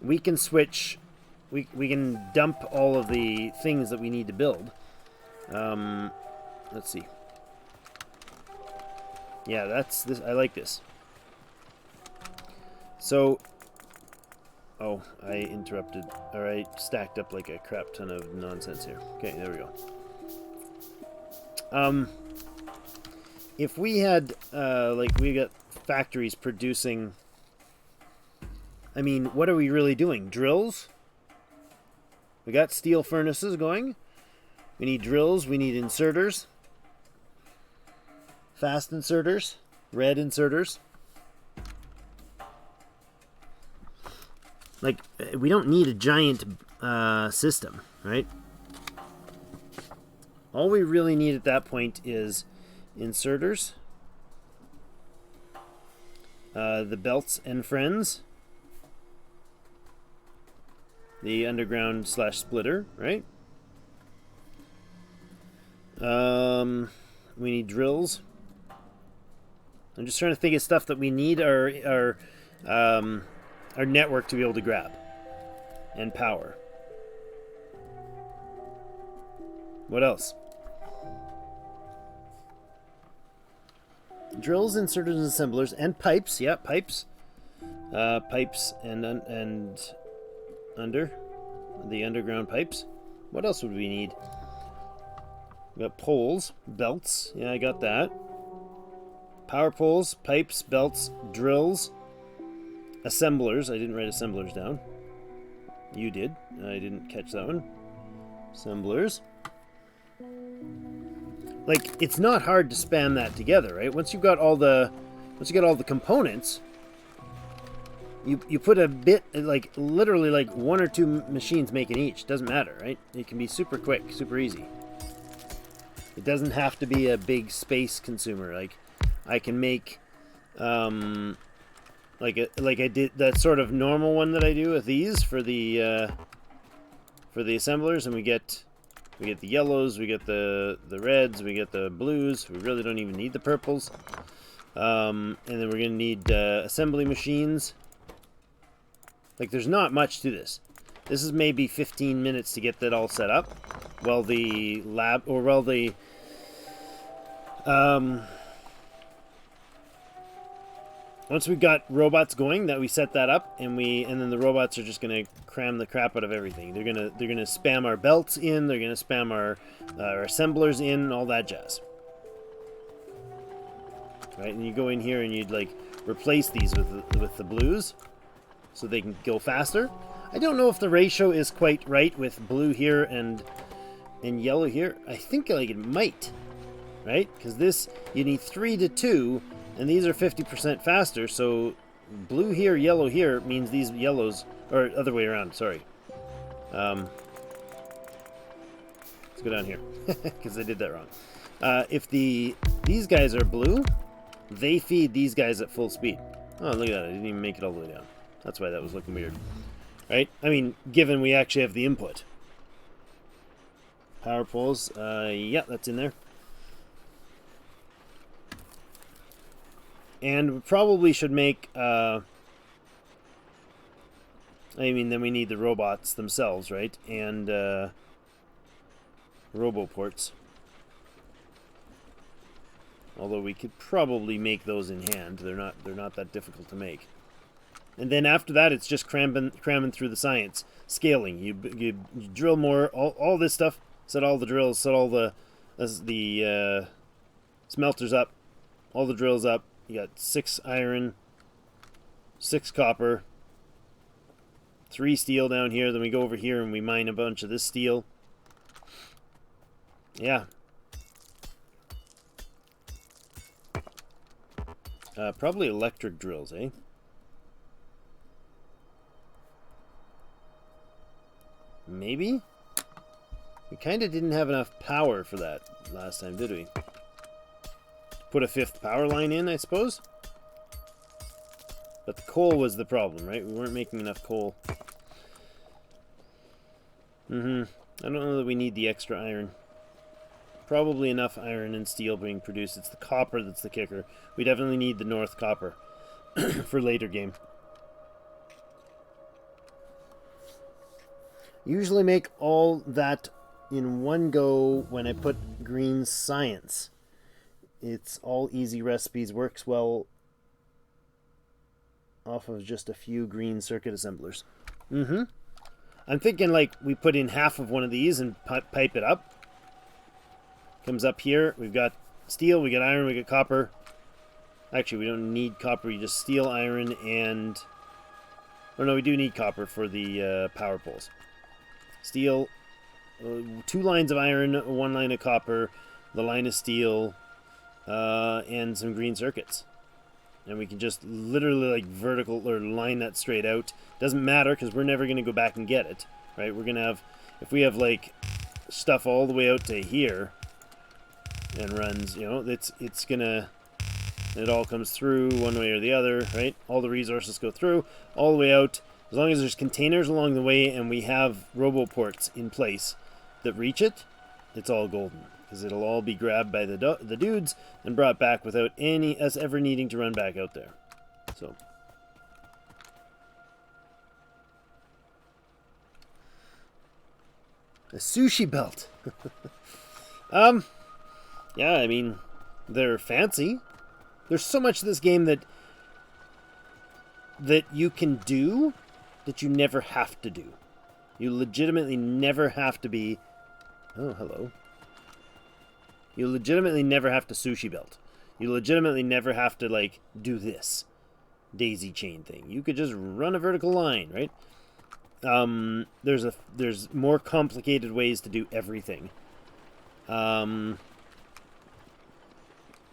we can switch. We can dump all of the things that we need to build. Let's see. Yeah, that's this. I like this. So, oh, I interrupted. Or I stacked up like a crap ton of nonsense here. Okay, there we go. If we had, like, we got factories producing. I mean, what are we really doing? Drills? We got steel furnaces going. We need drills. We need inserters. Fast inserters. Red inserters. Like, we don't need a giant system, right? All we really need at that point is inserters. The belts and friends. The underground / splitter, right? We need drills. I'm just trying to think of stuff that we need our network to be able to grab. And power. What else? Drills, inserters, and assemblers, and pipes. Yeah, pipes. Pipes and under the underground pipes. What else would we need? We got poles, belts. Yeah, I got that. Power poles, pipes, belts, drills, assemblers. I didn't write assemblers down. You did. I didn't catch that one. Assemblers. Like, it's not hard to spam that together, right? Once you got all the components, you put a bit, like literally like 1 or 2 machines making each. Doesn't matter, right? It can be super quick, super easy. It doesn't have to be a big space consumer. Like, I can make like I did that sort of normal one that I do with these for the assemblers, and we get the yellows, we get the reds, we get the blues. We really don't even need the purples. And then we're gonna need assembly machines. Like, there's not much to this. This is maybe 15 minutes to get that all set up, while the once we've got robots going, that we set that up, and then the robots are just gonna cram the crap out of everything. They're gonna spam our belts in. They're gonna spam our assemblers in, all that jazz. Right, and you go in here and you'd like replace these with the blues, so they can go faster. I don't know if the ratio is quite right with blue here and yellow here. I think like it might, right? Because this, you need 3 to 2, and these are 50% faster. So blue here, yellow here means these yellows, or other way around. Sorry. Let's go down here because I did that wrong. If these guys are blue, they feed these guys at full speed. Oh, look at that! I didn't even make it all the way down. That's why that was looking weird. Right? I mean, given we actually have the input. Power poles, yeah, that's in there. And we probably should make, I mean, then we need the robots themselves, right? And, roboports. Although we could probably make those in hand. They're not that difficult to make. And then after that, it's just cramming through the science. Scaling. You drill more, all this stuff. Set all the drills, set all the smelters up. All the drills up. You got 6 iron, 6 copper, 3 steel down here. Then we go over here and we mine a bunch of this steel. Yeah. Probably electric drills, eh? Maybe? We kind of didn't have enough power for that last time, did we? Put a 5th power line in, I suppose? But the coal was the problem, right? We weren't making enough coal. I don't know that we need the extra iron. Probably enough iron and steel being produced. It's the copper that's the kicker. We definitely need the north copper for later game. Usually make all that in one go when I put green science. It's all easy recipes, works well off of just a few green circuit assemblers. I'm thinking like we put in half of one of these and pipe it up. Comes up here, we've got steel, we got iron, we got copper. Actually, we don't need copper, you just steel, iron, and... Oh no, we do need copper for the power poles. Steel, 2 lines of iron, 1 line of copper, the line of steel, and some green circuits. And we can just literally like vertical or line that straight out. Doesn't matter because we're never going to go back and get it, right? We're going to have, if we have like stuff all the way out to here and runs, you know, it's going to, it all comes through one way or the other, right? All the resources go through all the way out. As long as there's containers along the way and we have roboports in place that reach it, it's all golden. Because it'll all be grabbed by the dudes and brought back without us ever needing to run back out there. So. A sushi belt. Yeah, I mean, they're fancy. There's so much of this game that you can do that you never have to do. You legitimately never have to be... Oh, hello. You legitimately never have to sushi belt. You legitimately never have to, like, do this daisy chain thing. You could just run a vertical line, right? There's more complicated ways to do everything. And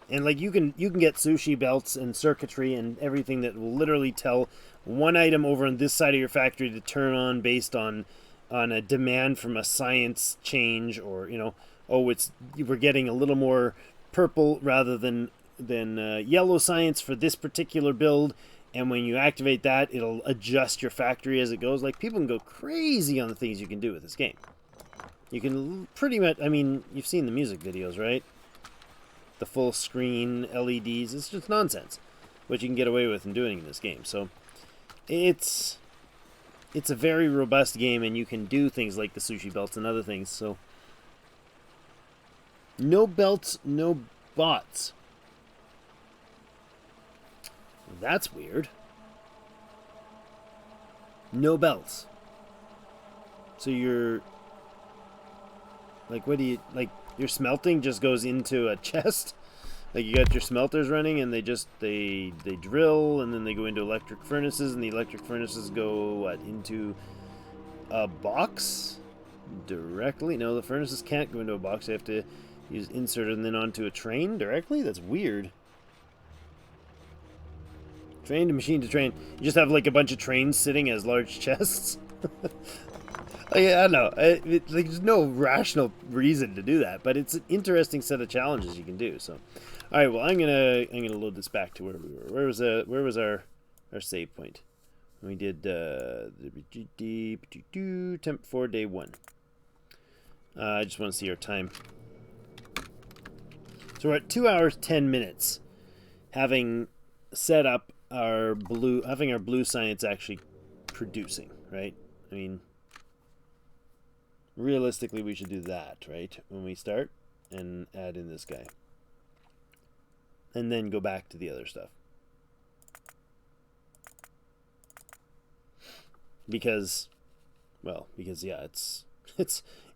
like you can get sushi belts and circuitry and everything that will literally tell one item over on this side of your factory to turn on based on a demand from a science change, or you know, oh, we're getting a little more purple rather than yellow science for this particular build, and when you activate that, it'll adjust your factory as it goes. Like, people can go crazy on the things you can do with this game. You can pretty much, I mean, you've seen the music videos, right? The full screen LEDs, it's just nonsense what you can get away with in doing in this game. So it's a very robust game, and you can do things like the sushi belts and other things. So no belts, no bots. That's weird. No belts. So you're... Like, what do you... Like, your smelting just goes into a chest? Like, you got your smelters running, and they just... They drill, and then they go into electric furnaces, and the electric furnaces go, what, into a box? Directly? No, the furnaces can't go into a box. They have to use insert and then onto a train directly? That's weird. Train to machine to train. You just have, like, a bunch of trains sitting as large chests? I don't know. There's no rational reason to do that, but it's an interesting set of challenges you can do. So, all right. Well, I'm gonna load this back to where we were. Where was our save point? We did temp 4 day 1. I just want to see our time. So we're at 2 hours 10 minutes, having set up our blue science actually producing. Right? I mean, realistically, we should do that, right? When we start and add in this guy. And then go back to the other stuff. Because yeah,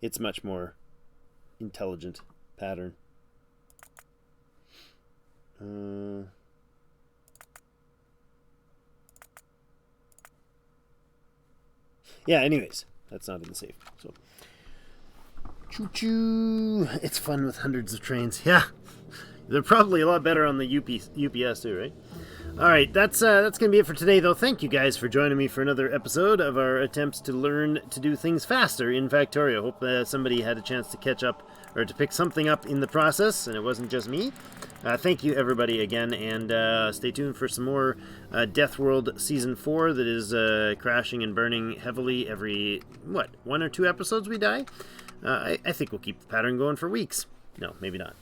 it's much more intelligent pattern. Yeah, anyways, that's not in the save. So choo-choo. It's fun with hundreds of trains. Yeah. They're probably a lot better on the UPS too, right? All right, that's going to be it for today, though. Thank you guys for joining me for another episode of our attempts to learn to do things faster in Factorio. Hope somebody had a chance to catch up or to pick something up in the process, and it wasn't just me. Thank you, everybody, again, and stay tuned for some more Death World Season 4 that is crashing and burning heavily every, 1 or 2 episodes we die? I think we'll keep the pattern going for weeks. No, maybe not.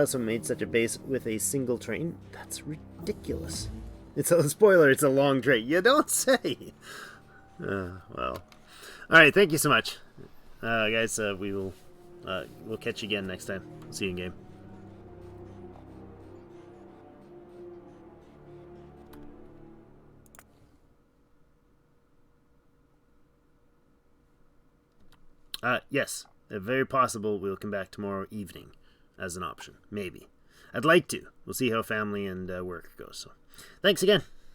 So made such a base with a single train. That's ridiculous. It's a spoiler. It's a long train. You don't say. Well. All right. Thank you so much, guys. We'll catch you again next time. See you in game. Yes, very possible we'll come back tomorrow evening as an option. Maybe. I'd like to. We'll see how family and work goes. So, thanks again.